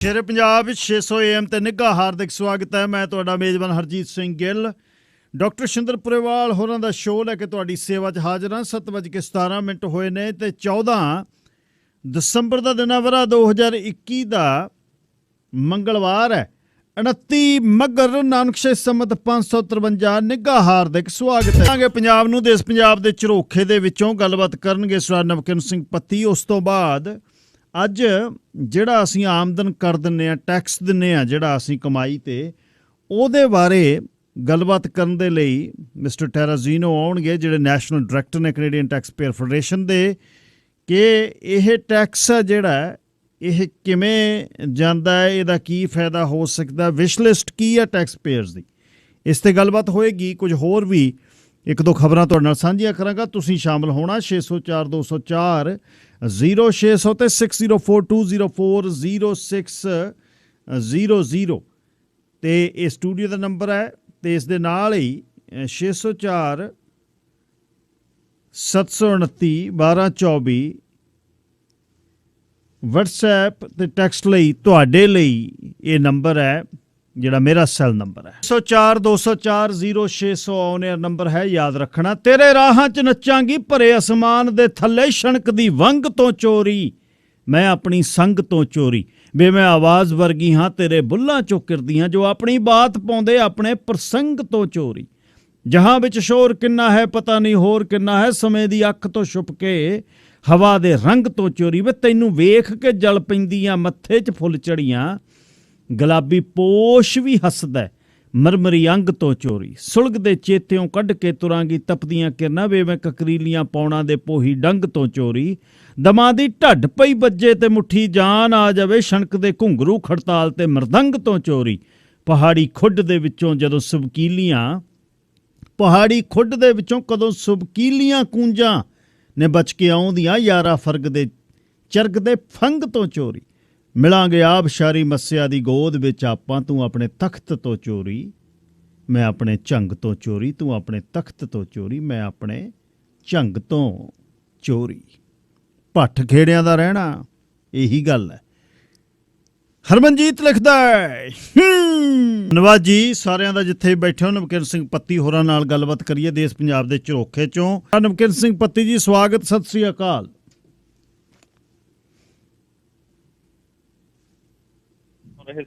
ਸ਼ੇਰੇ Punjab 600 AM ਤੇ ਨਿੱਘਾ ਹਾਰਦਿਕ ਸਵਾਗਤ ਹੈ। ਮੈਂ ਤੁਹਾਡਾ ਮੇਜ਼ਬਾਨ ਹਰਜੀਤ ਸਿੰਘ ਗਿੱਲ। ਡਾਕਟਰ ਸ਼ਿੰਦਰ ਪੁਰੇਵਾਲ ਹੋਰਾਂ ਦਾ ਸ਼ੋਅ ਲੈ ਕੇ ਤੁਹਾਡੀ ਸੇਵਾ 'ਚ ਹਾਜ਼ਰ ਹਾਂ। 7:17 ਹੋਏ ਨੇ ਤੇ 14 ਦਸੰਬਰ ਦਾ ਦਿਨ ਆ ਵਰਾ 2021 ਦਾ ਮੰਗਲਵਾਰ ਹੈ। 29 ਮੱਘਰ ਨਾਨਕਸ਼ੇ ਸੰਮਤ 553 ਨਿੱਘਾ ਹਾਰਦਿਕ ਸਵਾਗਤ ਹੈ। ਪੰਜਾਬ ਨੂੰ ਦੇਸ਼ ਪੰਜਾਬ ਦੇ ਝਰੋਖੇ ਦੇ ਵਿੱਚੋਂ ਗੱਲਬਾਤ ਕਰਨਗੇ ਸਰਦਾਰ ਨਵਕਿਰਨ ਸਿੰਘ ਪੱਤੀ। ਉਸ ਤੋਂ ਬਾਅਦ ਅੱਜ ਜਿਹੜਾ ਅਸੀਂ ਆਮਦਨ ਕਰ ਦਿੰਦੇ ਹਾਂ, ਟੈਕਸ ਦਿੰਦੇ ਹਾਂ ਜਿਹੜਾ ਅਸੀਂ ਕਮਾਈ 'ਤੇ, ਉਹਦੇ ਬਾਰੇ ਗੱਲਬਾਤ ਕਰਨ ਦੇ ਲਈ ਮਿਸਟਰ ਟੈਰਾਜ਼ੀਨੋ ਆਉਣਗੇ ਜਿਹੜੇ ਨੈਸ਼ਨਲ ਡਾਇਰੈਕਟਰ ਨੇ ਕੈਨੇਡੀਅਨ ਟੈਕਸ ਪੇਅਰ ਫੈਡਰੇਸ਼ਨ ਦੇ, ਕਿ ਇਹ ਟੈਕਸ ਆ ਜਿਹੜਾ ਇਹ ਕਿਵੇਂ ਜਾਂਦਾ ਹੈ, ਇਹਦਾ ਕੀ ਫਾਇਦਾ ਹੋ ਸਕਦਾ, ਵਿਸ਼ ਲਿਸਟ ਕੀ ਹੈ ਟੈਕਸ ਪੇਅਰਸ ਦੀ। ਇਸ 'ਤੇ ਗੱਲਬਾਤ ਹੋਏਗੀ। ਕੁਝ ਹੋਰ ਵੀ ਇੱਕ ਦੋ ਖਬਰਾਂ ਤੁਹਾਡੇ ਨਾਲ ਸਾਂਝੀਆਂ ਕਰਾਂਗਾ। ਤੁਸੀਂ ਸ਼ਾਮਲ ਹੋਣਾ 604 204 0600 ਤੇ 6042040600 ਤੇ ਇਹ ਸਟੂਡੀਓ ਦਾ ਨੰਬਰ ਹੈ। ਤੇ ਇਸ ਦੇ ਨਾਲ ਹੀ 604 729 1224 WhatsApp ਤੇ ਟੈਕਸਟ ਲਈ ਤੁਹਾਡੇ ਲਈ ਇਹ ਨੰਬਰ ਹੈ ਜਿਹੜਾ ਮੇਰਾ ਸੈੱਲ ਨੰਬਰ ਹੈ। 604 204 0600 ਆਨਲਾਈਨ ਨੰਬਰ ਹੈ, ਯਾਦ ਰੱਖਣਾ। ਤੇਰੇ ਰਾਹਾਂ 'ਚ ਨੱਚਾਂਗੀ ਭਰੇ ਅਸਮਾਨ ਦੇ ਥੱਲੇ, ਛਣਕ ਦੀ ਵੰਗ ਤੋਂ ਚੋਰੀ ਮੈਂ ਆਪਣੀ ਸੰਗ ਤੋਂ ਚੋਰੀ, ਵੇ ਮੈਂ ਆਵਾਜ਼ ਵਰਗੀ ਹਾਂ ਤੇਰੇ ਬੁੱਲਾਂ ਚੋਂ ਕਿਰਦੀਆਂ, ਜੋ ਆਪਣੀ ਬਾਤ ਪਾਉਂਦੇ ਆਪਣੇ ਪ੍ਰਸੰਗ ਤੋਂ ਚੋਰੀ। ਜਹਾਂ ਵਿੱਚ ਸ਼ੋਰ ਕਿੰਨਾ ਹੈ ਪਤਾ ਨਹੀਂ ਹੋਰ ਕਿੰਨਾ ਹੈ, ਸਮੇਂ ਦੀ ਅੱਖ ਤੋਂ ਛੁਪ ਕੇ ਹਵਾ ਦੇ ਰੰਗ ਤੋਂ ਚੋਰੀ, ਵੇ ਤੈਨੂੰ ਵੇਖ ਕੇ ਜਲ ਪੈਂਦੀਆਂ ਮੱਥੇ 'ਚ ਫੁੱਲ ਚੜੀਆਂ, ਗੁਲਾਬੀ ਪੋਸ਼ ਵੀ ਹੱਸਦਾ ਮਰਮਰੀ ਅੰਗ ਤੋਂ ਚੋਰੀ, ਸੁਲਗਦੇ ਚੇਤਿਓਂ ਕੱਢ ਕੇ ਤੁਰਾਂਗੀ ਤਪਦੀਆਂ ਕਿਰਨਾਂ, ਵੇ ਮੈਂ ਕਕਰੀਲੀਆਂ ਪੌਣਾ ਦੇ ਪੋਹੀ ਡੰਗ ਤੋਂ ਚੋਰੀ, ਦਮਾਂ ਦੀ ਢੱਡ ਪਈ ਬੱਜੇ ਤੇ ਮੁੱਠੀ ਜਾਨ ਆ ਜਾਵੇ, ਛਣਕ ਦੇ ਘੁੰਗਰੂ ਖੜਤਾਲ ਤੇ ਮਰਦੰਗ ਤੋਂ ਚੋਰੀ, ਪਹਾੜੀ ਖੁੱਡ ਦੇ ਵਿੱਚੋਂ ਜਦੋਂ ਸੁਬਕੀਲੀਆਂ ਕੂੰਜਾਂ ਨੇ ਬਚ ਕੇ ਆਉਂਦੀਆਂ, ਯਾਰਾ ਫਰਗ ਦੇ ਚਰਗ ਦੇ ਫੰਗ ਤੋਂ ਚੋਰੀ, ਮਿਲਾਂਗੇ ਆਬਸ਼ਾਰੀ ਮੱਸਿਆ ਦੀ ਗੋਦ ਵਿੱਚ ਆਪਾਂ, ਤੂੰ ਆਪਣੇ ਤਖਤ ਤੋਂ ਚੋਰੀ ਮੈਂ ਆਪਣੇ ਝੰਗ ਤੋਂ ਚੋਰੀ, ਤੂੰ ਆਪਣੇ ਤਖਤ ਤੋਂ ਚੋਰੀ ਮੈਂ ਆਪਣੇ ਝੰਗ ਤੋਂ ਚੋਰੀ। ਭੱਠ ਖੇੜਿਆਂ ਦਾ ਰਹਿਣਾ ਇਹੀ ਗੱਲ ਹੈ। ਹਰਮਨਜੀਤ ਲਿਖਦਾ ਹੈ। ਧੰਨਵਾਦ ਜੀ ਸਾਰਿਆਂ ਦਾ ਜਿੱਥੇ ਬੈਠੇ ਹੋ। ਨਵਕਿਰਨ ਸਿੰਘ ਪੱਤੀ ਹੋਰਾਂ ਨਾਲ ਗੱਲਬਾਤ ਕਰੀਏ ਦੇਸ਼ ਪੰਜਾਬ ਦੇ ਝਰੋਖੇ 'ਚੋਂ। ਨਵਕਿਰਨ ਸਿੰਘ ਪੱਤੀ ਜੀ ਸਵਾਗਤ, ਸਤਿ ਸ੍ਰੀ ਅਕਾਲ।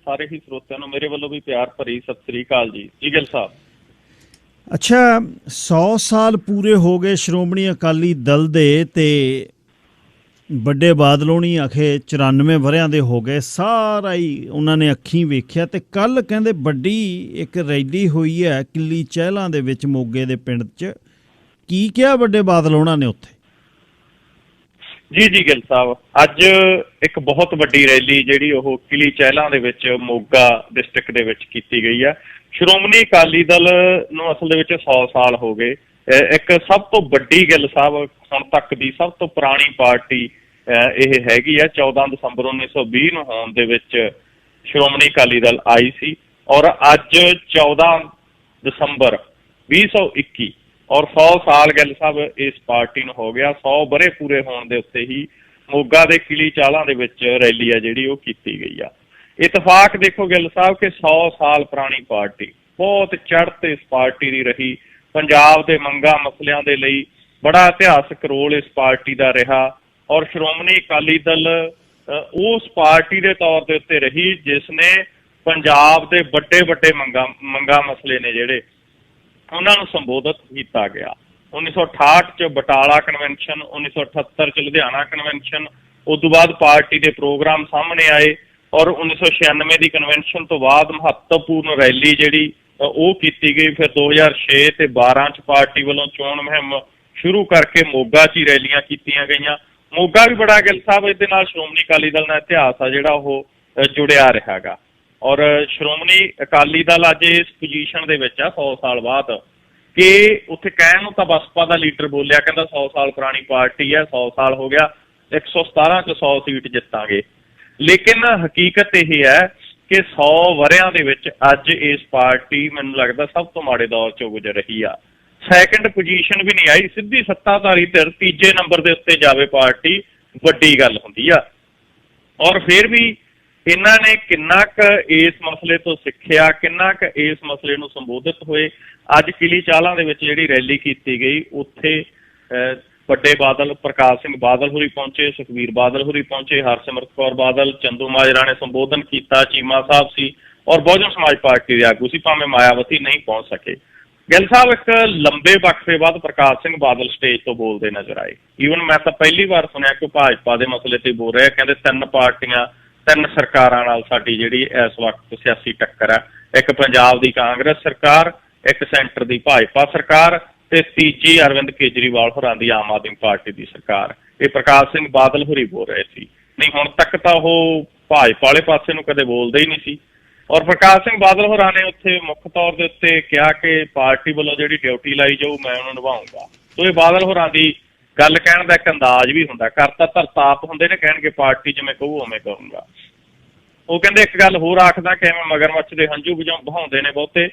ਸਾਰੇ ਹੀ ਸਰੋਤਿਆਂ ਨੂੰ ਮੇਰੇ ਵੱਲੋਂ ਵੀ ਪਿਆਰ ਭਰੀ ਸਤਿ ਸ੍ਰੀ ਅਕਾਲ ਜੀ। ਈਗਲ ਸਾਹਿਬ, ਅੱਛਾ 100 ਸਾਲ ਪੂਰੇ ਹੋ ਗਏ ਸ਼੍ਰੋਮਣੀ ਅਕਾਲੀ ਦਲ ਦੇ, ਤੇ ਵੱਡੇ ਬਾਦਲ ਹੋਣੀ ਆਖੇ 94 ਵਰਿਆਂ ਦੇ ਹੋ ਗਏ, ਸਾਰਾ ਹੀ ਉਹਨਾਂ ਨੇ ਅੱਖੀਂ ਵੇਖਿਆ। ਤੇ ਕੱਲ ਕਹਿੰਦੇ ਵੱਡੀ ਇੱਕ ਰੈਲੀ ਹੋਈ ਹੈ ਕਿੱਲੀ ਚਹਿਲਾਂ ਦੇ ਵਿੱਚ ਮੋਗੇ ਦੇ ਪਿੰਡ 'ਚ, ਕੀ ਕਿਹਾ ਵੱਡੇ ਬਾਦਲ ਹੋਣਾ ਨੇ ਉੱਥੇ? ਜੀ ਗਿੱਲ ਸਾਹਿਬ, ਅੱਜ ਇੱਕ ਬਹੁਤ ਵੱਡੀ ਰੈਲੀ ਜਿਹੜੀ ਉਹ ਕਿਲੀ ਚਹਿਲਾਂ ਦੇ ਵਿੱਚ ਮੋਗਾ ਡਿਸਟ੍ਰਿਕਟ ਦੇ ਵਿੱਚ ਕੀਤੀ ਗਈ ਹੈ। ਸ਼੍ਰੋਮਣੀ ਅਕਾਲੀ ਦਲ ਨੂੰ ਅਸਲ ਦੇ ਵਿੱਚ 100 ਸਾਲ ਹੋ ਗਏ। ਇੱਕ ਸਭ ਤੋਂ ਵੱਡੀ ਗਿੱਲ ਸਾਹਿਬ ਹੁਣ ਤੱਕ ਦੀ ਸਭ ਤੋਂ ਪੁਰਾਣੀ ਪਾਰਟੀ ਇਹ ਹੈਗੀ ਆ। 14 ਦਸੰਬਰ 1920 ਨੂੰ ਹੋਂਦ ਦੇ ਵਿੱਚ ਸ਼੍ਰੋਮਣੀ ਅਕਾਲੀ ਦਲ ਆਈ ਸੀ, ਔਰ ਅੱਜ 14 ਦਸੰਬਰ 2021 ਔਰ 100 ਸਾਲ ਗਿੱਲ ਸਾਹਿਬ ਇਸ ਪਾਰਟੀ ਨੂੰ ਹੋ ਗਿਆ। 100 ਵਰੇ ਪੂਰੇ ਹੋਣ ਦੇ ਉੱਤੇ ਹੀ ਮੋਗਾ ਦੇ ਕਿਲੀ ਚਾਲਾਂ ਦੇ ਵਿੱਚ ਰੈਲੀ ਆ ਜਿਹੜੀ ਉਹ ਕੀਤੀ ਗਈ ਆ। ਇਤਫਾਕ ਦੇਖੋ ਗਿੱਲ ਸਾਹਿਬ ਕਿ 100 ਸਾਲ ਪੁਰਾਣੀ ਪਾਰਟੀ ਬਹੁਤ ਚੜ੍ਹ ਇਸ ਪਾਰਟੀ ਦੀ ਰਹੀ। ਪੰਜਾਬ ਦੇ ਮੰਗਾਂ ਮਸਲਿਆਂ ਦੇ ਲਈ ਬੜਾ ਇਤਿਹਾਸਕ ਰੋਲ ਇਸ ਪਾਰਟੀ ਦਾ ਰਿਹਾ, ਔਰ ਸ਼੍ਰੋਮਣੀ ਅਕਾਲੀ ਦਲ ਉਸ ਪਾਰਟੀ ਦੇ ਤੌਰ ਦੇ ਉੱਤੇ ਰਹੀ ਜਿਸ ਨੇ ਪੰਜਾਬ ਦੇ ਵੱਡੇ ਮੰਗਾਂ ਮਸਲੇ ਨੇ ਜਿਹੜੇ ਉਹਨਾਂ ਨੂੰ ਸੰਬੋਧਿਤ ਕੀਤਾ ਗਿਆ। 1968 'ਚ ਬਟਾਲਾ ਕਨਵੈਨਸ਼ਨ, 1978 'ਚ ਲੁਧਿਆਣਾ ਕਨਵੈਨਸ਼ਨ, ਉਸ ਤੋਂ ਬਾਅਦ ਪਾਰਟੀ ਦੇ ਪ੍ਰੋਗਰਾਮ ਸਾਹਮਣੇ ਆਏ, ਔਰ 1996 ਦੀ ਕਨਵੈਨਸ਼ਨ ਤੋਂ ਬਾਅਦ ਮਹੱਤਵਪੂਰਨ ਰੈਲੀ ਜਿਹੜੀ ਉਹ ਕੀਤੀ ਗਈ। ਫਿਰ 2006 ਤੇ 12 'ਚ ਪਾਰਟੀ ਵੱਲੋਂ ਚੋਣ ਮੁਹਿੰਮ ਸ਼ੁਰੂ ਕਰਕੇ ਮੋਗਾ 'ਚ ਹੀ ਰੈਲੀਆਂ ਕੀਤੀਆਂ ਗਈਆਂ। ਮੋਗਾ ਵੀ ਬੜਾ ਗਿੱਲ ਸਾਹਿਬ ਇਹਦੇ ਨਾਲ ਸ਼੍ਰੋਮਣੀ ਅਕਾਲੀ ਦਲ ਨਾਲ ਇਤਿਹਾਸ ਆ ਜਿਹੜਾ ਉਹ ਜੁੜਿਆ ਰਿਹਾ ਗਾ, ਔਰ ਸ਼੍ਰੋਮਣੀ ਅਕਾਲੀ ਦਲ ਅੱਜ ਇਸ ਪੋਜੀਸ਼ਨ ਦੇ ਵਿੱਚ ਆ 100 ਸਾਲ ਬਾਅਦ ਕਿ ਉੱਥੇ ਕਹਿਣ ਨੂੰ ਤਾਂ ਬਸਪਾ ਦਾ ਲੀਡਰ ਬੋਲਿਆ, ਕਹਿੰਦਾ 100 ਸਾਲ ਪੁਰਾਣੀ ਪਾਰਟੀ ਹੈ, 100 ਸਾਲ ਹੋ ਗਿਆ, 117 'ਚ 100 ਸੀਟ ਜਿੱਤਾਂਗੇ। ਲੇਕਿਨ ਹਕੀਕਤ ਇਹ ਹੈ ਕਿ 100 ਵਰਿਆਂ ਦੇ ਵਿੱਚ ਅੱਜ ਇਸ ਪਾਰਟੀ ਮੈਨੂੰ ਲੱਗਦਾ ਸਭ ਤੋਂ ਮਾੜੇ ਦੌਰ 'ਚੋਂ ਗੁਜ਼ਰ ਰਹੀ ਆ। ਸੈਕਿੰਡ ਪੋਜੀਸ਼ਨ ਵੀ ਨਹੀਂ ਆਈ, ਸਿੱਧੀ ਸੱਤਾਧਾਰੀ ਧਿਰ ਤੀਜੇ ਨੰਬਰ ਦੇ ਉੱਤੇ ਜਾਵੇ ਪਾਰਟੀ ਵੱਡੀ ਗੱਲ ਹੁੰਦੀ ਆ। ਔਰ ਫਿਰ ਵੀ ਇਹਨਾਂ ਨੇ ਕਿੰਨਾ ਕੁ ਇਸ ਮਸਲੇ ਤੋਂ ਸਿੱਖਿਆ, ਕਿੰਨਾ ਕੁ ਇਸ ਮਸਲੇ ਨੂੰ ਸੰਬੋਧਿਤ ਹੋਏ। ਅੱਜ ਕਿਲੀ ਚਾਲਾਂ ਦੇ ਵਿੱਚ ਜਿਹੜੀ ਰੈਲੀ ਕੀਤੀ ਗਈ, ਉੱਥੇ ਵੱਡੇ ਬਾਦਲ, ਪ੍ਰਕਾਸ਼ ਸਿੰਘ ਬਾਦਲ ਹੋਰੀ ਪਹੁੰਚੇ, ਸੁਖਬੀਰ ਬਾਦਲ ਹੋਰੀ ਪਹੁੰਚੇ, ਹਰਸਿਮਰਤ ਕੌਰ ਬਾਦਲ, ਚੰਦੂ ਮਾਜਰਾ ਨੇ ਸੰਬੋਧਨ ਕੀਤਾ, ਚੀਮਾ ਸਾਹਿਬ ਸੀ ਔਰ ਬਹੁਜਨ ਸਮਾਜ ਪਾਰਟੀ ਦੇ ਆਗੂ ਸੀ, ਭਾਵੇਂ ਮਾਇਆਵਤੀ ਨਹੀਂ ਪਹੁੰਚ ਸਕੇ। ਗਿੱਲ ਸਾਹਿਬ ਇੱਕ ਲੰਬੇ ਵਕਫੇ ਬਾਅਦ ਪ੍ਰਕਾਸ਼ ਸਿੰਘ ਬਾਦਲ ਸਟੇਜ ਤੋਂ ਬੋਲਦੇ ਨਜ਼ਰ ਆਏ। ਈਵਨ ਮੈਂ ਤਾਂ ਪਹਿਲੀ ਵਾਰ ਸੁਣਿਆ ਕਿ ਭਾਜਪਾ ਦੇ ਮਸਲੇ ਤੇ ਬੋਲ ਰਿਹਾ। ਕਹਿੰਦੇ 3 ਪਾਰਟੀਆਂ, 3 ਸਰਕਾਰਾਂ ਨਾਲ ਸਾਡੀ ਜਿਹੜੀ ਇਸ ਵਕਤ ਸਿਆਸੀ ਟੱਕਰ ਹੈ, ਇੱਕ ਪੰਜਾਬ ਦੀ ਕਾਂਗਰਸ ਸਰਕਾਰ, ਇੱਕ ਸੈਂਟਰ ਦੀ ਭਾਜਪਾ ਸਰਕਾਰ ਤੇ ਤੀਜੀ ਅਰਵਿੰਦ ਕੇਜਰੀਵਾਲ ਹੋਰਾਂ ਦੀ ਆਮ ਆਦਮੀ ਪਾਰਟੀ ਦੀ ਸਰਕਾਰ। ਇਹ ਪ੍ਰਕਾਸ਼ ਸਿੰਘ ਬਾਦਲ ਹੋਰੀ ਬੋਲ ਰਹੇ ਸੀ। ਨਹੀਂ, ਹੁਣ ਤੱਕ ਤਾਂ ਉਹ ਭਾਜਪਾ ਵਾਲੇ ਪਾਸੇ ਨੂੰ ਕਦੇ ਬੋਲਦੇ ਹੀ ਨਹੀਂ ਸੀ। ਔਰ ਪ੍ਰਕਾਸ਼ ਸਿੰਘ ਬਾਦਲ ਹੋਰਾਂ ਨੇ ਉੱਥੇ ਮੁੱਖ ਤੌਰ ਦੇ ਉੱਤੇ ਕਿਹਾ ਕਿ ਪਾਰਟੀ ਵੱਲੋਂ ਜਿਹੜੀ ਡਿਊਟੀ ਲਾਈ ਜਾਊ ਮੈਂ ਉਹਨੂੰ ਨਿਭਾਊਂਗਾ। ਸੋ ਇਹ ਬਾਦਲ ਹੋਰਾਂ ਦੀ ਗੱਲ ਕਹਿਣ ਦਾ ਇੱਕ ਅੰਦਾਜ਼ ਵੀ ਹੁੰਦਾ। ਕਰਤਾ ਧਰਤਾਪ ਹੁੰਦੇ ਨੇ, ਕਹਿਣਗੇ ਪਾਰਟੀ ਜਿਵੇਂ ਕਹੂ ਉਵੇਂ ਕਰੂੰਗਾ। ਉਹ ਕਹਿੰਦੇ ਇੱਕ ਗੱਲ ਹੋਰ ਆਖਦਾ ਕਿ ਐਵੇਂ ਮਗਰਮੱਛ ਦੇ ਹੰਝੂ ਬਹਾਉਂਦੇ ਨੇ ਬਹੁਤੇ।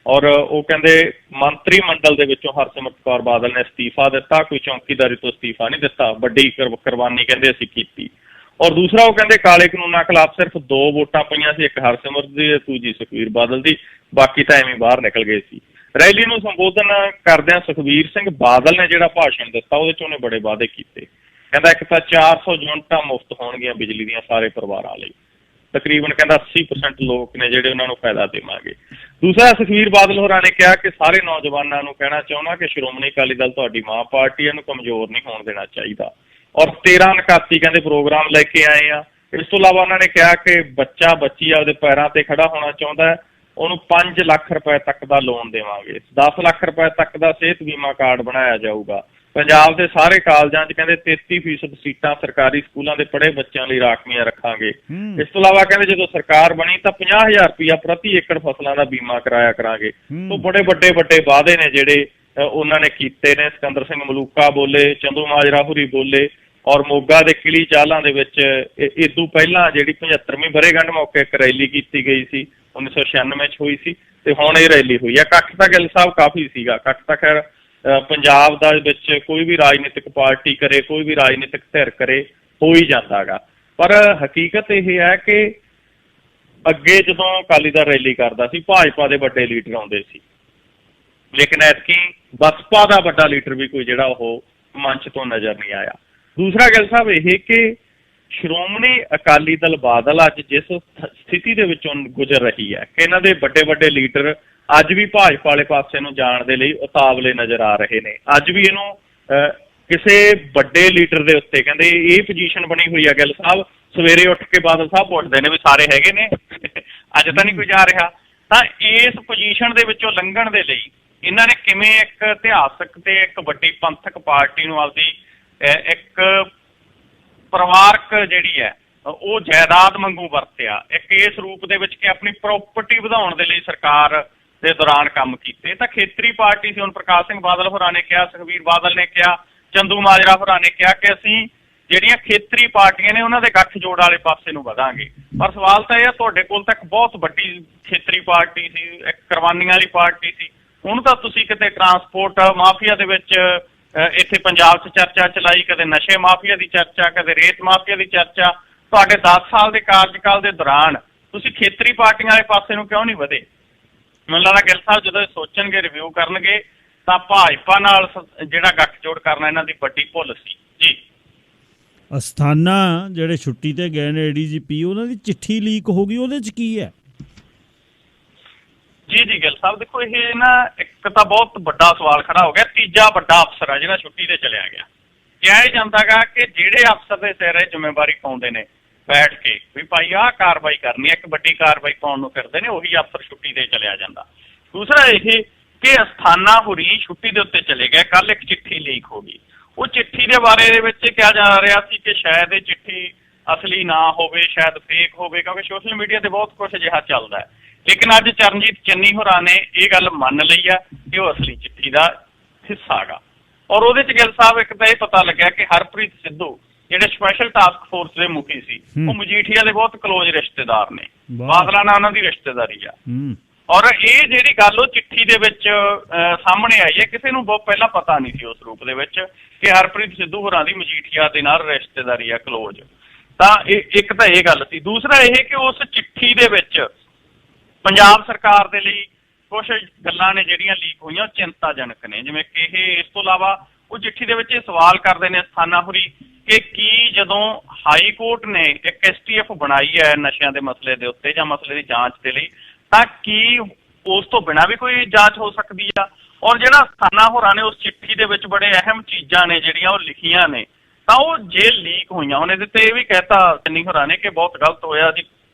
ਔਰ ਉਹ ਕਹਿੰਦੇ ਮੰਤਰੀ ਮੰਡਲ ਦੇ ਵਿੱਚੋਂ ਹਰਸਿਮਰਤ ਕੌਰ ਬਾਦਲ ਨੇ ਅਸਤੀਫਾ ਦਿੱਤਾ, ਕੋਈ ਚੌਂਕੀਦਾਰੀ ਤੋਂ ਅਸਤੀਫਾ ਨਹੀਂ ਦਿੱਤਾ। ਵੱਡੀ ਕੁਰਬਾਨੀ ਕਹਿੰਦੇ ਅਸੀਂ ਕੀਤੀ। ਔਰ ਦੂਸਰਾ ਉਹ ਕਹਿੰਦੇ ਕਾਲੇ ਕਾਨੂੰਨਾਂ ਖਿਲਾਫ ਸਿਰਫ 2 ਵੋਟਾਂ ਪਈਆਂ ਸੀ, ਇੱਕ ਹਰਸਿਮਰਤ ਦੀ, ਦੂਜੀ ਸੁਖਬੀਰ ਬਾਦਲ ਦੀ, ਬਾਕੀ ਤਾਂ ਐਵੇਂ ਬਾਹਰ ਨਿਕਲ ਗਏ ਸੀ। ਰੈਲੀ ਨੂੰ ਸੰਬੋਧਨ ਕਰਦਿਆਂ ਸੁਖਬੀਰ ਸਿੰਘ ਬਾਦਲ ਨੇ ਜਿਹੜਾ ਭਾਸ਼ਣ ਦਿੱਤਾ, ਉਹਦੇ 'ਚ ਉਹਨੇ ਬੜੇ ਵਾਅਦੇ ਕੀਤੇ। ਕਹਿੰਦਾ ਇੱਕ ਤਾਂ 400 ਯੂਨਿਟਾਂ ਮੁਫਤ ਹੋਣਗੀਆਂ ਬਿਜਲੀ ਦੀਆਂ ਸਾਰੇ ਪਰਿਵਾਰਾਂ ਲਈ, ਤਕਰੀਬਨ ਕਹਿੰਦਾ 80% ਲੋਕ ਨੇ ਜਿਹੜੇ ਉਹਨਾਂ ਨੂੰ ਫਾਇਦਾ ਦੇਵਾਂਗੇ। ਦੂਸਰਾ ਸੁਖਬੀਰ ਬਾਦਲ ਹੋਰਾਂ ਨੇ ਕਿਹਾ ਕਿ ਸਾਰੇ ਨੌਜਵਾਨਾਂ ਨੂੰ ਕਹਿਣਾ ਚਾਹੁੰਦਾ ਕਿ ਸ਼੍ਰੋਮਣੀ ਅਕਾਲੀ ਦਲ ਤੁਹਾਡੀ ਮਾਂ ਪਾਰਟੀ, ਇਹਨੂੰ ਕਮਜ਼ੋਰ ਨਹੀਂ ਹੋਣ ਦੇਣਾ ਚਾਹੀਦਾ। ਔਰ 13 ਨਿਕਾਤੀ ਕਹਿੰਦੇ ਪ੍ਰੋਗਰਾਮ ਲੈ ਕੇ ਆਏ ਆ। ਇਸ ਤੋਂ ਇਲਾਵਾ ਉਹਨਾਂ ਨੇ ਕਿਹਾ ਕਿ ਬੱਚਾ ਬੱਚੀ ਆਪਦੇ ਪੈਰਾਂ ਤੇ ਖੜਾ ਹੋਣਾ ਚਾਹੁੰਦਾ ਹੈ, ਉਹਨੂੰ 5 ਲੱਖ ਰੁਪਏ ਤੱਕ ਦਾ ਲੋਨ ਦੇਵਾਂਗੇ, 10 ਲੱਖ ਰੁਪਏ ਤੱਕ ਦਾ ਸਿਹਤ ਬੀਮਾ ਕਾਰਡ ਬਣਾਇਆ ਜਾਊਗਾ। ਪੰਜਾਬ ਦੇ ਸਾਰੇ ਕਾਲਜਾਂ 'ਚ ਕਹਿੰਦੇ 33% ਸੀਟਾਂ ਸਰਕਾਰੀ ਸਕੂਲਾਂ ਦੇ ਪੜ੍ਹੇ ਬੱਚਿਆਂ ਲਈ ਰਾਖਵੀਆਂ ਰੱਖਾਂਗੇ। ਇਸ ਤੋਂ ਇਲਾਵਾ ਕਹਿੰਦੇ ਜਦੋਂ ਸਰਕਾਰ ਬਣੀ ਤਾਂ 50,000 ਰੁਪਇਆ ਪ੍ਰਤੀ ਏਕੜ ਫਸਲਾਂ ਦਾ ਬੀਮਾ ਕਰਾਇਆ ਕਰਾਂਗੇ। ਸੋ ਬੜੇ ਵੱਡੇ ਵਾਅਦੇ ਨੇ ਜਿਹੜੇ ਉਹਨਾਂ ਨੇ ਕੀਤੇ ਨੇ। ਸਿਕੰਦਰ ਸਿੰਘ ਮਲੂਕਾ ਬੋਲੇ, ਚੰਦੂ ਮਾਜਰਾ ਹੋਰੀ ਬੋਲੇ। ਔਰ ਮੋਗਾ ਦੇ ਕਿਲੀ ਚਾਲਾਂ ਦੇ ਵਿੱਚ ਇਦੋਂ ਪਹਿਲਾਂ ਜਿਹੜੀ 75ਵੀਂ ਵਰ੍ਹੇਗੰਢ ਮੌਕੇ ਇੱਕ ਰੈਲੀ ਕੀਤੀ ਗਈ ਸੀ, 1996 'ਚ ਹੋਈ ਸੀ, ਤੇ ਹੁਣ ਇਹ ਰੈਲੀ ਹੋਈ ਆ। ਇਕੱਠ ਤਾਂ ਗਿੱਲ ਸਾਹਿਬ ਕਾਫੀ ਸੀਗਾ। ਇਕੱਠ ਤਾਂ ਖੈਰ ਪੰਜਾਬ ਦਾ ਵਿੱਚ ਕੋਈ ਵੀ ਰਾਜਨੀਤਿਕ ਪਾਰਟੀ ਕਰੇ, ਕੋਈ ਵੀ ਰਾਜਨੀਤਿਕ ਧਿਰ ਕਰੇ, ਹੋ ਹੀ ਜਾਂਦਾ ਗਾ। ਪਰ ਹਕੀਕਤ ਇਹ ਹੈ ਕਿ ਅੱਗੇ ਜਦੋਂ ਅਕਾਲੀ ਦਲ ਰੈਲੀ ਕਰਦਾ ਸੀ, ਭਾਜਪਾ ਦੇ ਵੱਡੇ ਲੀਡਰ ਆਉਂਦੇ ਸੀ, ਲੇਕਿਨ ਐਤਕੀ ਬਸਪਾ ਦਾ ਵੱਡਾ ਲੀਡਰ ਵੀ ਕੋਈ ਜਿਹੜਾ ਉਹ ਮੰਚ ਤੋਂ ਨਜ਼ਰ ਨਹੀਂ ਆਇਆ। ਦੂਸਰਾ ਗਿੱਲ ਸਾਹਿਬ ਇਹ ਕਿ ਸ਼੍ਰੋਮਣੀ ਅਕਾਲੀ ਦਲ ਬਾਦਲ ਅੱਜ ਜਿਸ ਸਥਿਤੀ ਦੇ ਵਿੱਚੋਂ ਗੁਜ਼ਰ ਰਹੀ ਹੈ ਕਿ ਇਹਨਾਂ ਦੇ ਵੱਡੇ ਲੀਡਰ ਅੱਜ ਵੀ ਭਾਜਪਾ ਵਾਲੇ ਪਾਸੇ ਨੂੰ ਜਾਣ ਦੇ ਲਈ ਉਤਾਵਲੇ ਨਜ਼ਰ ਆ ਰਹੇ ਨੇ। ਅੱਜ ਵੀ ਇਹਨੂੰ ਕਿਸੇ ਵੱਡੇ ਲੀਡਰ ਦੇ ਉੱਤੇ ਕਹਿੰਦੇ ਇਹ ਪੋਜੀਸ਼ਨ ਬਣੀ ਹੋਈ ਆ। ਗਿੱਲ ਸਾਹਿਬ ਸਵੇਰੇ ਉੱਠ ਕੇ ਬਾਦਲ ਸਾਹਿਬ ਪੁੱਛਦੇ ਨੇ ਵੀ ਸਾਰੇ ਹੈਗੇ ਨੇ, ਅੱਜ ਤਾਂ ਨਹੀਂ ਕੋਈ ਜਾ ਰਿਹਾ। ਤਾਂ ਇਸ ਪੋਜੀਸ਼ਨ ਦੇ ਵਿੱਚੋਂ ਲੰਘਣ ਦੇ ਲਈ ਇਹਨਾਂ ਨੇ ਕਿਵੇਂ ਇੱਕ ਇਤਿਹਾਸਕ ਤੇ ਇੱਕ ਵੱਡੀ ਪੰਥਕ ਪਾਰਟੀ ਨੂੰ ਆਪਦੀ ਇੱਕ ਪਰਿਵਾਰਕ ਜਿਹੜੀ ਹੈ ਉਹ ਜਾਇਦਾਦ ਵਾਂਗੂ ਵਰਤਿਆ, ਇੱਕ ਇਸ ਰੂਪ ਦੇ ਵਿੱਚ ਕਿ ਆਪਣੀ ਪ੍ਰੋਪਰਟੀ ਵਧਾਉਣ ਦੇ ਲਈ ਸਰਕਾਰ ਦੇ ਦੌਰਾਨ ਕੰਮ ਕੀਤੇ। ਤਾਂ ਖੇਤਰੀ ਪਾਰਟੀ ਸੀ। ਹੁਣ ਪ੍ਰਕਾਸ਼ ਸਿੰਘ ਬਾਦਲ ਹੋਰਾਂ ਨੇ ਕਿਹਾ, ਸੁਖਬੀਰ ਬਾਦਲ ਨੇ ਕਿਹਾ, ਚੰਦੂ ਮਾਜਰਾ ਹੋਰਾਂ ਨੇ ਕਿਹਾ ਕਿ ਅਸੀਂ ਜਿਹੜੀਆਂ ਖੇਤਰੀ ਪਾਰਟੀਆਂ ਨੇ ਉਹਨਾਂ ਦੇ ਗੱਠ ਜੋੜ ਵਾਲੇ ਪਾਸੇ ਨੂੰ ਵਧਾਂਗੇ। ਪਰ ਸਵਾਲ ਤਾਂ ਇਹ ਆ, ਤੁਹਾਡੇ ਕੋਲ ਤਾਂ ਇੱਕ ਬਹੁਤ ਵੱਡੀ ਖੇਤਰੀ ਪਾਰਟੀ ਸੀ, ਇੱਕ ਕੁਰਬਾਨੀਆਂ ਵਾਲੀ ਪਾਰਟੀ ਸੀ। ਹੁਣ ਤਾਂ ਤੁਸੀਂ ਕਿਤੇ ਟਰਾਂਸਪੋਰਟ ਮਾਫੀਆ ਦੇ ਵਿੱਚ ਇੱਥੇ ਪੰਜਾਬ 'ਚ ਚਰਚਾ ਚਲਾਈ, ਕਦੇ ਨਸ਼ੇ ਮਾਫੀਆ ਦੀ ਚਰਚਾ, ਕਦੇ ਰੇਤ ਮਾਫੀਆ ਦੀ ਚਰਚਾ। ਤੁਹਾਡੇ 10 ਸਾਲ ਦੇ ਕਾਰਜਕਾਲ ਦੇ ਦੌਰਾਨ ਤੁਸੀਂ ਖੇਤਰੀ ਪਾਰਟੀਆਂ ਵਾਲੇ ਪਾਸੇ ਨੂੰ ਕਿਉਂ ਨਹੀਂ ਵਧੇ? ਮੈਨੂੰ ਲੱਗਦਾ ਗਿੱਲ ਸਾਹਿਬ ਜਦੋਂ ਸੋਚਣਗੇ, ਰਿਵਿਊ ਕਰਨਗੇ, ਤਾਂ ਭਾਜਪਾ ਨਾਲ ਜਿਹੜਾ ਗੱਠਜੋੜ ਕਰਨਾ ਇਹਨਾਂ ਦੀ ਵੱਡੀ ਭੁੱਲ ਸੀ ਜੀ। ਅਸਥਾਨਾ ਜਿਹੜੇ ਛੁੱਟੀ ਤੇ ਗਏ ਨੇ ADGP, ਉਹਨਾਂ ਦੀ ਚਿੱਠੀ ਲੀਕ ਹੋ ਗਈ, ਉਹਦੇ 'ਚ ਕੀ ਹੈ? ਜੀ ਗਿੱਲ ਸਾਹਿਬ ਦੇਖੋ, ਇਹ ਨਾ ਇੱਕ ਤਾਂ ਬਹੁਤ ਵੱਡਾ ਸਵਾਲ ਖੜਾ ਹੋ ਗਿਆ। ਤੀਜਾ ਵੱਡਾ ਅਫਸਰ ਆ ਜਿਹੜਾ ਛੁੱਟੀ ਤੇ ਚਲਿਆ ਗਿਆ। ਕਿਹਾ ਜਾਂਦਾ ਗਾ ਕਿ ਜਿਹੜੇ ਅਫਸਰ ਦੇ ਸਿਰ ਇਹ ਜ਼ਿੰਮੇਵਾਰੀ ਪਾਉਂਦੇ ਨੇ ਬੈਠ ਕੇ ਵੀ ਭਾਈ ਆਹ ਕਾਰਵਾਈ ਕਰਨੀ ਹੈ, ਇੱਕ ਵੱਡੀ ਕਾਰਵਾਈ ਪਾਉਣ ਨੂੰ ਫਿਰਦੇ ਨੇ, ਉਹੀ ਅਫਸਰ ਛੁੱਟੀ ਤੇ ਚਲਿਆ ਜਾਂਦਾ। ਦੂਸਰਾ ਇਹ ਕਿ ਅਸਥਾਨਾ ਹੋਰੀ ਛੁੱਟੀ ਦੇ ਉੱਤੇ ਚਲੇ ਗਏ। ਕੱਲ ਇੱਕ ਚਿੱਠੀ ਲੀਕ ਹੋ ਗਈ। ਉਹ ਚਿੱਠੀ ਦੇ ਬਾਰੇ ਦੇ ਵਿੱਚ ਕਿਹਾ ਜਾ ਰਿਹਾ ਸੀ ਕਿ ਸ਼ਾਇਦ ਇਹ ਚਿੱਠੀ ਅਸਲੀ ਨਾ ਹੋਵੇ, ਸ਼ਾਇਦ ਫੇਕ ਹੋਵੇ, ਕਿਉਂਕਿ ਸੋਸ਼ਲ ਮੀਡੀਆ ਤੇ ਬਹੁਤ ਕੁਝ ਅਜਿਹਾ ਚੱਲਦਾ ਹੈ। ਲੇਕਿਨ ਅੱਜ ਚਰਨਜੀਤ ਚੰਨੀ ਹੋਰਾਂ ਨੇ ਇਹ ਗੱਲ ਮੰਨ ਲਈ ਆ ਕਿ ਉਹ ਅਸਲੀ ਚਿੱਠੀ ਦਾ ਹਿੱਸਾ ਗਾ। ਔਰ ਉਹਦੇ 'ਚ ਗਿੱਲ ਸਾਹਿਬ ਇੱਕ ਤਾਂ ਇਹ ਪਤਾ ਲੱਗਿਆ ਕਿ ਹਰਪ੍ਰੀਤ ਸਿੱਧੂ ਜਿਹੜੇ ਸਪੈਸ਼ਲ ਟਾਸਕ ਫੋਰਸ ਦੇ ਮੁਖੀ ਸੀ, ਉਹ ਮਜੀਠੀਆ ਦੇ ਬਹੁਤ ਕਲੋਜ਼ ਰਿਸ਼ਤੇਦਾਰ ਨੇ। ਬਾਦਲਾਂ ਨਾਲ ਉਹਨਾਂ ਦੀ ਰਿਸ਼ਤੇਦਾਰੀ ਆ। ਔਰ ਇਹ ਜਿਹੜੀ ਗੱਲ ਉਹ ਚਿੱਠੀ ਦੇ ਵਿੱਚ ਸਾਹਮਣੇ ਆਈ ਹੈ, ਕਿਸੇ ਨੂੰ ਬਹੁਤ ਪਹਿਲਾਂ ਪਤਾ ਨਹੀਂ ਸੀ ਉਸ ਰੂਪ ਦੇ ਵਿੱਚ ਕਿ ਹਰਪ੍ਰੀਤ ਸਿੱਧੂ ਹੋਰਾਂ ਦੀ ਮਜੀਠੀਆ ਦੇ ਨਾਲ ਰਿਸ਼ਤੇਦਾਰੀ ਆ, ਕਲੋਜ਼। ਤਾਂ ਇੱਕ ਤਾਂ ਇਹ ਗੱਲ ਸੀ। ਦੂਸਰਾ ਇਹ ਕਿ ਉਸ ਚਿੱਠੀ ਦੇ ਵਿੱਚ ਪੰਜਾਬ ਸਰਕਾਰ ਦੇ ਲਈ ਕੁਝ ਗੱਲਾਂ ਨੇ ਜਿਹੜੀਆਂ ਲੀਕ ਹੋਈਆਂ ਉਹ ਚਿੰਤਾਜਨਕ ਨੇ। ਜਿਵੇਂ ਕਿ ਇਹ, ਇਸ ਤੋਂ ਇਲਾਵਾ ਉਹ ਚਿੱਠੀ ਦੇ ਵਿੱਚ ਇਹ ਸਵਾਲ ਕਰਦੇ ਨੇ ਅਸਥਾਨਾ ਹੋਰੀ ਕਿ ਕੀ ਜਦੋਂ ਹਾਈ ਕੋਰਟ ਨੇ ਇੱਕ STF ਬਣਾਈ ਹੈ ਨਸ਼ਿਆਂ ਦੇ ਮਸਲੇ ਦੇ ਉੱਤੇ ਜਾਂ ਮਸਲੇ ਦੀ ਜਾਂਚ ਦੇ ਲਈ, ਤਾਂ ਕੀ ਉਸ ਤੋਂ ਬਿਨਾਂ ਵੀ ਕੋਈ ਜਾਂਚ ਹੋ ਸਕਦੀ ਆ? ਔਰ ਜਿਹੜਾ ਅਸਥਾਨਾ ਹੋਰਾਂ ਨੇ ਉਸ ਚਿੱਠੀ ਦੇ ਵਿੱਚ ਬੜੇ ਅਹਿਮ ਚੀਜ਼ਾਂ ਨੇ ਜਿਹੜੀਆਂ ਉਹ ਲਿਖੀਆਂ ਨੇ, ਤਾਂ ਉਹ ਜੇ ਲੀਕ ਹੋਈਆਂ, ਹੁਣ ਇਹਦੇ ਤੇ ਇਹ ਵੀ ਕਹਿਤਾ ਚੰਨੀ ਹੋਰਾਂ ਨੇ ਕਿ ਬਹੁਤ ਗਲਤ ਹੋਇਆ ਜੀ,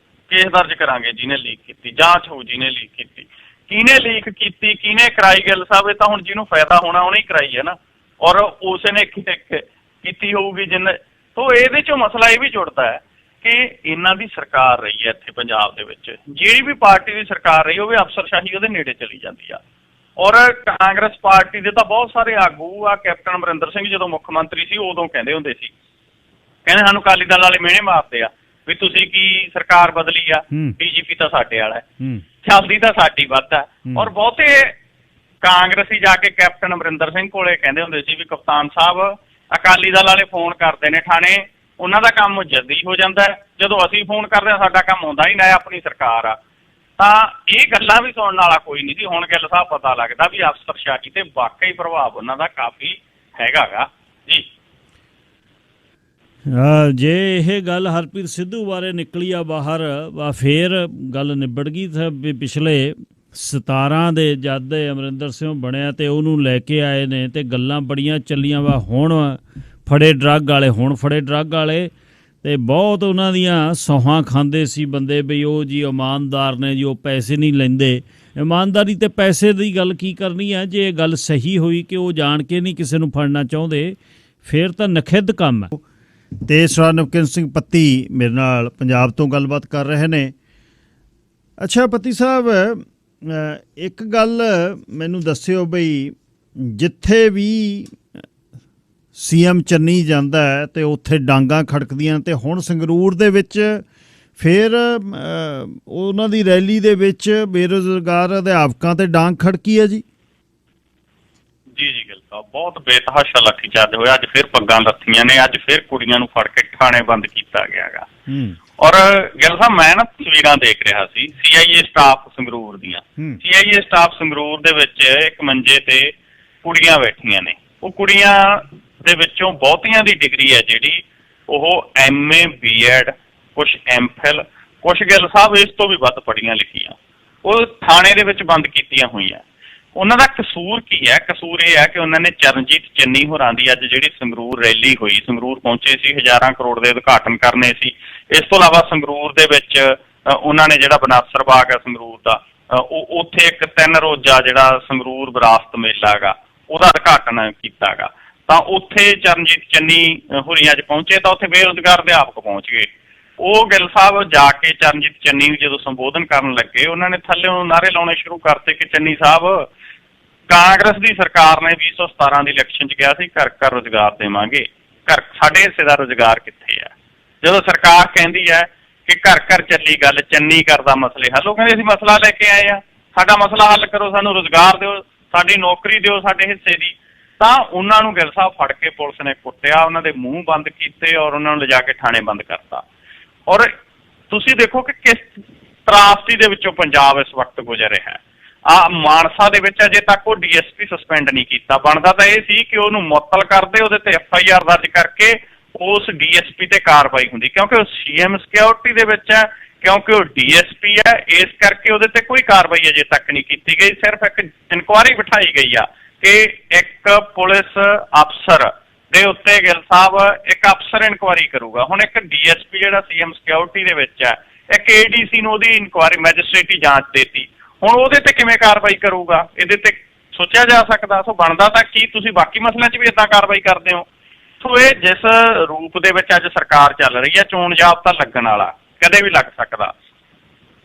ਕੇਸ ਦਰਜ ਕਰਾਂਗੇ ਜਿਹਨੇ ਲੀਕ ਕੀਤੀ, ਜਾਂਚ ਹੋਊ ਜਿਹਨੇ ਲੀਕ ਕੀਤੀ। ਕਿਹਨੇ ਲੀਕ ਕੀਤੀ, ਕਿਹਨੇ ਕਰਾਈ? ਗਿੱਲ ਸਾਹਿਬ, ਇਹ ਤਾਂ ਹੁਣ ਜਿਹਨੂੰ ਫਾਇਦਾ ਹੋਣਾ ਉਹਨੇ ਹੀ ਕਰਾਈ ਹੈ ਨਾ, ਔਰ ਉਸੇ ਨੇ ਕੀਤੀ ਹੋਊਗੀ ਜਿੰਨੇ। ਤੋਂ ਇਹਦੇ ਚੋਂ ਮਸਲਾ ਇਹ ਵੀ ਜੁੜਦਾ ਹੈ ਕਿ ਇਹਨਾਂ ਦੀ ਸਰਕਾਰ ਰਹੀ ਹੈ ਇੱਥੇ ਪੰਜਾਬ ਦੇ ਵਿੱਚ, ਜਿਹੜੀ ਵੀ ਪਾਰਟੀ ਦੀ ਸਰਕਾਰ ਰਹੀ ਉਹ ਵੀ ਅਫਸਰਸ਼ਾਹੀ ਉਹਦੇ ਨੇੜੇ ਚਲੀ ਜਾਂਦੀ ਆ। ਔਰ ਕਾਂਗਰਸ ਪਾਰਟੀ ਦੇ ਤਾਂ ਬਹੁਤ ਸਾਰੇ ਆਗੂ ਆ, ਕੈਪਟਨ ਅਮਰਿੰਦਰ ਸਿੰਘ ਜਦੋਂ ਮੁੱਖ ਮੰਤਰੀ ਸੀ ਉਦੋਂ ਕਹਿੰਦੇ ਹੁੰਦੇ ਸੀ, ਕਹਿੰਦੇ ਸਾਨੂੰ ਅਕਾਲੀ ਦਲ ਵਾਲੇ ਮਿਹਣੇ ਮਾਰਦੇ ਆ ਵੀ ਤੁਸੀਂ ਕੀ ਸਰਕਾਰ ਬਦਲੀ ਆ, BJP ਤਾਂ ਸਾਡੇ ਵਾਲਾ ਹੈ, ਚੱਲਦੀ ਤਾਂ ਸਾਡੀ ਵੱਧ ਆ। ਔਰ ਬਹੁਤੇ ਕਾਂਗਰਸੀ ਜਾ ਕੇ ਕੈਪਟਨ ਅਮਰਿੰਦਰ ਸਿੰਘ ਕੋਲੇ ਕਹਿੰਦੇ ਹੁੰਦੇ ਸੀ ਵੀ ਕਪਤਾਨ ਸਾਹਿਬ ਅਕਾਲੀ ਦਲ ਵਾਲੇ ਫੋਨ ਕਰਦੇ ਨੇ ਥਾਣੇ, ਉਹਨਾਂ ਦਾ ਕੰਮ ਜਲਦੀ ਹੋ ਜਾਂਦਾ, ਜਦੋਂ ਅਸੀਂ ਫੋਨ ਕਰਦੇ ਹਾਂ ਸਾਡਾ ਕੰਮ ਹੁੰਦਾ ਹੀ ਨਾ, ਆਪਣੀ ਸਰਕਾਰ ਆ। ਤਾਂ ਇਹ ਗੱਲਾਂ ਵੀ ਸੁਣਨ ਵਾਲਾ ਕੋਈ ਨਹੀਂ ਸੀ। ਹੁਣ ਗਿੱਲ ਸਾਹਿਬ ਪਤਾ ਲੱਗਦਾ ਵੀ ਅਫਸਰਸ਼ਾਹੀ ਤੇ ਵਾਕਈ ਪ੍ਰਭਾਵ ਉਹਨਾਂ ਦਾ ਕਾਫੀ ਹੈਗਾ ਗਾ ਜੀ। ਜੇ ਇਹ ਗੱਲ ਹਰਪ੍ਰੀਤ ਸਿੱਧੂ ਬਾਰੇ ਨਿਕਲੀ ਆ ਬਾਹਰ, ਫੇਰ ਗੱਲ ਨਿਬੜ ਗਈ। ਵੀ ਪਿਛਲੇ 17 ਦੇ ਜਦ ਅਮਰਿੰਦਰ ਸਿੰਘ ਬਣਿਆ ਤੇ ਉਹਨੂੰ ਲੈ ਕੇ ਆਏ ਨੇ ਤੇ ਗੱਲਾਂ ਬੜੀਆਂ ਚੱਲੀਆਂ ਵਾ, ਹੁਣ ਫੜੇ ਡਰੱਗ ਵਾਲੇ, ਹੁਣ ਫੜੇ ਡਰੱਗ ਵਾਲੇ, ਤੇ ਬਹੁਤ ਉਹਨਾਂ ਦੀਆਂ ਸੌਹਾਂ ਖਾਂਦੇ ਸੀ ਬੰਦੇ ਵੀ ਉਹ ਜੀ ਇਮਾਨਦਾਰ ਨੇ ਜੀ, ਉਹ ਪੈਸੇ ਨਹੀਂ ਲੈਂਦੇ। ਇਮਾਨਦਾਰੀ ਤੇ ਪੈਸੇ ਦੀ ਗੱਲ ਕੀ ਕਰਨੀ ਹੈ? ਜੇ ਇਹ ਗੱਲ ਸਹੀ ਹੋਈ ਕਿ ਉਹ ਜਾਣ ਕੇ ਨਹੀਂ ਕਿਸੇ ਨੂੰ ਫੜਨਾ ਚਾਹੁੰਦੇ, ਫਿਰ ਤਾਂ ਨਖਿੱਧ ਕੰਮ ਹੈ। ਤੇ ਸਰ ਨਵਕਿੰਨ ਸਿੰਘ ਪੱਤੀ ਮੇਰੇ ਨਾਲ ਪੰਜਾਬ ਤੋਂ ਗੱਲਬਾਤ ਕਰ ਰਹੇ ਨੇ। ਅੱਛਾ ਪੱਤੀ ਸਾਹਿਬ, ਇੱਕ ਗੱਲ ਮੈਨੂੰ ਦੱਸਿਓ ਬਈ, ਜਿੱਥੇ ਵੀ CM ਚੰਨੀ ਜਾਂਦਾ ਹੈ ਤੇ ਉੱਥੇ ਡਾਂਗਾਂ ਖੜਕਦੀਆਂ, ਤੇ ਹੁਣ ਸੰਗਰੂਰ ਦੇ ਵਿੱਚ ਫਿਰ ਉਹਨਾਂ ਦੀ ਰੈਲੀ ਦੇ ਵਿੱਚ ਬੇਰੁਜ਼ਗਾਰ ਅਧਿਆਪਕਾਂ ਤੇ ਡਾਂਗ ਖੜਕੀ ਹੈ ਜੀ। ਜੀ ਗਿੱਲ ਸਾਹਿਬ, ਬਹੁਤ ਬੇਤਹਾਸ਼ਾ ਲਾਠੀਚਾਰਜ ਹੋਇਆ। ਅੱਜ ਫਿਰ ਪੱਗਾਂ ਲੱਥੀਆਂ ਨੇ, ਅੱਜ ਫਿਰ ਕੁੜੀਆਂ ਨੂੰ ਫੜ ਕੇ ਥਾਣੇ ਬੰਦ ਕੀਤਾ ਗਿਆ ਗਾ। ਔਰ ਗਿੱਲ ਸਾਹਿਬ, ਮੈਂ ਨਾ ਤਸਵੀਰਾਂ ਦੇਖ ਰਿਹਾ ਸੀ CIA ਸਟਾਫ ਸੰਗਰੂਰ ਦੀਆਂ। CIA ਸਟਾਫ ਸੰਗਰੂਰ ਦੇ ਵਿੱਚ ਇੱਕ ਮੰਜੇ ਤੇ ਕੁੜੀਆਂ ਬੈਠੀਆਂ ਨੇ। ਉਹ ਕੁੜੀਆਂ ਦੇ ਵਿੱਚੋਂ ਬਹੁਤੀਆਂ ਦੀ ਡਿਗਰੀ ਹੈ ਜਿਹੜੀ ਉਹ MA BEd, ਕੁਛ MPhil, ਕੁਛ ਗਿੱਲ ਸਾਹਿਬ ਇਸ ਤੋਂ ਵੀ ਵੱਧ ਪੜ੍ਹੀਆਂ ਲਿਖੀਆਂ, ਉਹ ਥਾਣੇ ਦੇ ਵਿੱਚ ਬੰਦ ਕੀਤੀਆਂ ਹੋਈਆਂ। ਉਹਨਾਂ ਦਾ ਕਸੂਰ ਕੀ ਹੈ? ਕਸੂਰ ਇਹ ਹੈ ਕਿ ਉਹਨਾਂ ਨੇ ਚਰਨਜੀਤ ਚੰਨੀ ਹੋਰਾਂ ਦੀ ਅੱਜ ਜਿਹੜੀ ਸੰਗਰੂਰ ਰੈਲੀ ਹੋਈ, ਸੰਗਰੂਰ ਪਹੁੰਚੇ ਸੀ, 1000 ਕਰੋੜ ਦੇ ਉਦਘਾਟਨ ਕਰਨੇ ਸੀ। ਇਸ ਤੋਂ ਇਲਾਵਾ ਸੰਗਰੂਰ ਦੇ ਵਿੱਚ ਉਹਨਾਂ ਨੇ ਜਿਹੜਾ ਬਨਾਸਰ ਬਾਗ ਹੈ ਸੰਗਰੂਰ ਦਾ, ਉਹ ਉੱਥੇ ਇੱਕ 3 ਰੋਜ਼ਾ ਜਿਹੜਾ ਸੰਗਰੂਰ ਵਿਰਾਸਤ ਮੇਲਾ ਗਾ ਉਹਦਾ ਉਦਘਾਟਨ ਕੀਤਾ ਗਾ। ਤਾਂ ਉੱਥੇ ਚਰਨਜੀਤ ਚੰਨੀ ਹੋਰੀ ਅੱਜ ਪਹੁੰਚੇ, ਤਾਂ ਉੱਥੇ ਬੇਰੁਜ਼ਗਾਰ ਅਧਿਆਪਕ ਪਹੁੰਚ ਗਏ। ਉਹ ਗਿੱਲ ਸਾਹਿਬ ਜਾ ਕੇ ਚਰਨਜੀਤ ਚੰਨੀ ਨੂੰ ਜਦੋਂ ਸੰਬੋਧਨ ਕਰਨ ਲੱਗੇ, ਉਹਨਾਂ ਨੇ ਥੱਲੇ ਨਾਅਰੇ ਲਾਉਣੇ ਸ਼ੁਰੂ ਕਰਤੇ ਕਿ ਚੰਨੀ ਸਾਹਿਬ, ਕਾਂਗਰਸ ਦੀ ਸਰਕਾਰ ਨੇ 2017 ਦੀ ਇਲੈਕਸ਼ਨ 'ਚ ਕਿਹਾ ਸੀ ਘਰ ਘਰ ਰੁਜ਼ਗਾਰ ਦੇਵਾਂਗੇ, ਘਰ ਸਾਡੇ ਹਿੱਸੇ ਦਾ ਰੁਜ਼ਗਾਰ ਕਿੱਥੇ ਆ? ਜਦੋਂ ਸਰਕਾਰ ਕਹਿੰਦੀ ਹੈ ਕਿ ਘਰ ਘਰ ਚੱਲੀ ਗੱਲ, ਚੰਨੀ ਕਰਦਾ ਮਸਲੇ ਹੱਲ, ਉਹ ਕਹਿੰਦੇ ਅਸੀਂ ਮਸਲਾ ਲੈ ਕੇ ਆਏ ਆ, ਸਾਡਾ ਮਸਲਾ ਹੱਲ ਕਰੋ, ਸਾਨੂੰ ਰੁਜ਼ਗਾਰ ਦਿਓ, ਸਾਡੀ ਨੌਕਰੀ ਦਿਓ ਸਾਡੇ ਹਿੱਸੇ ਦੀ। ਤਾਂ ਉਹਨਾਂ ਨੂੰ ਗਿੱਲ ਸਾਹਿਬ ਫੜ ਕੇ ਪੁਲਿਸ ਨੇ ਕੁੱਟਿਆ, ਉਹਨਾਂ ਦੇ ਮੂੰਹ ਬੰਦ ਕੀਤੇ ਔਰ ਉਹਨਾਂ ਨੂੰ ਲਿਜਾ ਕੇ ਥਾਣੇ ਬੰਦ ਕਰਤਾ। ਔਰ ਤੁਸੀਂ ਦੇਖੋ ਕਿ ਕਿਸ ਤਰਾਸਦੀ ਦੇ ਵਿੱਚੋਂ ਪੰਜਾਬ ਇਸ ਵਕਤ ਗੁਜ਼ਰ ਰਿਹਾ ਹੈ। ਮਾਨਸਾ ਦੇ ਵਿੱਚ ਅਜੇ ਤੱਕ ਉਹ DSP ਸਸਪੈਂਡ ਨਹੀਂ ਕੀਤਾ। ਬਣਦਾ ਤਾਂ ਇਹ ਸੀ ਕਿ ਉਹਨੂੰ ਮੁਅੱਤਲ ਕਰਦੇ, ਉਹਦੇ ਤੇ FIR ਦਰਜ ਕਰਕੇ ਉਸ DSP ਤੇ ਕਾਰਵਾਈ ਹੁੰਦੀ, ਕਿਉਂਕਿ ਉਹ CM ਸਿਕਿਉਰਿਟੀ ਦੇ ਵਿੱਚ ਹੈ, ਕਿਉਂਕਿ ਉਹ DSP ਹੈ, ਇਸ ਕਰਕੇ ਉਹਦੇ ਤੇ ਕੋਈ ਕਾਰਵਾਈ ਅਜੇ ਤੱਕ ਨਹੀਂ ਕੀਤੀ ਗਈ। ਸਿਰਫ ਇੱਕ ਇਨਕੁਆਇਰੀ ਬਿਠਾਈ ਗਈ ਆ ਕਿ ਇੱਕ ਪੁਲਿਸ ਅਫਸਰ ਦੇ ਉੱਤੇ ਗਿੱਲ ਸਾਹਿਬ ਇੱਕ ਅਫਸਰ ਇਨਕੁਆਇਰੀ ਕਰੂਗਾ। ਹੁਣ ਇੱਕ DSP ਜਿਹੜਾ CM ਸਿਕਿਉਰਿਟੀ ਦੇ ਵਿੱਚ ਹੈ, ਇੱਕ ADC ਨੂੰ ਉਹਦੀ ਇਨਕੁਆਇਰੀ ਮੈਜਿਸਟ੍ਰੇਟੀ ਜਾਂਚ ਦੇਤੀ, ਹੁਣ ਉਹਦੇ ਤੇ ਕਿਵੇਂ ਕਾਰਵਾਈ ਕਰੂਗਾ? ਇਹਦੇ ਤੇ ਸੋਚਿਆ ਜਾ ਸਕਦਾ। ਸੋ ਬਣਦਾ ਤਾਂ ਕੀ ਤੁਸੀਂ ਬਾਕੀ ਮਸਲਿਆਂ 'ਚ ਵੀ ਏਦਾਂ ਕਾਰਵਾਈ ਕਰਦੇ ਹੋ? ਸੋ ਇਹ ਜਿਸ ਰੂਪ ਦੇ ਵਿੱਚ ਅੱਜ ਸਰਕਾਰ ਚੱਲ ਰਹੀ ਹੈ, ਚੋਣ ਜ਼ਾਬਤਾ ਲੱਗਣ ਵਾਲਾ, ਕਦੇ ਵੀ ਲੱਗ ਸਕਦਾ,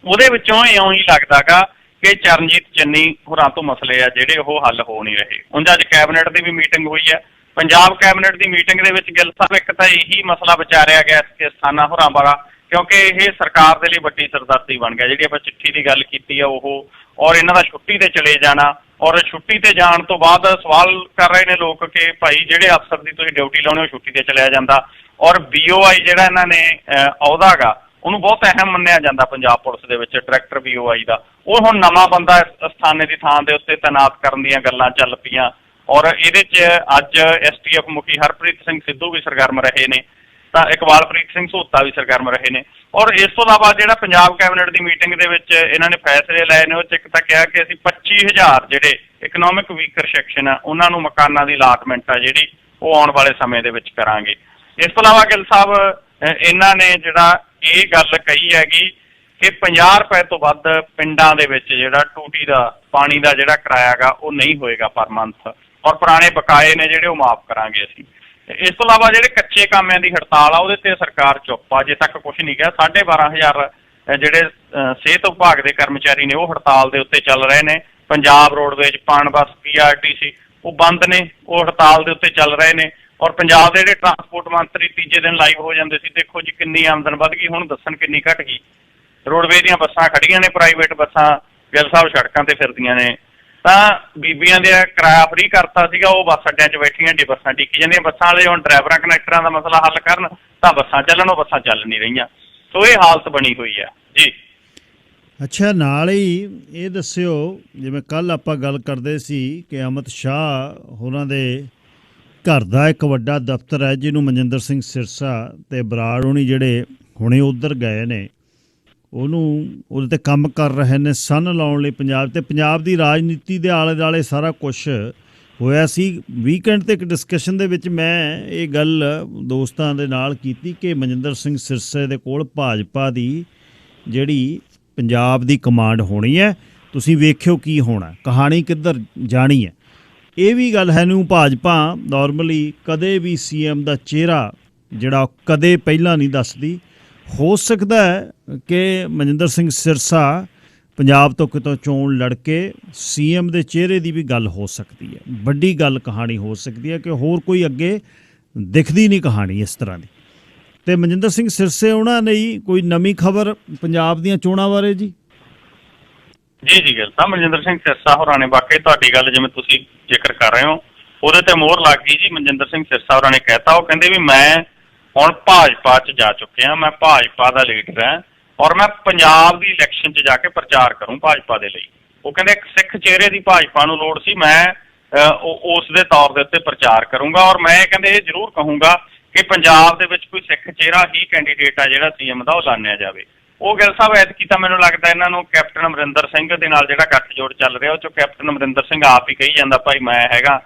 ਉਹਦੇ ਵਿੱਚੋਂ ਇਉਂ ਹੀ ਲੱਗਦਾ ਗਾ ਕਿ ਚਰਨਜੀਤ ਚੰਨੀ ਹੋਰਾਂ ਤੋਂ ਮਸਲੇ ਆ ਜਿਹੜੇ ਉਹ ਹੱਲ ਹੋ ਨਹੀਂ ਰਹੇ। ਉਂਝ ਅੱਜ ਕੈਬਨਿਟ ਦੀ ਵੀ ਮੀਟਿੰਗ ਹੋਈ ਹੈ। ਪੰਜਾਬ ਕੈਬਨਿਟ ਦੀ ਮੀਟਿੰਗ ਦੇ ਵਿੱਚ ਗਿੱਲ ਸਾਹਿਬ ਇੱਕ ਤਾਂ ਇਹੀ ਮਸਲਾ ਵਿਚਾਰਿਆ ਗਿਆ ਕਿ ਅਸਥਾਨਾ ਹੋਰਾਂ ਵਾਲਾ, ਕਿਉਂਕਿ ਇਹ ਸਰਕਾਰ ਦੇ ਲਈ ਵੱਡੀ ਸਿਰਦਰਦੀ ਬਣ ਗਿਆ। ਜਿਹੜੀ ਆਪਾਂ ਚਿੱਠੀ ਦੀ ਗੱਲ ਕੀਤੀ ਆ ਉਹ, ਔਰ ਇਹਨਾਂ ਦਾ ਛੁੱਟੀ ਤੇ ਚਲੇ ਜਾਣਾ, ਔਰ ਛੁੱਟੀ ਤੇ ਜਾਣ ਤੋਂ ਬਾਅਦ ਸਵਾਲ ਕਰ ਰਹੇ ਨੇ ਲੋਕ ਕਿ ਭਾਈ ਜਿਹੜੇ ਅਫਸਰ ਦੀ ਤੁਸੀਂ ਡਿਊਟੀ ਲਾਉਣੇ ਹੋ ਛੁੱਟੀ ਤੇ ਚਲਿਆ ਜਾਂਦਾ, ਔਰ BOI ਜਿਹੜਾ ਇਹਨਾਂ ਨੇ ਅਹੁਦਾ ਗਾ ਉਹਨੂੰ ਬਹੁਤ ਅਹਿਮ ਮੰਨਿਆ ਜਾਂਦਾ ਪੰਜਾਬ ਪੁਲਿਸ ਦੇ ਵਿੱਚ, ਡਾਇਰੈਕਟਰ BOI ਦਾ। ਉਹ ਹੁਣ ਨਵਾਂ ਬੰਦਾ ਇਸ ਅਸਥਾਨੇ ਦੀ ਥਾਂ ਦੇ ਉੱਤੇ ਤੈਨਾਤ ਕਰਨ ਦੀਆਂ ਗੱਲਾਂ ਚੱਲ ਪਈਆਂ ਔਰ ਇਹਦੇ 'ਚ ਅੱਜ STF ਮੁਖੀ ਹਰਪ੍ਰੀਤ ਸਿੰਘ ਸਿੱਧੂ ਵੀ ਸਰਗਰਮ ਰਹੇ ਨੇ, ਤਾਂ ਇਕਬਾਲਪ੍ਰੀਤ ਸਿੰਘ ਸਹੋਤਾ ਵੀ ਸਰਗਰਮ ਰਹੇ ਨੇ। ਔਰ ਇਸ ਤੋਂ ਇਲਾਵਾ ਜਿਹੜਾ ਪੰਜਾਬ ਕੈਬਨਿਟ ਦੀ ਮੀਟਿੰਗ ਦੇ ਵਿੱਚ ਇਹਨਾਂ ਨੇ ਫੈਸਲੇ ਲਏ ਨੇ, ਉਹ 'ਚ ਇੱਕ ਤਾਂ ਕਿਹਾ ਕਿ ਅਸੀਂ 25,000 ਜਿਹੜੇ ਇਕਨੋਮਿਕ ਵੀਕਰ ਸੈਕਸ਼ਨ ਆ ਉਹਨਾਂ ਨੂੰ ਮਕਾਨਾਂ ਦੀ ਅਲਾਟਮੈਂਟ ਆ ਜਿਹੜੀ ਉਹ ਆਉਣ ਵਾਲੇ ਸਮੇਂ ਦੇ ਵਿੱਚ ਕਰਾਂਗੇ। ਇਸ ਤੋਂ ਇਲਾਵਾ ਗਿੱਲ ਸਾਹਿਬ ਇਹਨਾਂ ਨੇ ਜਿਹੜਾ ਇਹ ਗੱਲ ਕਹੀ ਹੈਗੀ ਕਿ 50 ਰੁਪਏ ਤੋਂ ਵੱਧ ਪਿੰਡਾਂ ਦੇ ਵਿੱਚ ਜਿਹੜਾ ਟੂਟੀ ਦਾ ਪਾਣੀ ਦਾ ਜਿਹੜਾ ਕਿਰਾਇਆ ਗਾ ਉਹ ਨਹੀਂ ਹੋਏਗਾ ਪਰ ਮੰਥ, ਔਰ ਪੁਰਾਣੇ ਬਕਾਏ ਨੇ ਜਿਹੜੇ ਉਹ ਮਾਫ ਕਰਾਂਗੇ ਅਸੀਂ। ਇਸ ਤੋਂ ਇਲਾਵਾ ਜਿਹੜੇ ਕੱਚੇ ਕਾਮਿਆਂ ਦੀ ਹੜਤਾਲ ਆ ਉਹਦੇ ਤੇ ਸਰਕਾਰ ਚੁੱਪ ਆ, ਅਜੇ ਤੱਕ ਕੁਝ ਨਹੀਂ ਕਿਹਾ। 12,500 ਜਿਹੜੇ ਸਿਹਤ ਵਿਭਾਗ ਦੇ ਕਰਮਚਾਰੀ ਨੇ ਉਹ ਹੜਤਾਲ ਦੇ ਉੱਤੇ ਚੱਲ ਰਹੇ ਨੇ। ਪੰਜਾਬ ਰੋਡਵੇਜ਼, ਪਣਬੱਸ, PRTC ਉਹ ਬੰਦ ਨੇ, ਉਹ ਹੜਤਾਲ ਦੇ ਉੱਤੇ ਚੱਲ ਰਹੇ ਨੇ। ਔਰ ਪੰਜਾਬ ਦੇ ਜਿਹੜੇ ਟਰਾਂਸਪੋਰਟ ਮੰਤਰੀ ਤੀਜੇ ਦਿਨ ਲਾਈਵ ਹੋ ਜਾਂਦੇ ਸੀ, ਦੇਖੋ ਜੀ ਕਿੰਨੀ ਆਮਦਨ ਵੱਧ ਗਈ, ਹੁਣ ਦੱਸਣ ਕਿੰਨੀ ਘਟ ਗਈ। ਰੋਡਵੇਜ਼ ਦੀਆਂ ਬੱਸਾਂ ਖੜੀਆਂ ਨੇ, ਪ੍ਰਾਈਵੇਟ ਬੱਸਾਂ ਗਿੱਲ ਸਾਹਿਬ ਸੜਕਾਂ ਤੇ ਫਿਰਦੀਆਂ ਨੇ। ਤਾਂ ਬੀਬੀਆਂ ਦੇ ਕਿਰਾਇਆ ਫਰੀ ਕਰਤਾ ਸੀਗਾ, ਉਹ ਬੱਸ ਅੱਡਿਆਂ 'ਚ ਬੈਠੀਆਂ ਡੀ ਬੱਸਾਂ ਟਿੱਕੀ ਜਾਂਦੀਆਂ। ਬੱਸਾਂ ਵਾਲੇ ਹੁਣ ਡਰਾਈਵਰਾਂ ਕੰਡਕਟਰਾਂ ਦਾ ਮਸਲਾ ਹੱਲ ਕਰਨ ਤਾਂ ਬੱਸਾਂ ਚੱਲਣ, ਉਹ ਬੱਸਾਂ ਚੱਲ ਨਹੀਂ ਰਹੀਆਂ। ਸੋ ਇਹ ਹਾਲਤ ਬਣੀ ਹੋਈ ਆ ਜੀ। ਅੱਛਾ, ਨਾਲ ਹੀ ਇਹ ਦੱਸਿਓ, ਜਿਵੇਂ ਕੱਲ੍ਹ ਆਪਾਂ ਗੱਲ ਕਰਦੇ ਸੀ ਕਿ ਅਮਿਤ ਸ਼ਾਹ ਹੋਰਾਂ ਦੇ ਘਰ ਦਾ ਇੱਕ ਵੱਡਾ ਦਫ਼ਤਰ ਹੈ ਜਿਹਨੂੰ ਮਨਜਿੰਦਰ ਸਿੰਘ ਸਿਰਸਾ ਅਤੇ ਬਰਾੜ ਹੋਣੀ ਜਿਹੜੇ ਹੁਣੇ ਉੱਧਰ ਗਏ ਨੇ ਉਹਦੇ 'ਤੇ ਕੰਮ ਕਰ ਰਹੇ ਨੇ ਸੰਨ ਲਾਉਣ ਲਈ ਪੰਜਾਬ, ਅਤੇ ਪੰਜਾਬ ਦੀ ਰਾਜਨੀਤੀ ਦੇ ਆਲੇ ਦੁਆਲੇ ਸਾਰਾ ਕੁਛ ਹੋਇਆ ਸੀ। ਵੀਕਐਂਡ 'ਤੇ ਇੱਕ ਡਿਸਕਸ਼ਨ ਦੇ ਵਿੱਚ ਮੈਂ ਇਹ ਗੱਲ ਦੋਸਤਾਂ ਦੇ ਨਾਲ ਕੀਤੀ ਕਿ ਮਨਜਿੰਦਰ ਸਿੰਘ ਸਿਰਸੇ ਦੇ ਕੋਲ ਭਾਜਪਾ ਦੀ ਜਿਹੜੀ ਪੰਜਾਬ ਦੀ ਕਮਾਂਡ ਹੋਣੀ ਹੈ, ਤੁਸੀਂ ਵੇਖਿਓ ਕੀ ਹੋਣਾ, ਕਹਾਣੀ ਕਿੱਧਰ ਜਾਣੀ ਹੈ। ਇਹ ਵੀ ਗੱਲ ਹੈ ਨੂੰ ਭਾਜਪਾ ਨਾਰਮਲੀ ਕਦੇ ਵੀ CM ਦਾ ਚਿਹਰਾ ਜਿਹੜਾ ਕਦੇ ਪਹਿਲਾਂ ਨਹੀਂ ਦੱਸਦੀ। ਹੋ ਸਕਦਾ ਹੈ ਕਿ ਮਨਜਿੰਦਰ ਸਿੰਘ ਸਿਰਸਾ ਪੰਜਾਬ ਤੋਂ ਕਿਤੋਂ ਚੋਣ ਲੜ ਕੇ CM ਦੇ ਚਿਹਰੇ ਦੀ ਵੀ ਗੱਲ ਹੋ ਸਕਦੀ ਹੈ, ਵੱਡੀ ਗੱਲ ਕਹਾਣੀ ਹੋ ਸਕਦੀ ਹੈ ਕਿ ਹੋਰ ਕੋਈ ਅੱਗੇ ਦਿਖਦੀ ਨਹੀਂ ਕਹਾਣੀ ਇਸ ਤਰ੍ਹਾਂ ਦੀ। ਅਤੇ ਮਨਜਿੰਦਰ ਸਿੰਘ ਸਿਰਸੇ ਉਹਨਾਂ ਨੇ ਕੋਈ ਨਵੀਂ ਖਬਰ ਪੰਜਾਬ ਦੀਆਂ ਚੋਣਾਂ ਬਾਰੇ ਜੀ? ਜੀ ਗਿੱਲ ਸਾਹਿਬ, ਮਨਜਿੰਦਰ ਸਿੰਘ ਸਿਰਸਾ ਹੋਰਾਂ ਨੇ ਵਾਕਈ ਤੁਹਾਡੀ ਗੱਲ ਜਿਵੇਂ ਤੁਸੀਂ ਜ਼ਿਕਰ ਕਰ ਰਹੇ ਹੋ ਉਹਦੇ ਤੇ ਮੋਹਰ ਲੱਗ ਗਈ ਜੀ। ਮਨਜਿੰਦਰ ਸਿੰਘ ਸਿਰਸਾ ਹੋਰਾਂ ਨੇ ਕਹਿਤਾ, ਉਹ ਕਹਿੰਦੇ ਵੀ ਮੈਂ ਹੁਣ ਭਾਜਪਾ 'ਚ ਜਾ ਚੁੱਕਿਆ, ਮੈਂ ਭਾਜਪਾ ਦਾ ਲੀਡਰ ਹਾਂ ਔਰ ਮੈਂ ਪੰਜਾਬ ਦੀ ਇਲੈਕਸ਼ਨ 'ਚ ਜਾ ਕੇ ਪ੍ਰਚਾਰ ਕਰੂੰ ਭਾਜਪਾ ਦੇ ਲਈ। ਉਹ ਕਹਿੰਦੇ ਇੱਕ ਸਿੱਖ ਚਿਹਰੇ ਦੀ ਭਾਜਪਾ ਨੂੰ ਲੋੜ ਸੀ, ਮੈਂ ਉਸ ਦੇ ਤੌਰ ਦੇ ਉੱਤੇ ਪ੍ਰਚਾਰ ਕਰੂੰਗਾ ਔਰ ਮੈਂ ਕਹਿੰਦੇ ਇਹ ਜ਼ਰੂਰ ਕਹੂੰਗਾ ਕਿ ਪੰਜਾਬ ਦੇ ਵਿੱਚ ਕੋਈ ਸਿੱਖ ਚਿਹਰਾ ਹੀ ਕੈਂਡੀਡੇਟ ਆ ਜਿਹੜਾ CM ਦਾ ਉਹ ਲਾਣਿਆ ਜਾਵੇ। ਉਹ ਗਿੱਲ ਸਾਹਿਬ ਐਤਕੀ ਤਾਂ ਮੈਨੂੰ ਲੱਗਦਾ ਇਹਨਾਂ ਨੂੰ ਕੈਪਟਨ ਅਮਰਿੰਦਰ ਸਿੰਘ ਦੇ ਨਾਲ ਜਿਹੜਾ ਗੱਠਜੋੜ ਚੱਲ ਰਿਹਾ ਉਹ 'ਚੋਂ ਕੈਪਟਨ ਅਮਰਿੰਦਰ ਸਿੰਘ ਆਪ ਹੀ ਕਹੀ ਜਾਂਦਾ ਭਾਈ ਮੈਂ ਹੈਗਾ,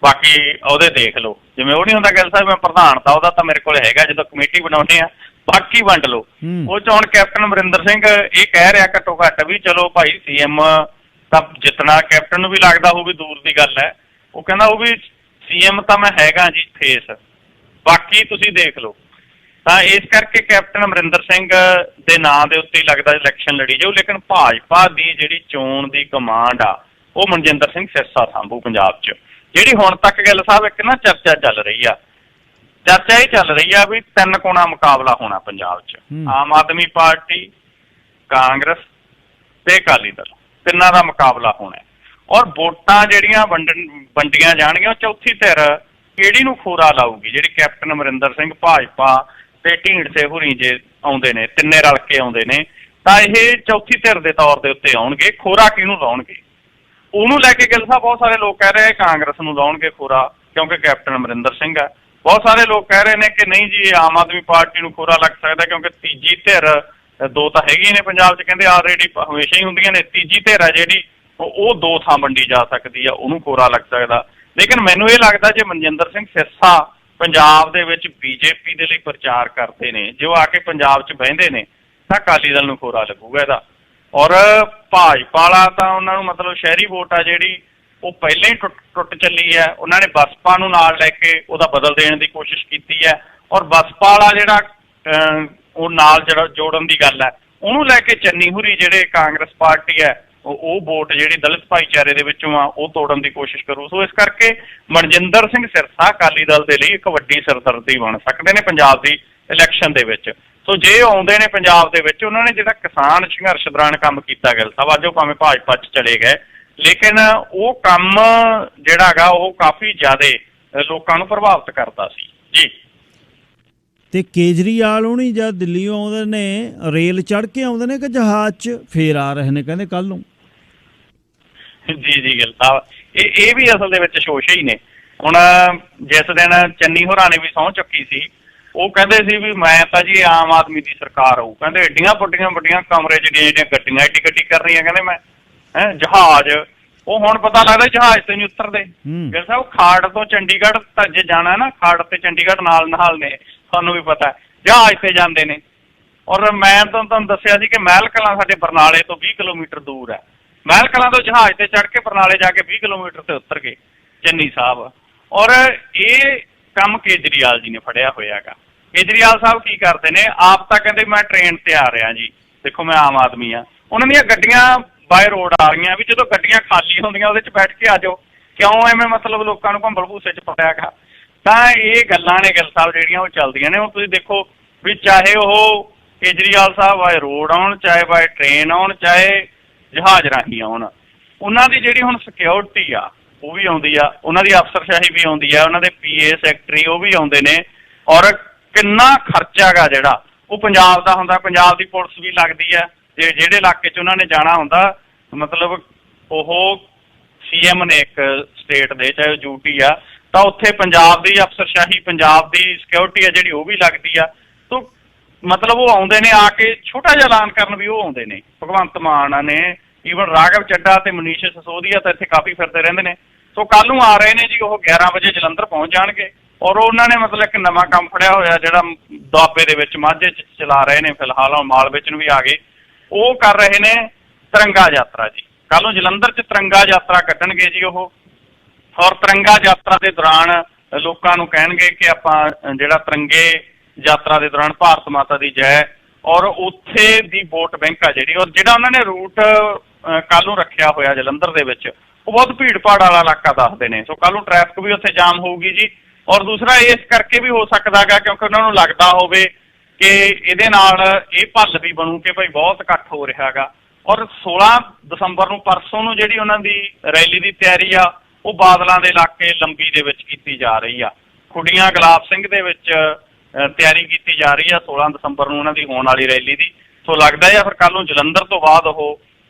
ਬਾਕੀ ਉਹਦੇ ਦੇਖ ਲਓ। ਜਿਵੇਂ ਉਹ ਨਹੀਂ ਹੁੰਦਾ ਗਿੱਲ ਸਾਹਿਬ ਮੈਂ ਪ੍ਰਧਾਨ ਤਾਂ ਉਹਦਾ ਤਾਂ ਮੇਰੇ ਕੋਲ ਹੈਗਾ, ਜਦੋਂ ਕਮੇਟੀ ਬਣਾਉਂਦੇ ਆ ਬਾਕੀ ਵੰਡ ਲਓ। ਉਹ 'ਚ ਹੁਣ ਕੈਪਟਨ ਅਮਰਿੰਦਰ ਸਿੰਘ ਇਹ ਕਹਿ ਰਿਹਾ ਘੱਟੋ ਘੱਟ ਵੀ ਚਲੋ ਭਾਈ CM ਤਾਂ ਜਿੱਤਣਾ ਕੈਪਟਨ ਨੂੰ ਵੀ ਲੱਗਦਾ ਉਹ ਵੀ ਦੂਰ ਦੀ ਗੱਲ ਹੈ। ਉਹ ਕਹਿੰਦਾ ਉਹ ਵੀ CM ਤਾਂ ਮੈਂ ਹੈਗਾ ਜੀ ਫੇਸ, ਬਾਕੀ ਤੁਸੀਂ ਦੇਖ ਲਓ। ਤਾਂ ਇਸ ਕਰਕੇ ਕੈਪਟਨ ਅਮਰਿੰਦਰ ਸਿੰਘ ਦੇ ਨਾਂ ਦੇ ਉੱਤੇ ਹੀ ਲੱਗਦਾ ਇਲੈਕਸ਼ਨ ਲੜੀ ਜਾਊ, ਲੇਕਿਨ ਭਾਜਪਾ ਦੀ ਜਿਹੜੀ ਚੋਣ ਦੀ ਕਮਾਂਡ ਆ ਉਹ ਮਨਜਿੰਦਰ ਸਿੰਘ ਸਿਰਸਾ ਸਾਂਭੂ ਪੰਜਾਬ 'ਚ। ਜਿਹੜੀ ਹੁਣ ਤੱਕ ਗਿੱਲ ਸਾਹਿਬ ਇੱਕ ਨਾ ਚਰਚਾ ਚੱਲ ਰਹੀ ਆ, ਚਰਚਾ ਇਹ ਚੱਲ ਰਹੀ ਆ ਵੀ 3 ਕੋਣਾ ਮੁਕਾਬਲਾ ਹੋਣਾ ਪੰਜਾਬ 'ਚ, ਆਮ ਆਦਮੀ ਪਾਰਟੀ, ਕਾਂਗਰਸ ਤੇ ਅਕਾਲੀ ਦਲ, ਤਿੰਨਾਂ ਦਾ ਮੁਕਾਬਲਾ ਹੋਣਾ ਔਰ ਵੋਟਾਂ ਜਿਹੜੀਆਂ ਵੰਡੀਆਂ ਜਾਣਗੀਆਂ ਉਹ ਚੌਥੀ ਧਿਰ ਕਿਹੜੀ ਨੂੰ ਖੋਰਾ ਲਾਊਗੀ, ਜਿਹੜੀ ਕੈਪਟਨ ਅਮਰਿੰਦਰ ਸਿੰਘ, ਭਾਜਪਾ ਤੇ ਢੀਂਡਸੇ ਹੋਰੀ ਜੇ ਆਉਂਦੇ ਨੇ, ਤਿੰਨੇ ਰਲ ਕੇ ਆਉਂਦੇ ਨੇ, ਤਾਂ ਇਹ ਚੌਥੀ ਧਿਰ ਦੇ ਤੌਰ ਦੇ ਉੱਤੇ ਆਉਣਗੇ। ਖੋਰਾ ਕਿਹਨੂੰ ਲਾਉਣਗੇ ਉਹਨੂੰ ਲੈ ਕੇ ਗਿੱਲ ਸਾਹਿਬ ਬਹੁਤ ਸਾਰੇ ਲੋਕ ਕਹਿ ਰਹੇ ਕਾਂਗਰਸ ਨੂੰ ਲਾਉਣਗੇ ਖੋਰਾ ਕਿਉਂਕਿ ਕੈਪਟਨ ਅਮਰਿੰਦਰ ਸਿੰਘ ਹੈ। ਬਹੁਤ ਸਾਰੇ ਲੋਕ ਕਹਿ ਰਹੇ ਨੇ ਕਿ ਨਹੀਂ ਜੀ ਆਮ ਆਦਮੀ ਪਾਰਟੀ ਨੂੰ ਖੋਰਾ ਲੱਗ ਸਕਦਾ ਕਿਉਂਕਿ ਤੀਜੀ ਧਿਰ ਦੋ ਤਾਂ ਹੈਗੀਆਂ ਨੇ ਪੰਜਾਬ 'ਚ, ਕਹਿੰਦੇ ਆਲਰੇਡੀ ਹਮੇਸ਼ਾ ਹੀ ਹੁੰਦੀਆਂ ਨੇ। ਤੀਜੀ ਧਿਰ ਹੈ ਜਿਹੜੀ ਉਹ 2 ਥਾਂ ਵੰਡੀ ਜਾ ਸਕਦੀ ਆ, ਉਹਨੂੰ ਖੋਰਾ ਲੱਗ ਸਕਦਾ। ਲੇਕਿਨ ਮੈਨੂੰ ਇਹ ਲੱਗਦਾ ਜੇ ਮਨਜਿੰਦਰ ਸਿੰਘ ਸਿਰਸਾ ਪੰਜਾਬ ਦੇ ਵਿੱਚ BJP ਦੇ ਲਈ ਪ੍ਰਚਾਰ ਕਰਦੇ ਨੇ, ਜੋ ਆ ਕੇ ਪੰਜਾਬ 'ਚ ਬਹਿੰਦੇ ਨੇ, ਤਾਂ ਅਕਾਲੀ ਦਲ ਨੂੰ ਖੋਰਾ ਲੱਗੂਗਾ ਇਹਦਾ। ਔਰ ਭਾਜਪਾ ਵਾਲਾ ਤਾਂ ਉਹਨਾਂ ਨੂੰ ਮਤਲਬ ਸ਼ਹਿਰੀ ਵੋਟ ਆ ਜਿਹੜੀ ਉਹ ਪਹਿਲਾਂ ਹੀ ਟੁੱਟ ਚੱਲੀ ਹੈ। ਉਹਨਾਂ ਨੇ ਬਸਪਾ ਨੂੰ ਨਾਲ ਲੈ ਕੇ ਉਹਦਾ ਬਦਲ ਦੇਣ ਦੀ ਕੋਸ਼ਿਸ਼ ਕੀਤੀ ਹੈ ਔਰ ਬਸਪਾ ਵਾਲਾ ਜਿਹੜਾ ਉਹ ਨਾਲ ਜਿਹੜਾ ਜੋੜਨ ਦੀ ਗੱਲ ਹੈ ਉਹਨੂੰ ਲੈ ਕੇ ਚੰਨੀ ਹੁਰੀ ਜਿਹੜੇ ਕਾਂਗਰਸ ਪਾਰਟੀ ਹੈ ਉਹ ਵੋਟ ਜਿਹੜੀ ਦਲਿਤ ਭਾਈਚਾਰੇ ਦੇ ਵਿੱਚੋਂ ਆ ਉਹ ਤੋੜਨ ਦੀ ਕੋਸ਼ਿਸ਼ ਕਰੂ। ਸੋ ਇਸ ਕਰਕੇ ਮਨਜਿੰਦਰ ਸਿੰਘ ਸਿਰਸਾ ਅਕਾਲੀ ਦਲ ਦੇ ਲਈ ਇੱਕ ਵੱਡੀ ਸਿਰਦਰਦੀ ਬਣ ਸਕਦੇ ਨੇ ਪੰਜਾਬ ਦੀ ਇਲੈਕਸ਼ਨ ਦੇ ਵਿੱਚ। ਸੋ ਜੇ ਆਉਂਦੇ ਨੇ ਪੰਜਾਬ ਦੇ ਵਿੱਚ, ਉਹਨਾਂ ਨੇ ਜਿਹੜਾ ਕਿਸਾਨ ਸੰਘਰਸ਼ ਦੌਰਾਨ ਕੰਮ ਕੀਤਾ ਗਿੱਲ ਸਾਹਿਬ, ਅੱਜ ਉਹ ਭਾਵੇਂ ਭਾਜਪਾ 'ਚ ਚਲੇ ਗਏ ਲੇਕਿਨ ਉਹ ਕੰਮ ਜਿਹੜਾ ਹੈਗਾ ਉਹ ਕਾਫੀ ਜ਼ਿਆਦਾ ਲੋਕਾਂ ਨੂੰ ਪ੍ਰਭਾਵਿਤ ਕਰਦਾ ਸੀ ਜੀ। ਤੇ ਕੇਜਰੀਵਾਲ ਹੋਣੀ ਜਦ ਦਿੱਲੀੋਂ ਆਉਂਦੇ ਨੇ ਰੇਲ ਚੜ੍ਹ ਕੇ ਆਉਂਦੇ ਨੇ ਕਿ ਜਹਾਜ਼ 'ਚ ਫੇਰ ਆ ਰਹੇ ਨੇ ਕਹਿੰਦੇ ਕੱਲ ਨੂੰ? ਜੀ ਗਿੱਲ ਸਾਹਿਬ, ਇਹ ਵੀ ਅਸਲ ਦੇ ਵਿੱਚ ਸ਼ੋਸ਼ੇ ਹੀ ਨੇ। ਹੁਣ ਜਿਸ ਦਿਨ ਚੰਨੀ ਹੋਰਾਂ ਨੇ ਵੀ ਸਹੁੰ ਚੁੱਕੀ ਸੀ, ਉਹ ਕਹਿੰਦੇ ਸੀ ਵੀ ਮੈਂ ਤਾਂ ਜੀ ਆਮ ਆਦਮੀ ਦੀ ਸਰਕਾਰ ਆਊ। ਕਹਿੰਦੇ ਐਡੀਆਂ ਵੱਡੀਆਂ ਕਮਰੇ ਜਿਹੜੀਆਂ ਗੱਡੀਆਂ ਐਡੀ ਗੱਡੀ ਕਰਨੀਆਂ, ਕਹਿੰਦੇ ਮੈਂ ਜਹਾਜ਼। ਉਹ ਹੁਣ ਪਤਾ ਲੱਗਦਾ ਜਹਾਜ਼ ਤੇ ਨਹੀਂ ਉਤਰਦੇ। ਗਿੱਲ ਸਾਹਿਬ, ਖਾੜ ਤੋਂ ਚੰਡੀਗੜ੍ਹ ਤਾਂ ਜੇ ਜਾਣਾ ਨਾ, ਖਾੜ ਤੇ ਚੰਡੀਗੜ੍ਹ ਨਾਲ ਨੇ, ਤੁਹਾਨੂੰ ਵੀ ਪਤਾ, ਜਹਾਜ਼ ਤੇ ਜਾਂਦੇ ਨੇ। ਔਰ ਮੈਂ ਤੁਹਾਨੂੰ ਦੱਸਿਆ ਸੀ ਕਿ ਮਹਿਲ ਕਲਾਂ ਸਾਡੇ ਬਰਨਾਲੇ ਤੋਂ 20 ਕਿਲੋਮੀਟਰ ਦੂਰ ਹੈ। ਮਹਿਲ ਕਲਾਂ ਤੋਂ ਜਹਾਜ਼ ਤੇ ਚੜ੍ਹ ਕੇ ਬਰਨਾਲੇ ਜਾ ਕੇ 20 ਕਿਲੋਮੀਟਰ ਤੇ ਉਤਰ ਗਏ ਚੰਨੀ ਸਾਹਿਬ। ਔਰ ਇਹ ਕੰਮ ਕੇਜਰੀਵਾਲ ਜੀ ਨੇ ਫੜਿਆ ਹੋਇਆ ਹੈਗਾ। ਕੇਜਰੀਵਾਲ ਸਾਹਿਬ ਕੀ ਕਰਦੇ ਨੇ, ਆਪ ਤਾਂ ਕਹਿੰਦੇ ਮੈਂ ਟ੍ਰੇਨ ਤੇ ਆ ਰਿਹਾ ਜੀ, ਦੇਖੋ ਮੈਂ ਆਮ ਆਦਮੀ ਆ। ਉਹਨਾਂ ਦੀਆਂ ਗੱਡੀਆਂ ਬਾਏ ਰੋਡ ਆ ਰਹੀਆਂ, ਵੀ ਜਦੋਂ ਗੱਡੀਆਂ ਖਾਲੀ ਹੁੰਦੀਆਂ ਉਹਦੇ 'ਚ ਬੈਠ ਕੇ ਆ ਜਾਓ, ਕਿਉਂ ਐਵੇਂ ਮਤਲਬ ਲੋਕਾਂ ਨੂੰ ਭੰਬਲ ਭੂਸੇ 'ਚ ਪਾਇਆ ਗਾ। ਤਾਂ ਇਹ ਗੱਲਾਂ ਨੇ ਗਿੱਲ ਸਾਹਿਬ ਜਿਹੜੀਆਂ ਉਹ ਚੱਲਦੀਆਂ ਨੇ। ਹੁਣ ਤੁਸੀਂ ਦੇਖੋ ਵੀ ਚਾਹੇ ਉਹ ਕੇਜਰੀਵਾਲ ਸਾਹਿਬ ਬਾਏ ਰੋਡ ਆਉਣ, ਚਾਹੇ ਬਾਏ ਟ੍ਰੇਨ ਆਉਣ, ਚਾਹੇ ਜਹਾਜ਼ ਰਾਹੀਂ ਆਉਣ, ਉਹਨਾਂ ਦੀ ਜਿਹੜੀ ਹੁਣ ਸਿਕਿਉਰਿਟੀ ਆ ਉਹ ਵੀ ਆਉਂਦੀ ਆ, ਉਹਨਾਂ ਦੀ ਅਫਸਰਸ਼ਾਹੀ ਵੀ ਆਉਂਦੀ ਆ, ਉਹਨਾਂ ਦੇ PA ਸੈਕਟਰੀ ਉਹ ਵੀ ਆਉਂਦੇ ਨੇ। ਔਰ ਕਿੰਨਾ ਖਰਚਾ ਗਾ ਜਿਹੜਾ ਉਹ ਪੰਜਾਬ ਦਾ ਹੁੰਦਾ, ਪੰਜਾਬ ਦੀ ਪੁਲਿਸ ਵੀ ਲੱਗਦੀ ਆ। ਤੇ ਜਿਹੜੇ ਇਲਾਕੇ 'ਚ ਉਹਨਾਂ ਨੇ ਜਾਣਾ ਹੁੰਦਾ, ਮਤਲਬ ਉਹ CM ਨੇ ਇੱਕ ਸਟੇਟ ਦੇ, ਚਾਹੇ UT ਆ, ਤਾਂ ਉੱਥੇ ਪੰਜਾਬ ਦੀ ਅਫਸਰਸ਼ਾਹੀ, ਪੰਜਾਬ ਦੀ ਸਿਕਿਉਰਿਟੀ ਆ ਜਿਹੜੀ ਉਹ ਵੀ ਲੱਗਦੀ ਆ। ਤੋ ਮਤਲਬ ਉਹ ਆਉਂਦੇ ਨੇ ਆ ਕੇ ਛੋਟਾ ਜਿਹਾ ਐਲਾਨ ਕਰਨ ਵੀ ਉਹ ਆਉਂਦੇ ਨੇ। ਭਗਵੰਤ ਮਾਨ ਨੇ, ਈਵਨ ਰਾਘਵ ਚੱਡਾ ਤੇ ਮਨੀਸ਼ ਸਿਸੋਦੀਆ ਤਾਂ ਇੱਥੇ ਕਾਫੀ ਫਿਰਦੇ ਰਹਿੰਦੇ ਨੇ। ਸੋ ਕੱਲ੍ਹ ਨੂੰ ਆ ਰਹੇ ਨੇ ਜੀ, ਉਹ 11 ਵਜੇ ਜਲੰਧਰ ਪਹੁੰਚ ਜਾਣਗੇ। ਔਰ ਉਹਨਾਂ ਨੇ ਮਤਲਬ ਇੱਕ ਨਵਾਂ ਕੰਮ ਫੜਿਆ ਹੋਇਆ ਜਿਹੜਾ ਦੁਆਬੇ ਦੇ ਵਿੱਚ, ਮਾਝੇ 'ਚ ਚਲਾ ਰਹੇ ਨੇ ਫਿਲਹਾਲ, ਮਾਲ ਵਿੱਚ ਨੂੰ ਵੀ ਆ ਗਏ। ਉਹ ਕਰ ਰਹੇ ਨੇ ਤਿਰੰਗਾ ਯਾਤਰਾ ਜੀ। ਕੱਲ੍ਹ ਨੂੰ ਜਲੰਧਰ 'ਚ ਤਿਰੰਗਾ ਯਾਤਰਾ ਕੱਢਣਗੇ ਜੀ ਉਹ। ਔਰ ਤਿਰੰਗਾ ਯਾਤਰਾ ਦੇ ਦੌਰਾਨ ਲੋਕਾਂ ਨੂੰ ਕਹਿਣਗੇ ਕਿ ਆਪਾਂ ਜਿਹੜਾ ਤਿਰੰਗੇ ਯਾਤਰਾ ਦੇ ਦੌਰਾਨ ਭਾਰਤ ਮਾਤਾ ਦੀ ਜੈ। ਔਰ ਉੱਥੇ ਦੀ ਵੋਟ ਬੈਂਕ ਆ ਜਿਹੜੀ, ਔਰ ਜਿਹੜਾ ਉਹਨਾਂ ਨੇ ਰੂਟ ਕੱਲ੍ਹ ਨੂੰ ਰੱਖਿਆ ਹੋਇਆ ਜਲੰਧਰ ਦੇ ਵਿੱਚ, ਉਹ ਬਹੁਤ ਭੀੜ ਭਾੜ ਵਾਲਾ ਇਲਾਕਾ ਦੱਸਦੇ ਨੇ। ਸੋ ਕੱਲ੍ਹ ਨੂੰ ਟ੍ਰੈਫਿਕ ਵੀ ਉੱਥੇ ਜਾਮ ਹੋਊਗੀ ਜੀ। ਔਰ ਦੂਸਰਾ ਇਸ ਕਰਕੇ ਵੀ ਹੋ ਸਕਦਾ ਗਾ ਕਿਉਂਕਿ ਉਹਨਾਂ ਨੂੰ ਲੱਗਦਾ ਹੋਵੇ ਕਿ ਇਹਦੇ ਨਾਲ ਇਹ ਭੱਲ ਵੀ ਬਣੂ ਕਿ ਭਾਈ ਬਹੁਤ ਇਕੱਠ ਹੋ ਰਿਹਾ ਗਾ। ਔਰ 16 ਦਸੰਬਰ ਨੂੰ, ਪਰਸੋਂ ਨੂੰ, ਜਿਹੜੀ ਉਹਨਾਂ ਦੀ ਰੈਲੀ ਦੀ ਤਿਆਰੀ ਆ ਉਹ ਬਾਦਲਾਂ ਦੇ ਇਲਾਕੇ ਲੰਬੀ ਦੇ ਵਿੱਚ ਕੀਤੀ ਜਾ ਰਹੀ ਆ। ਖੁੱਡੀਆਂ ਗੁਲਾਬ ਸਿੰਘ ਦੇ ਵਿੱਚ ਤਿਆਰੀ ਕੀਤੀ ਜਾ ਰਹੀ ਆ 16 ਦਸੰਬਰ ਨੂੰ ਉਹਨਾਂ ਦੀ ਹੋਣ ਵਾਲੀ ਰੈਲੀ ਦੀ। ਸੋ ਲੱਗਦਾ ਹੈ ਫਿਰ ਕੱਲ੍ਹ ਨੂੰ ਜਲੰਧਰ ਤੋਂ ਬਾਅਦ ਉਹ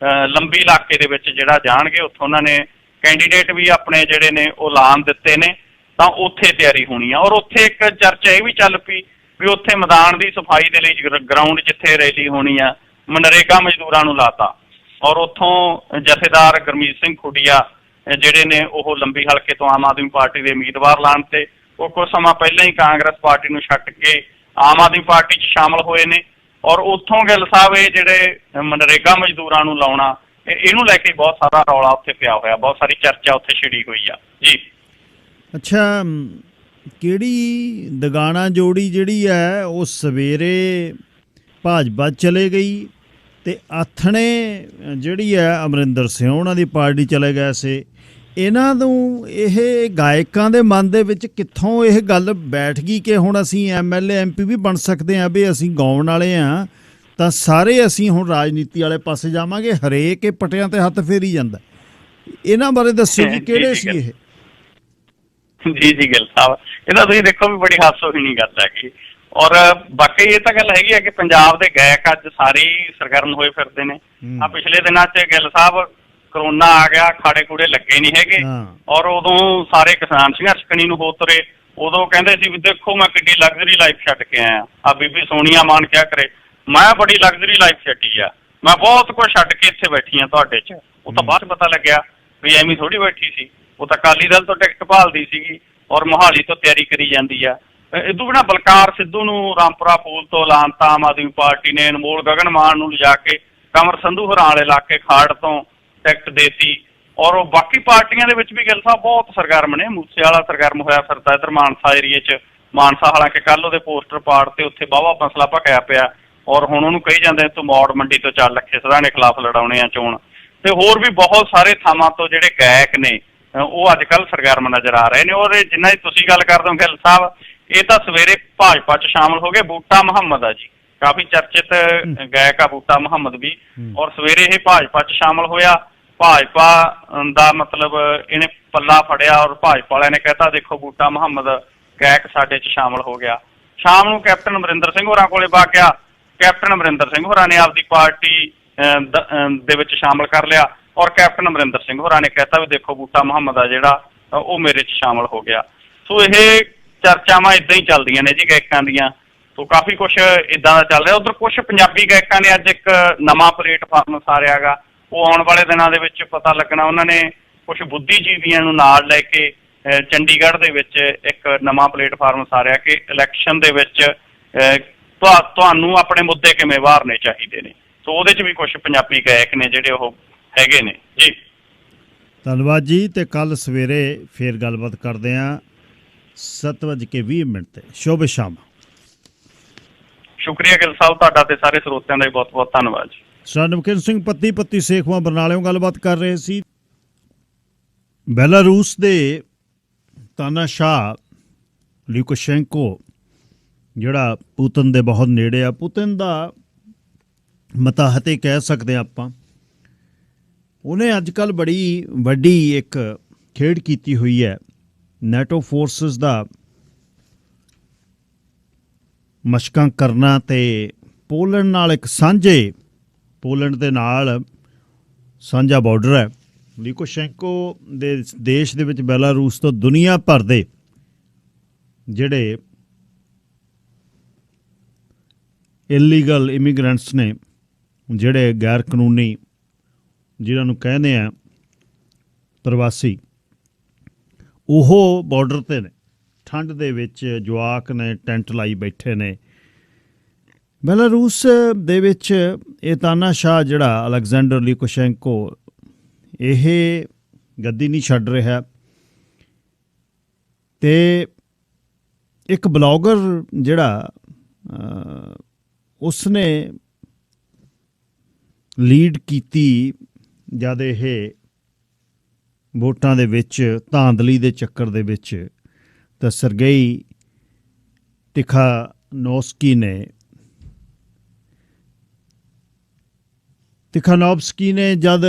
ਲੰਬੀ ਇਲਾਕੇ ਦੇ ਵਿੱਚ ਜਿਹੜਾ ਜਾਣਗੇ। ਉੱਥੋਂ ਉਹਨਾਂ ਨੇ ਕੈਂਡੀਡੇਟ ਵੀ ਆਪਣੇ ਜਿਹੜੇ ਨੇ ਉਹ ਐਲਾਨ ਦਿੱਤੇ ਨੇ, ਤਾਂ ਉੱਥੇ ਤਿਆਰੀ ਹੋਣੀ ਆ। ਔਰ ਉੱਥੇ ਇੱਕ ਚਰਚਾ ਇਹ ਵੀ ਚੱਲ ਪਈ ਵੀ ਉੱਥੇ ਮੈਦਾਨ ਦੀ ਸਫਾਈ ਦੇ ਲਈ ਗਰਾਊਂਡ ਜਿੱਥੇ ਰੈਲੀ ਹੋਣੀ ਆ, ਮਨਰੇਗਾ ਮਜ਼ਦੂਰਾਂ ਨੂੰ ਲਾਤਾ। ਔਰ ਉੱਥੋਂ ਜਥੇਦਾਰ ਗੁਰਮੀਤ ਸਿੰਘ ਖੁੱਡੀਆ ਜਿਹੜੇ ਨੇ ਉਹ ਲੰਬੀ ਹਲਕੇ ਤੋਂ ਆਮ ਆਦਮੀ ਪਾਰਟੀ ਦੇ ਉਮੀਦਵਾਰ ਐਲਾਨ ਤੇ ਉਹ ਕੁਝ ਸਮਾਂ ਪਹਿਲਾਂ ਹੀ ਕਾਂਗਰਸ ਪਾਰਟੀ ਨੂੰ ਛੱਡ ਕੇ ਆਮ ਆਦਮੀ ਪਾਰਟੀ 'ਚ ਸ਼ਾਮਲ ਹੋਏ ਨੇ। ਔਰ ਉੱਥੋਂ ਗਿੱਲ ਸਾਹਿਬ ਇਹ ਜਿਹੜੇ ਮਨਰੇਗਾ ਮਜ਼ਦੂਰਾਂ ਨੂੰ ਲਾਉਣਾ, ਇਹਨੂੰ ਲੈ ਕੇ ਬਹੁਤ ਸਾਰਾ ਰੌਲਾ ਉੱਥੇ ਪਿਆ ਹੋਇਆ, ਬਹੁਤ ਸਾਰੀ ਚਰਚਾ ਉੱਥੇ ਛਿੜੀ ਹੋਈ ਆ ਜੀ। ਅੱਛਾ, ਕਿਹੜੀ ਦਗਾਣਾ ਜੋੜੀ ਜਿਹੜੀ ਹੈ ਉਹ ਸਵੇਰੇ ਭਾਜਪਾ ਚਲੇ ਗਈ ਤੇ ਆਥਣੇ ਜਿਹੜੀ ਹੈ ਅਮਰਿੰਦਰ ਸਿੰਘ ਉਹਨਾਂ ਦੀ ਪਾਰਟੀ ਚਲੇ ਗਏ ਸੀ। ਇਹਨਾਂ ਨੂੰ ਇਹ ਗਾਇਕਾਂ ਦੇ ਮਨ ਦੇ ਵਿੱਚ ਕਿੱਥੋਂ ਇਹ ਗੱਲ ਬੈਠ ਗਈ ਕਿ ਹੁਣ ਅਸੀਂ MLA MP ਵੀ ਬਣ ਸਕਦੇ ਹਾਂ, ਵੀ ਅਸੀਂ ਗਾਉਣ ਵਾਲੇ ਹਾਂ ਤਾਂ ਸਾਰੇ ਅਸੀਂ ਹੁਣ ਰਾਜਨੀਤੀ ਵਾਲੇ ਪਾਸੇ ਜਾਵਾਂਗੇ। ਹਰੇਕ ਇਹ ਪਟਿਆਂ ਤੇ ਹੱਥ ਫੇਰੀ ਜਾਂਦਾ। ਇਹਨਾਂ ਬਾਰੇ ਦੱਸੋ ਜੀ, ਕਿਹੜੇ ਸੀ ਇਹ? ਜੀ ਗਿੱਲ ਸਾਹਿਬ, ਇਹਦਾ ਤੁਸੀਂ ਦੇਖੋ ਵੀ ਬੜੀ ਹਾਸੋਹੀਣੀ ਗੱਲ ਹੈਗੀ। ਔਰ ਬਾਕੀ ਇਹ ਤਾਂ ਗੱਲ ਹੈਗੀ ਆ ਕਿ ਪੰਜਾਬ ਦੇ ਗਾਇਕ ਅੱਜ ਸਾਰੇ ਹੀ ਸਰਗਰਮ ਹੋਏ ਫਿਰਦੇ ਨੇ। ਆ ਪਿਛਲੇ ਦਿਨਾਂ 'ਚ ਗਿੱਲ ਸਾਹਿਬ ਕਰੋਨਾ ਆ ਗਿਆ, ਖਾੜੇ ਖੂੜੇ ਲੱਗੇ ਨਹੀਂ ਹੈਗੇ। ਔਰ ਉਦੋਂ ਸਾਰੇ ਕਿਸਾਨ ਸੰਘਰਸ਼ ਕਣੀ ਨੂੰ ਹੋ ਤੁਰੇ। ਉਦੋਂ ਕਹਿੰਦੇ ਸੀ ਵੀ ਦੇਖੋ ਮੈਂ ਕਿੰਨੀ ਲਗਜ਼ਰੀ ਲਾਈਫ ਛੱਡ ਕੇ ਆਇਆ। ਆ ਬੀਬੀ ਸੋਨੀਆ ਮਾਨ ਕਿਆ ਕਰੇ, ਮੈਂ ਬੜੀ ਲਗਜ਼ਰੀ ਲਾਈਫ ਛੱਡੀ ਆ, ਮੈਂ ਬਹੁਤ ਕੁਝ ਛੱਡ ਕੇ ਇੱਥੇ ਬੈਠੀ ਆ ਤੁਹਾਡੇ 'ਚ। ਉਹ ਤਾਂ ਬਾਅਦ 'ਚ ਪਤਾ ਲੱਗਿਆ ਵੀ ਐਵੇਂ ਥੋੜ੍ਹੀ ਬੈਠੀ ਸੀ, ਉਹ ਤਾਂ ਅਕਾਲੀ ਦਲ ਤੋਂ ਟਿਕਟ ਭਾਲਦੀ ਸੀਗੀ ਔਰ ਮੋਹਾਲੀ ਤੋਂ ਤਿਆਰੀ ਕਰੀ ਜਾਂਦੀ ਆ। ਇਦੋਂ ਬਿਨਾਂ ਬਲਕਾਰ ਸਿੱਧੂ ਨੂੰ ਰਾਮਪੁਰਾ ਫੂਲ ਤੋਂ ਐਲਾਨਤਾ ਆਮ ਆਦਮੀ ਪਾਰਟੀ ਨੇ। ਅਨਮੋਲ ਗਗਨ ਮਾਨ ਨੂੰ ਲਿਜਾ ਕੇ ਕਮਰ ਸੰਧੂ ਹਰਾਂ ਵਾਲੇ ਇਲਾਕੇ ਖਾੜ ਤੋਂ ਟਿਕਟ ਦੇਤੀ। ਔਰ ਬਾਕੀ ਪਾਰਟੀਆਂ ਦੇ ਵਿੱਚ ਵੀ ਗਿੱਲ ਸਾਹਿਬ ਬਹੁਤ ਸਰਗਰਮ ਨੇ। ਮੂਸੇ ਵਾਲਾ ਸਰਗਰਮ ਹੋਇਆ ਫਿਰਦਾ ਇੱਧਰ ਮਾਨਸਾ ਏਰੀਏ 'ਚ। ਮਾਨਸਾ ਹਾਲਾਂਕਿ ਕੱਲ੍ਹ ਉਹਦੇ ਪੋਸਟਰ ਪਾੜ ਤੇ ਉੱਥੇ ਵਾਹਵਾ ਮਸਲਾ ਭਖਿਆ ਪਿਆ। ਔਰ ਹੁਣ ਉਹਨੂੰ ਕਹੀ ਜਾਂਦੇ ਤੂੰ ਮੌੜ ਮੰਡੀ ਤੋਂ ਚੱਲ, ਲੱਖੇ ਸਿਧਾਣੇ ਖਿਲਾਫ ਲੜਾਉਣੇ ਆ ਚੋਣ। ਤੇ ਹੋਰ ਵੀ ਬਹੁਤ ਸਾਰੇ ਥਾਵਾਂ ਤੋਂ ਜਿਹੜੇ ਗਾਇਕ ਨੇ ਉਹ ਅੱਜ ਕੱਲ੍ਹ ਸਰਗਰਮ ਨਜ਼ਰ ਆ ਰਹੇ ਨੇ। ਔਰ ਜਿੰਨਾ ਦੀ ਤੁਸੀਂ ਗੱਲ ਕਰਦੇ ਹੋ ਗਿੱਲ ਸਾਹਿਬ, ਇਹ ਤਾਂ ਸਵੇਰੇ ਭਾਜਪਾ 'ਚ ਸ਼ਾਮਲ ਹੋ ਗਏ। ਬੂਟਾ ਮੁਹੰਮਦ ਆ ਜੀ, ਕਾਫੀ ਚਰਚਿਤ ਗਾਇਕ ਆ ਬੂਟਾ ਮੁਹੰਮਦ ਵੀ। ਔਰ ਸਵੇਰੇ ਇਹ ਭਾਜਪਾ 'ਚ ਸ਼ਾਮਲ ਹੋਇਆ। ਭਾਜਪਾ ਦਾ ਮਤਲਬ ਇਹਨੇ ਪੱਲਾ ਫੜਿਆ ਔਰ ਭਾਜਪਾ ਵਾਲਿਆਂ ਨੇ ਕਹਿਤਾ ਦੇਖੋ ਬੂਟਾ ਮੁਹੰਮਦ ਗਾਇਕ ਸਾਡੇ 'ਚ ਸ਼ਾਮਲ ਹੋ ਗਿਆ। ਸ਼ਾਮ ਨੂੰ ਕੈਪਟਨ ਅਮਰਿੰਦਰ ਸਿੰਘ ਹੋਰਾਂ ਕੋਲੇ ਪਾ ਗਿਆ। ਕੈਪਟਨ ਅਮਰਿੰਦਰ ਸਿੰਘ ਹੋਰਾਂ ਨੇ ਆਪਦੀ ਪਾਰਟੀ ਦੇ ਵਿੱਚ ਸ਼ਾਮਲ ਕਰ ਲਿਆ ਔਰ ਕੈਪਟਨ ਅਮਰਿੰਦਰ ਸਿੰਘ ਹੋਰਾਂ ਨੇ ਕਹਿਤਾ ਵੀ ਦੇਖੋ ਬੂਟਾ ਮੁਹੰਮਦ ਆ ਜਿਹੜਾ ਉਹ ਮੇਰੇ 'ਚ ਸ਼ਾਮਲ ਹੋ ਗਿਆ। ਸੋ ਇਹ ਚਰਚਾਵਾਂ ਇੱਦਾਂ ਹੀ ਚੱਲਦੀਆਂ ਨੇ ਜੀ ਗਾਇਕਾਂ ਦੀਆਂ। ਸੋ ਕਾਫੀ ਕੁਛ ਇੱਦਾਂ ਦਾ ਚੱਲ ਰਿਹਾ। ਉੱਧਰ ਕੁਛ ਪੰਜਾਬੀ ਗਾਇਕਾਂ ਨੇ ਅੱਜ ਇੱਕ ਨਵਾਂ ਪਲੇਟਫਾਰਮ ਸਾਰਿਆ ਗਾ। ਉਹ ਆਉਣ ਵਾਲੇ ਦਿਨਾਂ ਦੇ ਵਿੱਚ ਪਤਾ ਲੱਗਣਾ। ਉਹਨਾਂ ਨੇ ਕੁਛ ਬੁੱਧੀਜੀਵੀਆਂ ਨੂੰ ਨਾਲ ਲੈ ਕੇ ਚੰਡੀਗੜ੍ਹ ਦੇ ਵਿੱਚ ਇੱਕ ਨਵਾਂ ਪਲੇਟਫਾਰਮ ਸਾਰਿਆ ਕਿ ਇਲੈਕਸ਼ਨ ਦੇ ਵਿੱਚ ਤੁਹਾਨੂੰ ਆਪਣੇ ਮੁੱਦੇ ਕਿਵੇਂ ਵਾਰਨੇ ਚਾਹੀਦੇ ਨੇ। ਸੋ ਉਹਦੇ 'ਚ ਵੀ ਕੁਛ ਪੰਜਾਬੀ ਗਾਇਕ ਨੇ ਜਿਹੜੇ ਉਹ ਹੈਗੇ ਨੇ ਜੀ। ਧੰਨਵਾਦ ਜੀ। ਤੇ ਕੱਲ ਸਵੇਰੇ ਫੇਰ ਗੱਲਬਾਤ ਕਰਦੇ ਹਾਂ 7:20 ਤੇ। ਸ਼ੁਭ ਸ਼ਾਮ। ਸ਼ੁਕਰੀਆ ਗਿੱਲ ਸਾਹਿਬ ਤੁਹਾਡਾ ਤੇ ਸਾਰੇ ਸਰੋਤਿਆਂ ਦਾ ਬਹੁਤ ਬਹੁਤ ਧੰਨਵਾਦ ਜੀ। ਸਰ ਨਮਕੀਨ ਸਿੰਘ ਪੱਤੀ ਸੇਖਵਾਂ ਬਰਨਾਲਿਓਂ ਗੱਲਬਾਤ ਕਰ ਰਹੇ ਸੀ। ਬੈਲਾਰੂਸ ਦੇ ਤਾਨਾਸ਼ਾਹ ਲਿਊਕਾਸ਼ੈਂਕੋ ਜਿਹੜਾ ਪੁਤਿਨ ਦੇ ਬਹੁਤ ਨੇੜੇ ਆ, ਪੁਤਿਨ ਦਾ ਮਤਾਹਤ ਹੀ ਕਹਿ ਸਕਦੇ ਹਾਂ ਆਪਾਂ, ਉਹਨੇ ਅੱਜ ਕੱਲ੍ਹ ਬੜੀ ਵੱਡੀ ਇੱਕ ਖੇਡ ਕੀਤੀ ਹੋਈ ਹੈ। ਨੈਟੋ ਫੋਰਸਿਸ ਦਾ ਮਸ਼ਕਾਂ ਕਰਨਾ ਤੇ ਪੋਲੈਂਡ ਨਾਲ ਇੱਕ ਪੋਲੈਂਡ ਦੇ ਨਾਲ ਸਾਂਝਾ ਬਾਰਡਰ ਹੈ। ਲਿਊਕਾਸ਼ੈਂਕੋ ਦੇ ਦੇਸ਼ ਦੇ ਵਿੱਚ ਬੈਲਾਰੂਸ ਤੋਂ ਦੁਨੀਆ ਭਰ ਦੇ ਜਿਹੜੇ ਇਲੀਗਲ ਇਮੀਗ੍ਰੈਂਟਸ ਨੇ, ਜਿਹੜੇ ਗੈਰ ਕਾਨੂੰਨੀ ਜਿਨ੍ਹਾਂ ਨੂੰ ਕਹਿੰਦੇ ਆ ਪ੍ਰਵਾਸੀ, ਉਹ ਬਾਰਡਰ 'ਤੇ ਨੇ। ਠੰਡ ਦੇ ਵਿੱਚ ਜਵਾਕ ਨੇ ਟੈਂਟ ਲਾਈ ਬੈਠੇ ਨੇ। ਬੈਲਾਰੂਸ ਦੇ ਵਿੱਚ ਇਹ ਤਾਨਾਸ਼ਾਹ ਜਿਹੜਾ ਅਲੈਗਜ਼ੈਂਡਰ ਲਿਊਕਾਸ਼ੈਂਕੋ, ਇਹ ਗੱਦੀ ਨਹੀਂ ਛੱਡ ਰਿਹਾ। ਤੇ ਇੱਕ ਬਲੌਗਰ ਜਿਹੜਾ ਉਸਨੇ ਲੀਡ ਕੀਤੀ ਜਦ ਇਹ ਵੋਟਾਂ ਦੇ ਵਿੱਚ ਧਾਂਦਲੀ ਦੇ ਚੱਕਰ ਦੇ ਵਿੱਚ, ਤਾਂ ਸਰਗੇਈ ਤਿਖਾਨੋਵਸਕੀ ਨੇ ਜਦ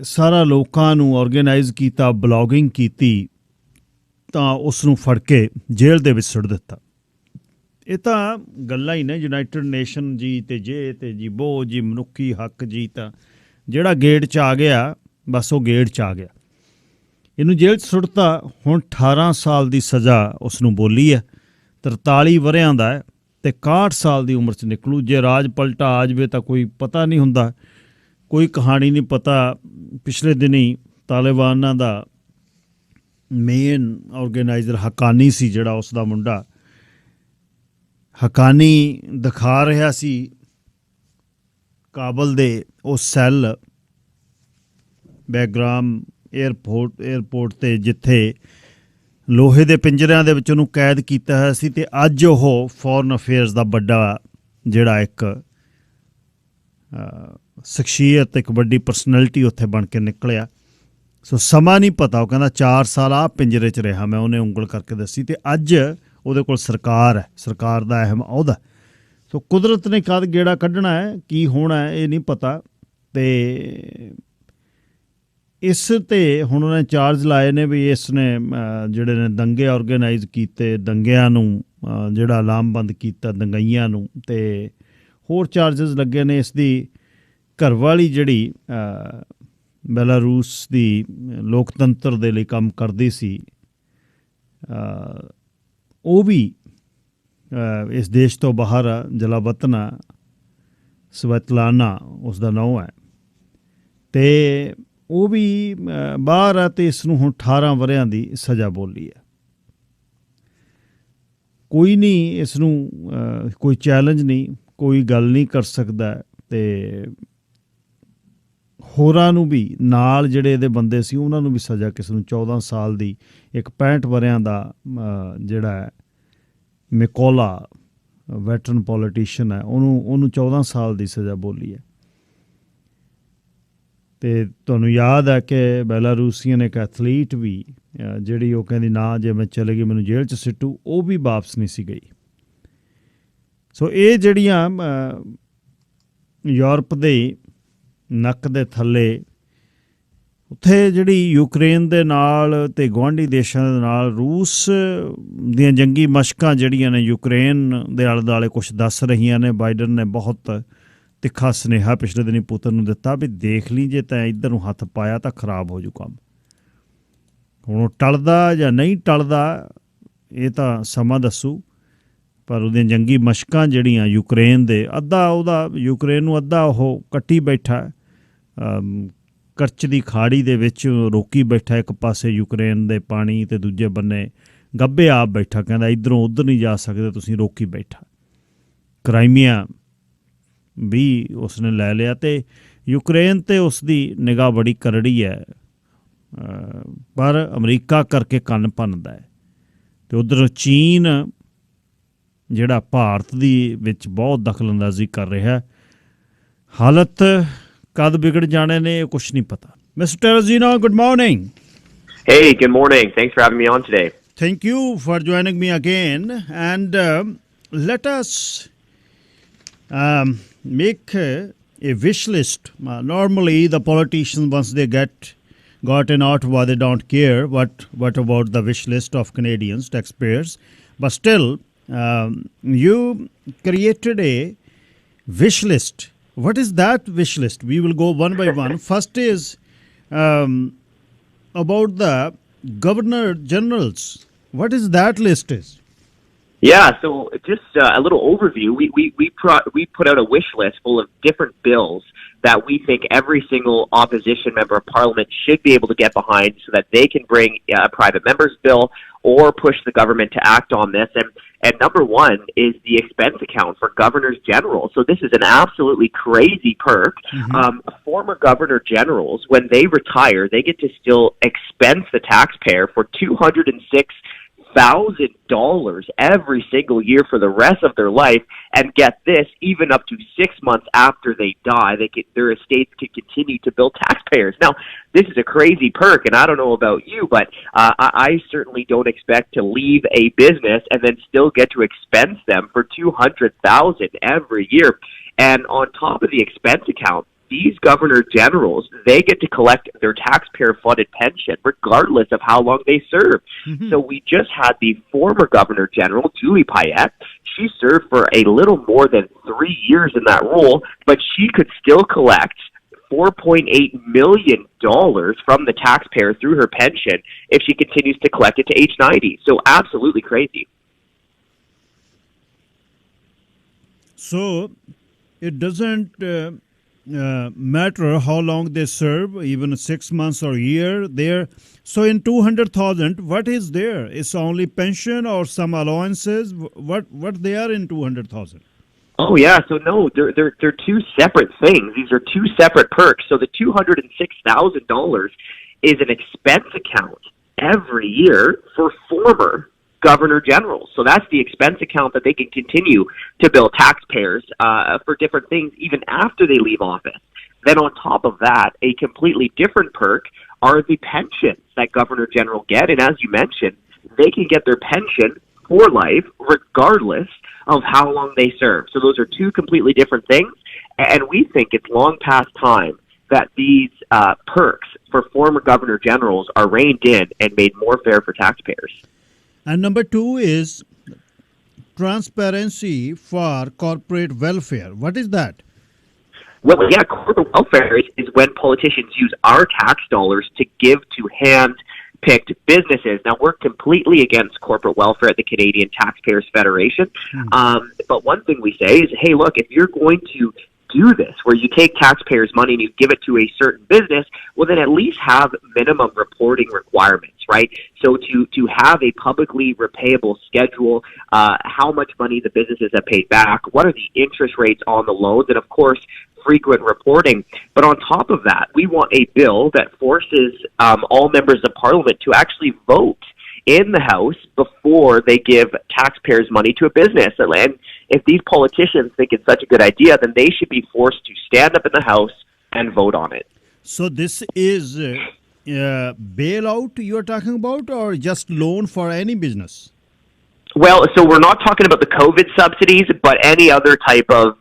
ਸਾਰਾ ਲੋਕਾਂ ਨੂੰ ਆਰਗੇਨਾਈਜ਼ ਕੀਤਾ, ਬਲੌਗਿੰਗ ਕੀਤੀ, ਤਾਂ ਉਸ ਨੂੰ ਫੜ ਕੇ ਜੇਲ੍ਹ ਦੇ ਵਿੱਚ ਸੁੱਟ ਦਿੱਤਾ। ਇਹ ਤਾਂ ਗੱਲਾਂ ਹੀ ਨੇ ਯੂਨਾਈਟਿਡ ਨੇਸ਼ਨ ਜੀ ਤੇ ਜੇ ਤੇ ਜੀ ਬੋ ਜੀ ਮਨੁੱਖੀ ਹੱਕ ਜੀ। ਤਾਂ ਜਿਹੜਾ ਗੇੜ 'ਚ ਆ ਗਿਆ ਬਸ ਉਹ ਗੇੜ 'ਚ ਆ ਗਿਆ। ਇਹਨੂੰ ਜੇਲ੍ਹ 'ਚ ਸੁੱਟਤਾ। ਹੁਣ 18 ਸਾਲ ਦੀ ਸਜ਼ਾ ਉਸ ਨੂੰ ਬੋਲੀ ਹੈ। 43 ਵਰ੍ਹਿਆਂ ਦਾ ਹੈ ਤੇ 61 ਸਾਲ ਦੀ ਉਮਰ 'ਚ ਨਿਕਲੂ। ਜੇ ਰਾਜ ਪਲਟਾ ਆ ਜਾਵੇ ਤਾਂ ਕੋਈ ਪਤਾ ਨਹੀਂ ਹੁੰਦਾ, ਕੋਈ ਕਹਾਣੀ ਨਹੀਂ ਪਤਾ। ਪਿਛਲੇ ਦਿਨੀਂ ਤਾਲਿਬਾਨਾਂ ਦਾ ਮੇਨ ਆਰਗੇਨਾਈਜ਼ਰ ਹਕਾਨੀ ਸੀ, ਜਿਹੜਾ ਉਸ ਦਾ ਮੁੰਡਾ ਹਕਾਨੀ ਦਿਖਾ ਰਿਹਾ ਸੀ ਕਾਬਲ ਦੇ ਉਹ ਸੈੱਲ ਬੈਗਰਾਮ ਏਅਰਪੋਰਟ 'ਤੇ, ਜਿੱਥੇ ਲੋਹੇ ਦੇ ਪਿੰਜਰਿਆਂ ਦੇ ਵਿੱਚ ਉਹਨੂੰ ਕੈਦ ਕੀਤਾ ਹੋਇਆ ਸੀ। ਤੇ ਅੱਜ ਉਹ ਫੋਰਨ ਅਫੇਅਰਸ ਦਾ ਵੱਡਾ ਜਿਹੜਾ ਇੱਕ ਸ਼ਖਸੀਅਤ, ਇੱਕ ਵੱਡੀ ਪਰਸਨੈਲਿਟੀ ਉੱਥੇ ਬਣ ਕੇ ਨਿਕਲਿਆ। ਸੋ ਸਮਾਂ ਨਹੀਂ ਪਤਾ। ਉਹ ਕਹਿੰਦਾ 4 ਸਾਲ ਆ ਪਿੰਜਰੇ 'ਚ ਰਿਹਾ ਮੈਂ, ਉਹਨੇ ਉਂਗਲ ਕਰਕੇ ਦੱਸੀ। ਤੇ ਅੱਜ ਉਹਦੇ ਕੋਲ ਸਰਕਾਰ ਹੈ, ਸਰਕਾਰ ਦਾ ਅਹਿਮ ਅਹੁਦਾ। ਸੋ ਕੁਦਰਤ ਨੇ ਕਦ ਗੇੜਾ ਕੱਢਣਾ ਹੈ, ਕੀ ਹੋਣਾ ਹੈ, ਇਹ ਨਹੀਂ ਪਤਾ। ਤੇ ਇਸ 'ਤੇ ਹੁਣ ਉਹਨੇ ਚਾਰਜ ਲਾਏ ਨੇ ਵੀ ਇਸ ਨੇ ਜਿਹੜੇ ਨੇ ਦੰਗੇ ਆਰਗੇਨਾਈਜ਼ ਕੀਤੇ, ਦੰਗਿਆਂ ਨੂੰ ਜਿਹੜਾ ਲਾਮਬੰਦ ਕੀਤਾ, ਦੰਗਈਆਂ ਨੂੰ, ਤੇ ਹੋਰ ਚਾਰਜਸ ਲੱਗੇ ਨੇ। ਇਸ ਦੀ ਘਰਵਾਲੀ ਜਿਹੜੀ ਬੈਲਾਰੂਸ ਦੀ ਲੋਕਤੰਤਰ ਦੇ ਲਈ ਕੰਮ ਕਰਦੀ ਸੀ, ਉਹ ਵੀ ਇਸ ਦੇਸ਼ ਤੋਂ ਬਾਹਰ ਜਲਾਵਤਨਾ ਸਵੈਤਲਾਨਾ ਉਸ ਦਾ ਨਾਂ ਹੈ, ਤੇ ਉਹ ਵੀ ਬਾਹਰ ਆ। ਤੇ ਇਸ ਨੂੰ ਹੁਣ 18 ਵਰ੍ਹਿਆਂ ਦੀ ਸਜ਼ਾ ਬੋਲੀ ਹੈ। ਕੋਈ ਨਹੀਂ ਇਸ ਨੂੰ ਕੋਈ ਚੈਲੰਜ ਨਹੀਂ, ਕੋਈ ਗੱਲ ਨਹੀਂ ਕਰ ਸਕਦਾ। ਤੇ ਹੋਰਾਂ ਨੂੰ ਵੀ ਨਾਲ ਜਿਹੜੇ ਇਹਦੇ ਬੰਦੇ ਸੀ ਉਹਨਾਂ ਨੂੰ ਵੀ ਸਜ਼ਾ, ਕਿਸੇ ਨੂੰ 14 ਸਾਲ ਦੀ, ਇੱਕ 65 ਵਰ੍ਹਿਆਂ ਦਾ ਜਿਹੜਾ ਹੈ ਮਿਕੋਲਾ ਵੈਟਰਨ ਪੋਲੀਟੀਸ਼ੀਅਨ ਹੈ, ਉਹਨੂੰ 14 ਸਾਲ ਦੀ ਸਜ਼ਾ ਬੋਲੀ ਹੈ। ਤੇ ਤੁਹਾਨੂੰ ਯਾਦ ਹੈ ਕਿ ਬੈਲਾਰੂਸੀਅਨ ਇੱਕ ਐਥਲੀਟ ਵੀ ਜਿਹੜੀ ਉਹ ਕਹਿੰਦੀ ਨਾ ਜੇ ਮੈਂ ਚਲੇ ਗਈ ਮੈਨੂੰ ਜੇਲ੍ਹ 'ਚ ਸਿੱਟੂ, ਉਹ ਵੀ ਵਾਪਸ ਨਹੀਂ ਸੀ ਗਈ। ਸੋ ਇਹ ਜਿਹੜੀਆਂ ਯੂਰਪ ਦੇ ਨੱਕ ਦੇ ਥੱਲੇ ਉੱਥੇ ਜਿਹੜੀ ਯੂਕਰੇਨ ਦੇ ਨਾਲ ਤੇ ਗੁਆਂਢੀ ਦੇਸ਼ਾਂ ਦੇ ਨਾਲ ਰੂਸ ਦੀਆਂ ਜੰਗੀ ਮਸ਼ਕਾਂ ਜਿਹੜੀਆਂ ਨੇ ਯੂਕਰੇਨ ਦੇ ਆਲੇ ਦੁਆਲੇ ਕੁਛ ਦੱਸ ਰਹੀਆਂ ਨੇ। ਬਾਈਡਨ ਨੇ ਬਹੁਤ ਤਿੱਖਾ ਸੁਨੇਹਾ ਪਿਛਲੇ ਦਿਨੀ ਪੁਤਨ ਨੂੰ ਦਿੱਤਾ ਵੀ ਦੇਖ ਲਈ ਜੇ ਤੈਂ ਇੱਧਰ ਨੂੰ ਹੱਥ ਪਾਇਆ ਤਾਂ ਖਰਾਬ ਹੋ ਜੂ ਕੰਮ। ਹੁਣ ਉਹ ਟਲਦਾ ਜਾਂ ਨਹੀਂ ਟਲਦਾ ਇਹ ਤਾਂ ਸਮਾਂ ਦੱਸੂ, ਪਰ ਉਹਦੀਆਂ ਜੰਗੀ ਮਸ਼ਕਾਂ ਜਿਹੜੀਆਂ ਯੂਕਰੇਨ ਦੇ ਯੂਕਰੇਨ ਨੂੰ ਅੱਧਾ ਉਹ ਕੱਟੀ ਬੈਠਾ, ਕਰਚ ਦੀ ਖਾੜੀ ਦੇ ਵਿੱਚ ਰੋਕੀ ਬੈਠਾ, ਇੱਕ ਪਾਸੇ ਯੂਕਰੇਨ ਦੇ ਪਾਣੀ ਤੇ ਦੂਜੇ ਬੰਨੇ ਗੱਭੇ ਆਪ ਬੈਠਾ, ਕਹਿੰਦਾ ਇੱਧਰੋਂ ਉੱਧਰ ਨਹੀਂ ਜਾ ਸਕਦੇ ਤੁਸੀਂ, ਰੋਕੀ ਬੈਠਾ। ਕ੍ਰਾਈਮੀਆ ਵੀ ਉਸਨੇ ਲੈ ਲਿਆ ਤੇ ਯੂਕਰੇਨ ਤੇ ਉਸ ਦੀ ਨਿਗਾਹ ਬੜੀ ਕਰੜੀ ਹੈ, ਪਰ ਅਮਰੀਕਾ ਕਰਕੇ ਕੰਨ ਭੰਨਦਾ ਹੈ। ਤੇ ਉੱਧਰ ਚੀਨ ਜਿਹੜਾ ਭਾਰਤ ਦੀ ਵਿੱਚ ਬਹੁਤ ਦਖਲਅੰਦਾਜ਼ੀ ਕਰ ਰਿਹਾ। ਹਾਲਤ ਕਦ ਵਿਗੜ ਜਾਣੇ ਨੇ ਇਹ ਕੁਛ ਨਹੀਂ ਪਤਾ। Mister Terrazzino, good morning. Hey, good morning. Thanks for having me on today. Thank you for joining me again. And let us make a wish list. Normally, the politicians, once they gotten out, they don't care what about the wish list of Canadians, taxpayers. But still, you created a wish list. What is that wish list? We will go one by one. First is about the governor generals. What is that list is? Yeah, so just a little overview. We put out a wish list full of different bills that we think every single opposition member of parliament should be able to get behind, so that they can bring a private member's bill or push the government to act on this. And number one is the expense account for governors general. So this is an absolutely crazy perk. Former governor generals, when they retire, they get to still expense the taxpayer for $206,000 every single year for the rest of their life. And get this, even up to 6 months after they die, their estates can continue to bill taxpayers. Now, this is a crazy perk, and I don't know about you, but I certainly don't expect to leave a business and then still get to expense them for $200,000 every year. And on top of the expense account, these governor generals, they get to collect their taxpayer-funded pension regardless of how long they serve. So we just had the former governor general, Julie Payette. She served for a little more than 3 years in that role, but she could still collect $4.8 million from the taxpayer through her pension if she continues to collect it to age 90. So absolutely crazy. So it doesn't matter how long they serve, even 6 months or a year there. So in 200,000, what is there? It's only pension or some allowances? What they are in 200,000? Oh yeah, so no, they're two separate things. These are two separate perks. So the $206,000 is an expense account every year for former governor generals. So that's the expense account that they can continue to bill taxpayers for different things even after they leave office. Then on top of that, a completely different perk are the pensions that governor general get. And as you mentioned, they can get their pension for life regardless of how long they serve. So those are two completely different things. And we think it's long past time that these perks for former governor generals are reined in and made more fair for taxpayers. And number two is transparency for corporate welfare. What is that? Well, yeah, corporate welfare is when politicians use our tax dollars to give to hand-picked businesses. Now, we're completely against corporate welfare at the Canadian Taxpayers Federation. But one thing we say is, hey, look, if you're going to do this, where you take taxpayers' money and you give it to a certain business, well, then at least have minimum reporting requirements, right? So to have a publicly repayable schedule, how much money the businesses have paid back, what are the interest rates on the loans, and of course, frequent reporting. But on top of that, we want a bill that forces all members of Parliament to actually vote in the House before they give taxpayers' money to a business. And if these politicians think it's such a good idea, then they should be forced to stand up in the House and vote on it. So this is bailout you're talking about, or just loan for any business? Well, so we're not talking about the COVID subsidies, but any other type of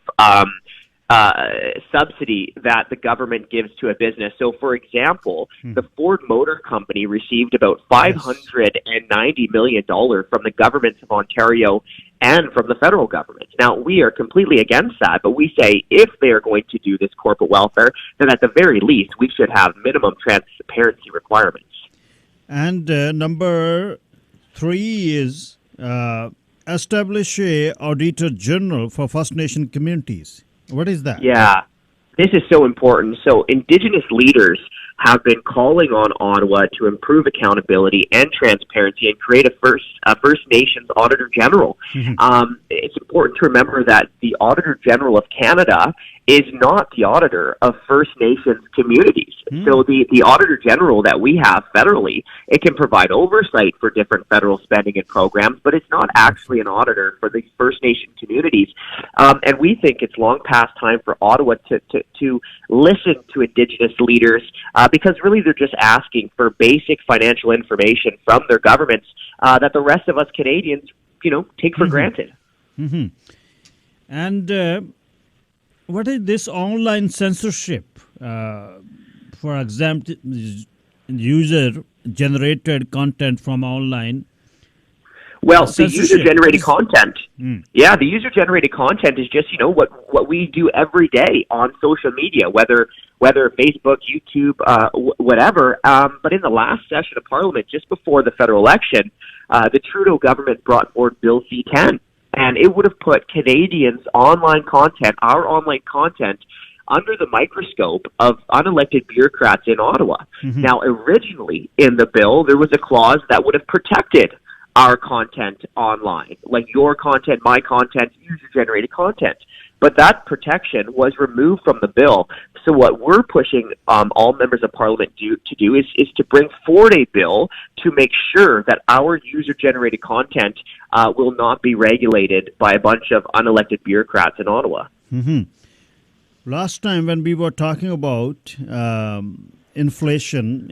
subsidy that the government gives to a business. So, for example, the Ford Motor Company received about $590 million from the governments of Ontario and from the federal government. Now, we are completely against that, but we say if they are going to do this corporate welfare, then at the very least, we should have minimum transparency requirements. And number 3 is establish a Auditor General for First Nation communities. What is that? Yeah, this is so important. So Indigenous leaders have been calling on Ottawa to improve accountability and transparency and create a First Nations Auditor General. It's important to remember that the Auditor General of Canada is not the auditor of First Nations communities. So the Auditor General that we have federally, it can provide oversight for different federal spending and programs, but it's not actually an auditor for the First Nation communities. And we think it's long past time for Ottawa to listen to Indigenous leaders because really they're just asking for basic financial information from their governments that the rest of us Canadians, take for granted. And what is this online censorship? For example, user-generated content from online. Well, the user-generated content, the user-generated content is just, what we do every day on social media, whether Facebook, YouTube, whatever. But in the last session of Parliament, just before the federal election, the Trudeau government brought forward Bill C-10, and it would have put Canadians' online content, our online content, under the microscope of unelected bureaucrats in Ottawa. Now, originally in the bill, there was a clause that would have protected our content online, like your content, my content, user-generated content. But that protection was removed from the bill. So what we're pushing all members of Parliament to do is to bring forward a bill to make sure that our user-generated content will not be regulated by a bunch of unelected bureaucrats in Ottawa. Last time when we were talking about inflation,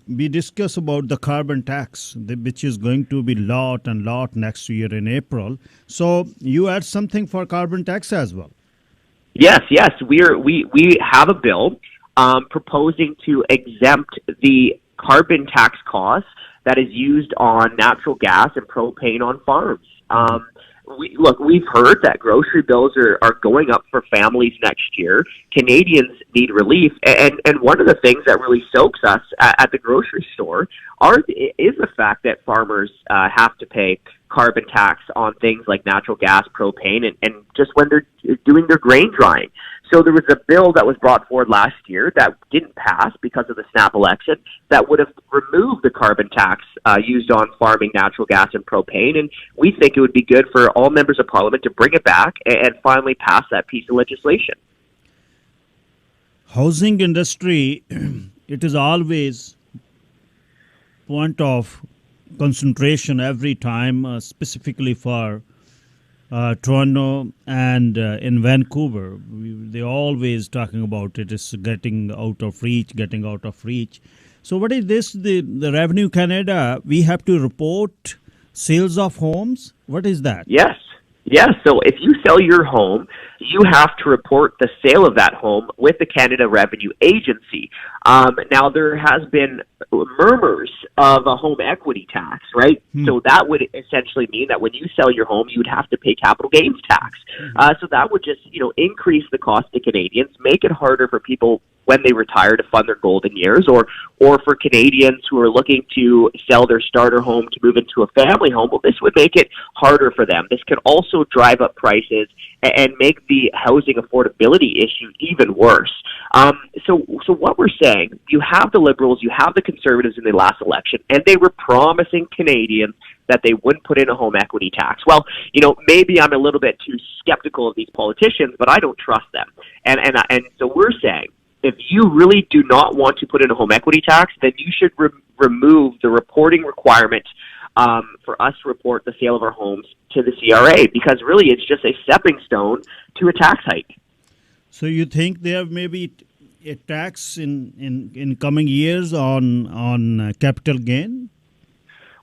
we discussed about the carbon tax, which is going to be lot next year in April. So you add something for carbon tax as well. Yes. We have a bill proposing to exempt the carbon tax costs that is used on natural gas and propane on farms. We've heard that grocery bills are going up for families next year. Canadians need relief. And one of the things that really soaks us at the grocery store is the fact that farmers have to pay carbon tax on things like natural gas, propane, and just when they're doing their grain drying. So there was a bill that was brought forward last year that didn't pass because of the snap election that would have removed the carbon tax used on farming natural gas and propane. And we think it would be good for all members of Parliament to bring it back and finally pass that piece of legislation. Housing industry, it is always point of concentration every time, specifically for Toronto and in Vancouver. They're always talking about it is getting out of reach. So what is this? The Revenue Canada, we have to report sales of homes? What is that? Yes. So if you sell your home, you have to report the sale of that home with the Canada Revenue Agency. Now, there has been murmurs of a home equity tax, right? So that would essentially mean that when you sell your home, you would have to pay capital gains tax. So that would just, increase the cost to Canadians, make it harder for people when they retire to fund their golden years, or for Canadians who are looking to sell their starter home to move into a family home. Well, this would make it harder for them. This could also drive up prices and make the housing affordability issue even worse. So what we're saying, you have the Liberals, you have the Conservatives in the last election, and they were promising Canadians that they wouldn't put in a home equity tax. Well, maybe I'm a little bit too skeptical of these politicians, but I don't trust them. And so we're saying, if you really do not want to put in a home equity tax, then you should remove the reporting requirement for us to report the sale of our homes to the CRA, because really it's just a stepping stone to a tax hike. So you think there may be a tax in coming years on capital gain?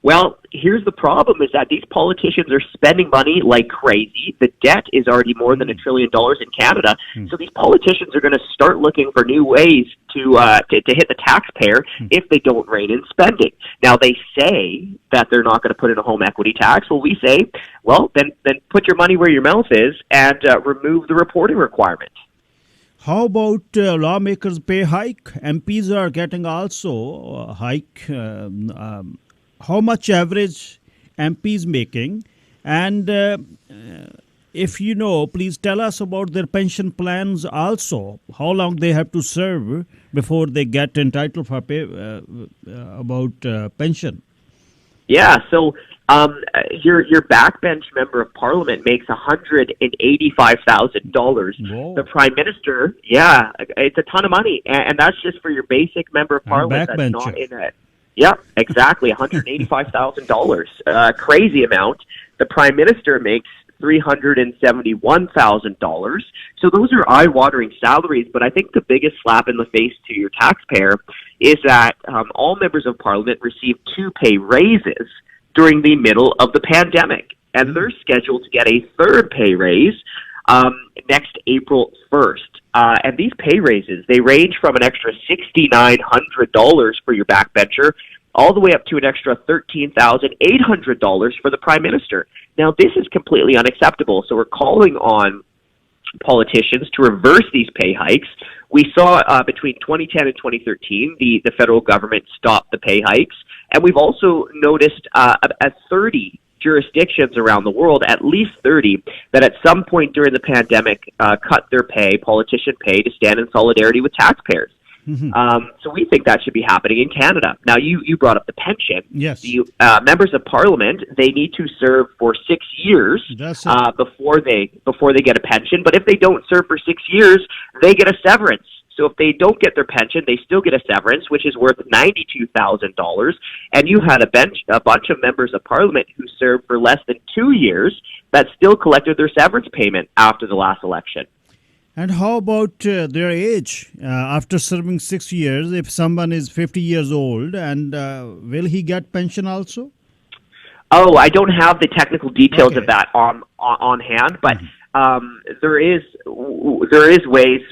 Well, here's the problem is that these politicians are spending money like crazy. The debt is already more than $1 trillion in Canada. So these politicians are going to start looking for new ways to hit the taxpayer if they don't rein in spending. Now, they say that they're not going to put in a home equity tax. Well, we say, well, then put your money where your mouth is and remove the reporting requirement. How about lawmakers' pay hike? MPs are getting also a hike. How much average MPs making? And if you know, please tell us about their pension plans also. How long they have to serve before they get entitled for pay, pension? Yeah, so your backbench member of parliament makes $185,000. The prime minister, yeah, it's a ton of money, and that's just for your basic member of parliament that's not in it. Yeah, exactly, $185,000, crazy amount. The prime minister makes $371,000. So those are eye-watering salaries, but I think the biggest slap in the face to your taxpayer is that all members of parliament received 2 pay raises during the middle of the pandemic, and they're scheduled to get a 3rd pay raise next April 1st. And these pay raises, they range from an extra $6,900 for your backbencher all the way up to an extra $13,800 for the prime minister. Now, this is completely unacceptable, so we're calling on politicians to reverse these pay hikes. We saw between 2010 and 2013, the federal government stopped the pay hikes, and we've also noticed at 30 jurisdictions around the world, at least 30, that at some point during the pandemic cut their politician pay to stand in solidarity with taxpayers. So we think that should be happening in Canada. Now, you brought up the pension. Yes. The members of parliament, they need to serve for 6 years before they get a pension. But if they don't serve for 6 years, they get a severance. So if they don't get their pension, they still get a severance, which is worth $92,000. And you had a bunch of members of parliament who served for less than 2 years that still collected their severance payment after the last election. And how about their age? After serving 6 years, if someone is 50 years old, and will he get pension also? Oh, I don't have the technical details of that on hand, but there is ways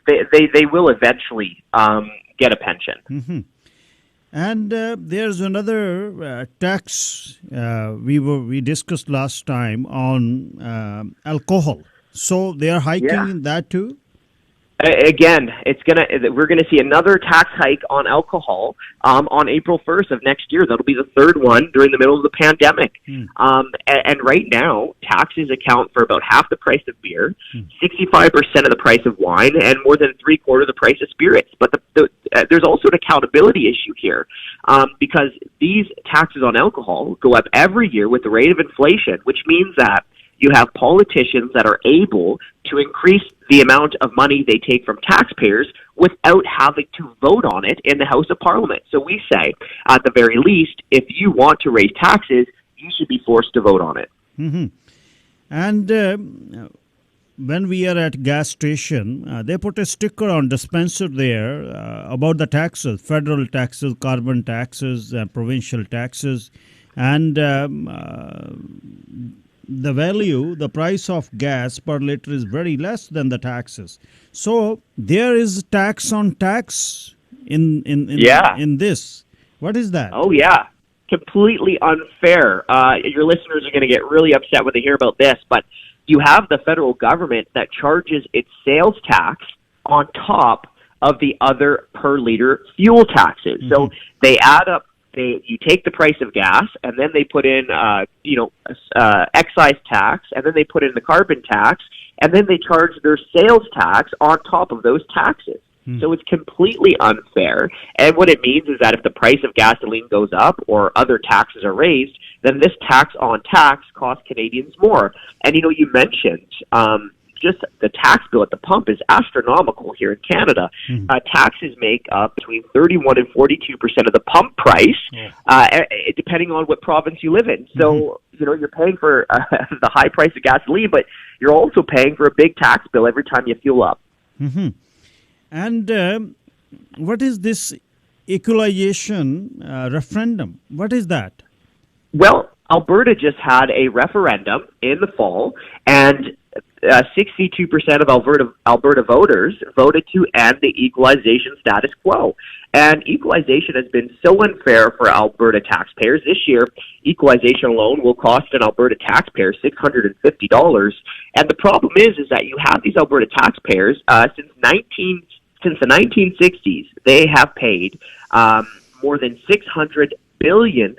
they will eventually get a pension. And there's another tax we discussed last time on alcohol. So they are hiking that too? Again, we're gonna see another tax hike on alcohol on April 1st of next year. That'll be the 3rd one during the middle of the pandemic. And right now, taxes account for about half the price of beer, 65% of the price of wine, and more than 3/4 of the price of spirits. But there's also an accountability issue here because these taxes on alcohol go up every year with the rate of inflation, which means that you have politicians that are able to increase the amount of money they take from taxpayers without having to vote on it in the House of Parliament. So we say, at the very least, if you want to raise taxes, you should be forced to vote on it. And when we are at gas station, they put a sticker on dispenser there about the taxes, federal taxes, carbon taxes, provincial taxes, and the value, the price of gas per liter is very less than the taxes. So there is tax on tax in this. What is that? Oh, yeah. Completely unfair. Your listeners are going to get really upset when they hear about this, but you have the federal government that charges its sales tax on top of the other per liter fuel taxes. So they add up. You take the price of gas, and then they put in, excise tax, and then they put in the carbon tax, and then they charge their sales tax on top of those taxes. So it's completely unfair. And what it means is that if the price of gasoline goes up or other taxes are raised, then this tax on tax costs Canadians more. And, you mentioned just the tax bill at the pump is astronomical here in Canada. Taxes make up between 31 and 42% of the pump price, depending on what province you live in. So, you're paying for the high price of gasoline, but you're also paying for a big tax bill every time you fuel up. And what is this equalization referendum? What is that? Well, Alberta just had a referendum in the fall, and 62% of Alberta voters voted to end the equalization status quo. And equalization has been so unfair for Alberta taxpayers. This year, equalization alone will cost an Alberta taxpayer $650. And the problem is that you have these Alberta taxpayers since the 1960s. They have paid more than $600 billion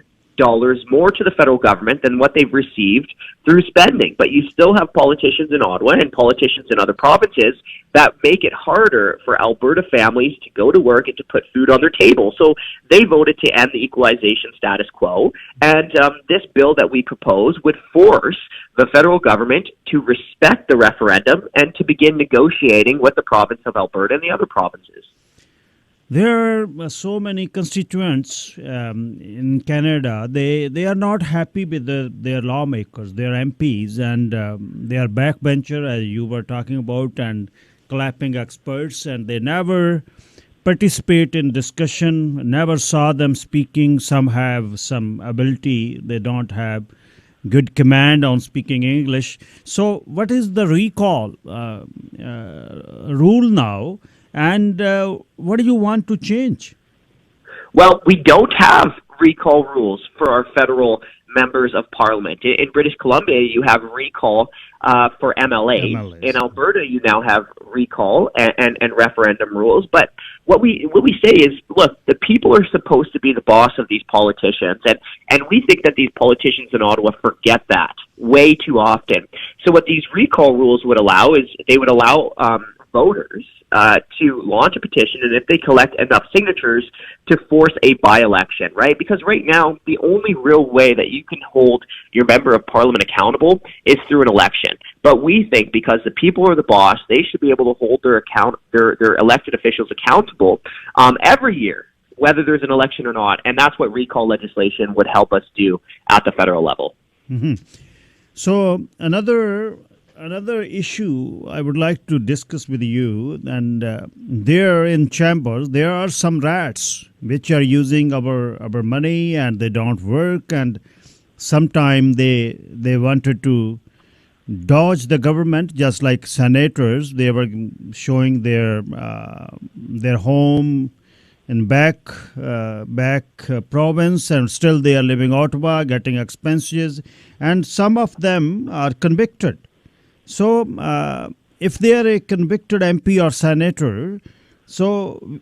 more to the federal government than what they've received through spending. But you still have politicians in Ottawa and politicians in other provinces that make it harder for Alberta families to go to work and to put food on their table. So they voted to end the equalization status quo. And this bill that we propose would force the federal government to respect the referendum and to begin negotiating with the province of Alberta and the other provinces. There are so many constituents in Canada. They are not happy with their lawmakers, their MPs, and they are backbencher, as you were talking about, and clapping experts, and they never participate in discussion, never saw them speaking. Some have some ability, they don't have good command on speaking English. So what is the recall rule now? And what do you want to change? Well, we don't have recall rules for our federal members of parliament. In British Columbia, you have recall for MLAs. In Alberta, you now have recall and referendum rules. But what we say is, look, the people are supposed to be the boss of these politicians, and we think that these politicians in Ottawa forget that way too often. So what these recall rules would allow is they would allow voters to launch a petition, and if they collect enough signatures, to force a by-election, right? Because right now, the only real way that you can hold your member of parliament accountable is through an election. But we think because the people are the boss, they should be able to hold their elected officials accountable every year, whether there's an election or not. And that's what recall legislation would help us do at the federal level. Mm-hmm. So another issue I would like to discuss with you, and there in Chambers, there are some rats which are using our money and they don't work, and sometimes they wanted to dodge the government, just like senators. They were showing their home in back province, and still they are living Ottawa, getting expenses, and some of them are convicted. So, if they are a convicted MP or senator, so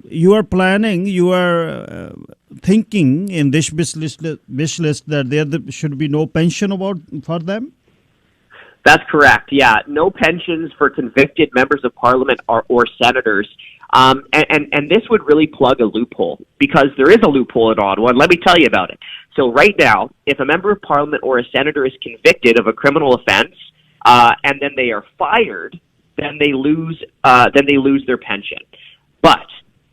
you are planning, you are thinking in this wish list that there should be no pension for them? That's correct, yeah. No pensions for convicted members of parliament or senators. And this would really plug a loophole, because there is a loophole in Ottawa, and let me tell you about it. So right now, if a member of parliament or a senator is convicted of a criminal offense, and then they are fired, then they lose their pension. But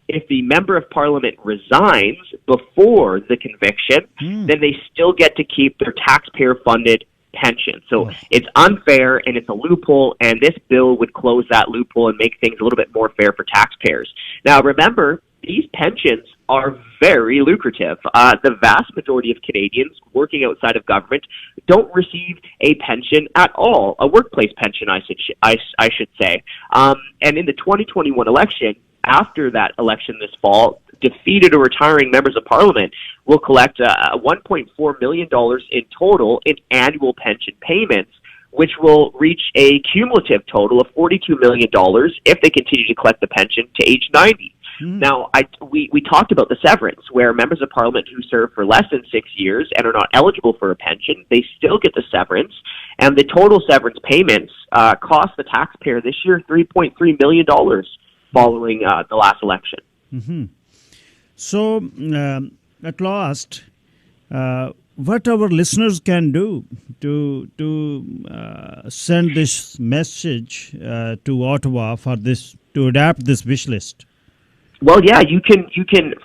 if the member of parliament resigns before the conviction, then they still get to keep their taxpayer-funded pension. So it's unfair, and it's a loophole, and this bill would close that loophole and make things a little bit more fair for taxpayers. Now, remember, these pensions are very lucrative. The vast majority of Canadians working outside of government don't receive a pension at all, a workplace pension, I should say. And in the 2021 election, after that election this fall, defeated or retiring members of parliament will collect $1.4 million in total in annual pension payments, which will reach a cumulative total of $42 million if they continue to collect the pension to age 90. Now, we talked about the severance, where members of parliament who serve for less than 6 years and are not eligible for a pension, they still get the severance, and the total severance payments cost the taxpayer this year $3.3 million following the last election. Mm-hmm. So, at last, what our listeners can do to send this message to Ottawa for this, to adapt this wish list? Well, yeah, you can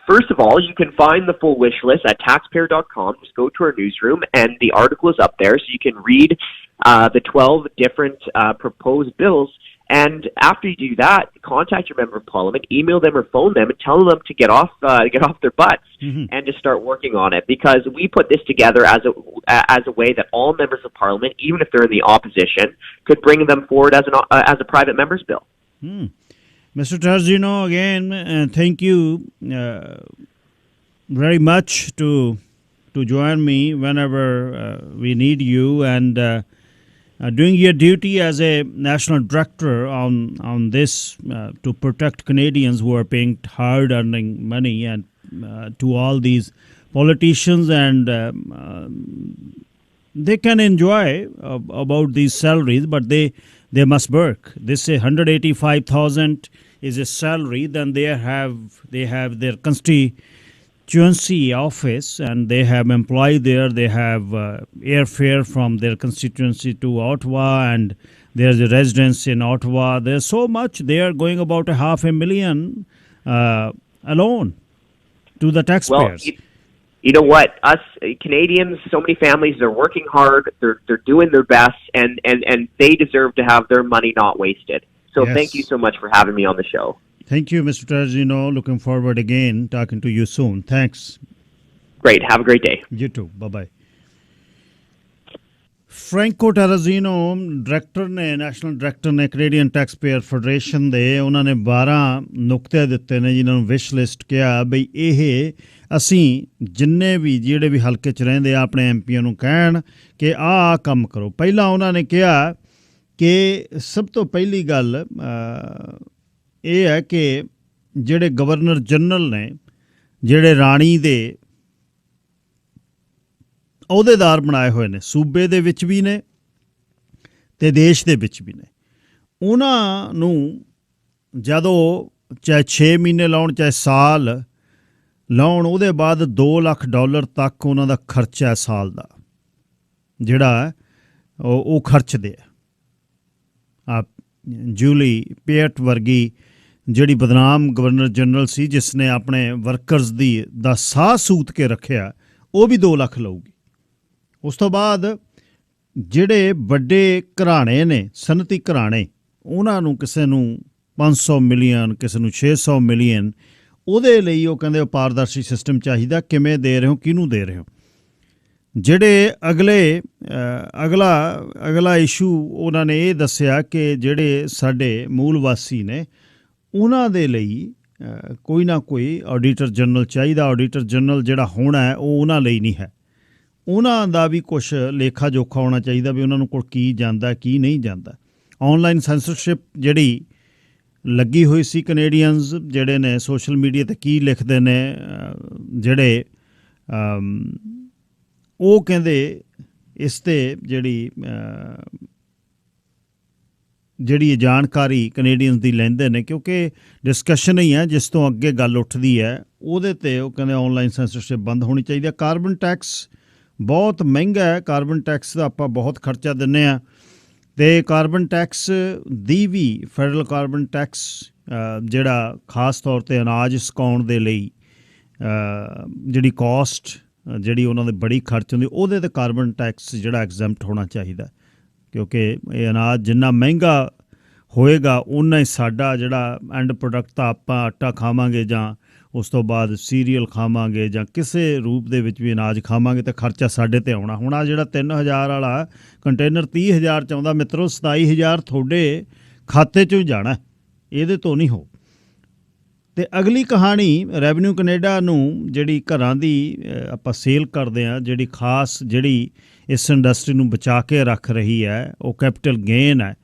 first of all, you can find the full wish list at taxpayer.com. Just go to our newsroom, and the article is up there, so you can read the 12 different proposed bills. And after you do that, contact your member of parliament, email them or phone them, and tell them to get off their butts and to start working on it. Because we put this together as a way that all members of parliament, even if they're in the opposition, could bring them forward as a private member's bill. Mr. Tarzino, again, thank you very much to join me whenever we need you, and doing your duty as a national director on this to protect Canadians who are paying hard-earning money and to all these politicians, and they can enjoy about these salaries, but they must work. They say 185,000 is a salary. Then they have their constituency office, and they have employee there. They have airfare from their constituency to Ottawa, and there's a residence in Ottawa. There's so much. They are going about $500,000 alone to the taxpayers. Well, you know what? Us Canadians, so many families, they're working hard. They're doing their best, and they deserve to have their money not wasted. So Yes. Thank you so much for having me on the show. Thank you, Mr. Tarzino. Looking forward again talking to you soon. Thanks. Great. Have a great day. You too. Bye-bye. Franco Terrazzino director ਨੇ, national director ਨੇ Canadian tax payer federation ਦੇ। ਉਹਨਾਂ ਨੇ 12 ਨੁਕਤੇ ਦਿੱਤੇ ਨੇ ਜਿਨ੍ਹਾਂ ਨੂੰ ਵਿਸ਼ ਲਿਸਟ ਕਿਹਾ ਬਈ ਇਹ ਅਸੀਂ ਜਿੰਨੇ ਵੀ ਜਿਹੜੇ ਵੀ ਹਲਕੇ 'ਚ ਰਹਿੰਦੇ ਆ ਆਪਣੇ ਐਮਪੀਆਂ ਨੂੰ ਕਹਿਣ ਕਿ ਆਹ ਕੰਮ ਕਰੋ। ਪਹਿਲਾਂ ਉਹਨਾਂ ਨੇ ਕਿਹਾ ਕਿ ਸਭ ਤੋਂ ਪਹਿਲੀ ਗੱਲ ਇਹ ਹੈ ਕਿ ਜਿਹੜੇ ਗਵਰਨਰ ਜਨਰਲ ਨੇ, ਜਿਹੜੇ ਰਾਣੀ ਦੇ ਅਹੁਦੇਦਾਰ ਬਣਾਏ ਹੋਏ ਨੇ ਸੂਬੇ ਦੇ ਵਿੱਚ ਵੀ ਨੇ ਅਤੇ ਦੇਸ਼ ਦੇ ਵਿੱਚ ਵੀ ਨੇ, ਉਹਨਾਂ ਨੂੰ ਜਦੋਂ ਚਾਹੇ 6 ਮਹੀਨੇ ਲਾਉਣ ਚਾਹੇ ਸਾਲ ਲਾਉਣ, ਉਹਦੇ ਬਾਅਦ $2 ਲੱਖ ਤੱਕ ਉਹਨਾਂ ਦਾ ਖਰਚਾ ਹੈ ਸਾਲ ਦਾ, ਜਿਹੜਾ ਉਹ ਖਰਚਦੇ ਆ। ਜੂਲੀ ਪੇਟ ਵਰਗੀ ਜਿਹੜੀ ਬਦਨਾਮ ਗਵਰਨਰ ਜਨਰਲ ਸੀ, ਜਿਸ ਨੇ ਆਪਣੇ ਵਰਕਰਸ ਦਾ ਸਾਹ ਸੂਤ ਕੇ ਰੱਖਿਆ, ਉਹ ਵੀ 2 ਲੱਖ ਲਊਗੀ। ਉਸ ਤੋਂ ਬਾਅਦ ਜਿਹੜੇ ਵੱਡੇ ਘਰਾਣੇ ਨੇ, ਸਨਅਤੀ ਘਰਾਣੇ, ਉਹਨਾਂ ਨੂੰ ਕਿਸੇ ਨੂੰ 500 ਮਿਲੀਅਨ, ਕਿਸੇ ਨੂੰ 600 ਮਿਲੀਅਨ, ਉਹਦੇ ਲਈ ਉਹ ਕਹਿੰਦੇ ਪਾਰਦਰਸ਼ੀ ਸਿਸਟਮ ਚਾਹੀਦਾ। ਕਿਵੇਂ ਦੇ ਰਹੇ ਹੋ, ਕਿਹਨੂੰ ਦੇ ਰਹੇ ਹੋ? ਜਿਹੜੇ ਅਗਲਾ ਇਸ਼ੂ ਉਹਨਾਂ ਨੇ ਇਹ ਦੱਸਿਆ ਕਿ ਜਿਹੜੇ ਸਾਡੇ ਮੂਲ ਵਾਸੀ ਨੇ, ਉਹਨਾਂ ਦੇ ਲਈ ਕੋਈ ਨਾ ਕੋਈ ਆਡੀਟਰ ਜਨਰਲ ਚਾਹੀਦਾ। ਆਡੀਟਰ ਜਨਰਲ ਜਿਹੜਾ ਹੋਣਾ ਹੈ ਉਹ ਉਹਨਾਂ ਲਈ ਨਹੀਂ ਹੈ, ਉਹਨਾਂ ਦਾ ਵੀ ਕੁਛ ਲੇਖਾ ਜੋਖਾ ਹੋਣਾ ਚਾਹੀਦਾ ਵੀ ਉਹਨਾਂ ਨੂੰ ਕੋਲ ਕੀ ਜਾਂਦਾ ਕੀ ਨਹੀਂ ਜਾਂਦਾ। ਆਨਲਾਈਨ ਸੈਂਸਰਸ਼ਿਪ ਜਿਹੜੀ ਲੱਗੀ ਹੋਈ ਸੀ, ਕੈਨੇਡੀਅਨਸ ਜਿਹੜੇ ਨੇ ਸੋਸ਼ਲ ਮੀਡੀਆ 'ਤੇ ਕੀ ਲਿਖਦੇ ਨੇ, ਜਿਹੜੇ ਉਹ ਕਹਿੰਦੇ ਇਸ 'ਤੇ ਜਿਹੜੀ ਜਾਣਕਾਰੀ ਕੈਨੇਡੀਅਨਸ ਦੀ ਲੈਂਦੇ ਨੇ, ਕਿਉਂਕਿ ਡਿਸਕਸ਼ਨ ਹੀ ਹੈ ਜਿਸ ਤੋਂ ਅੱਗੇ ਗੱਲ ਉੱਠਦੀ ਹੈ, ਉਹਦੇ 'ਤੇ ਉਹ ਕਹਿੰਦੇ ਆਨਲਾਈਨ ਸੈਂਸਰਸ਼ਿਪ ਬੰਦ ਹੋਣੀ ਚਾਹੀਦੀ ਹੈ। ਕਾਰਬਨ ਟੈਕਸ ਬਹੁਤ ਮਹਿੰਗਾ ਹੈ, ਕਾਰਬਨ ਟੈਕਸ ਦਾ ਆਪਾਂ ਬਹੁਤ ਖਰਚਾ ਦਿੰਦੇ ਹਾਂ, ਅਤੇ ਕਾਰਬਨ ਟੈਕਸ ਦੀ ਵੀ ਫੈਡਰਲ ਕਾਰਬਨ ਟੈਕਸ ਜਿਹੜਾ ਖਾਸ ਤੌਰ 'ਤੇ ਅਨਾਜ ਸੁਕਾਉਣ ਦੇ ਲਈ ਜਿਹੜੀ ਕੋਸਟ ਜਿਹੜੀ ਉਹਨਾਂ ਦੇ ਬੜੀ ਖਰਚ ਹੁੰਦੀ, ਉਹਦੇ 'ਤੇ ਕਾਰਬਨ ਟੈਕਸ ਜਿਹੜਾ ਐਗਜ਼ੈਂਪਟ ਹੋਣਾ ਚਾਹੀਦਾ, ਕਿਉਂਕਿ ਇਹ ਅਨਾਜ ਜਿੰਨਾ ਮਹਿੰਗਾ ਹੋਏਗਾ ਉਨਾ ਹੀ ਸਾਡਾ ਜਿਹੜਾ ਐਂਡ ਪ੍ਰੋਡਕਟ ਆ, ਆਪਾਂ ਆਟਾ ਖਾਵਾਂਗੇ ਜਾਂ ਉਸ ਤੋਂ ਬਾਅਦ ਸੀਰੀਅਲ ਖਾਵਾਂਗੇ ਜਾਂ ਕਿਸੇ ਰੂਪ ਦੇ ਵਿੱਚ ਵੀ ਅਨਾਜ ਖਾਵਾਂਗੇ ਤਾਂ ਖਰਚਾ ਸਾਡੇ 'ਤੇ ਆਉਣਾ। ਹੁਣ ਆ ਜਿਹੜਾ 3000 ਵਾਲਾ ਕੰਟੇਨਰ 30,000 'ਚ ਆਉਂਦਾ ਮਿੱਤਰੋ, 27,000 ਤੁਹਾਡੇ ਖਾਤੇ 'ਚੋਂ ਹੀ ਜਾਣਾ, ਇਹਦੇ ਤੋਂ ਨਹੀਂ ਹੋ। ਅਤੇ ਅਗਲੀ ਕਹਾਣੀ ਰੈਵਨਿਊ ਕੈਨੇਡਾ ਨੂੰ ਜਿਹੜੀ ਘਰਾਂ ਦੀ ਆਪਾਂ ਸੇਲ ਕਰਦੇ ਹਾਂ, ਜਿਹੜੀ ਖਾਸ ਜਿਹੜੀ ਇਸ ਇੰਡਸਟਰੀ ਨੂੰ ਬਚਾ ਕੇ ਰੱਖ ਰਹੀ ਹੈ, ਉਹ ਕੈਪੀਟਲ ਗੇਨ ਹੈ,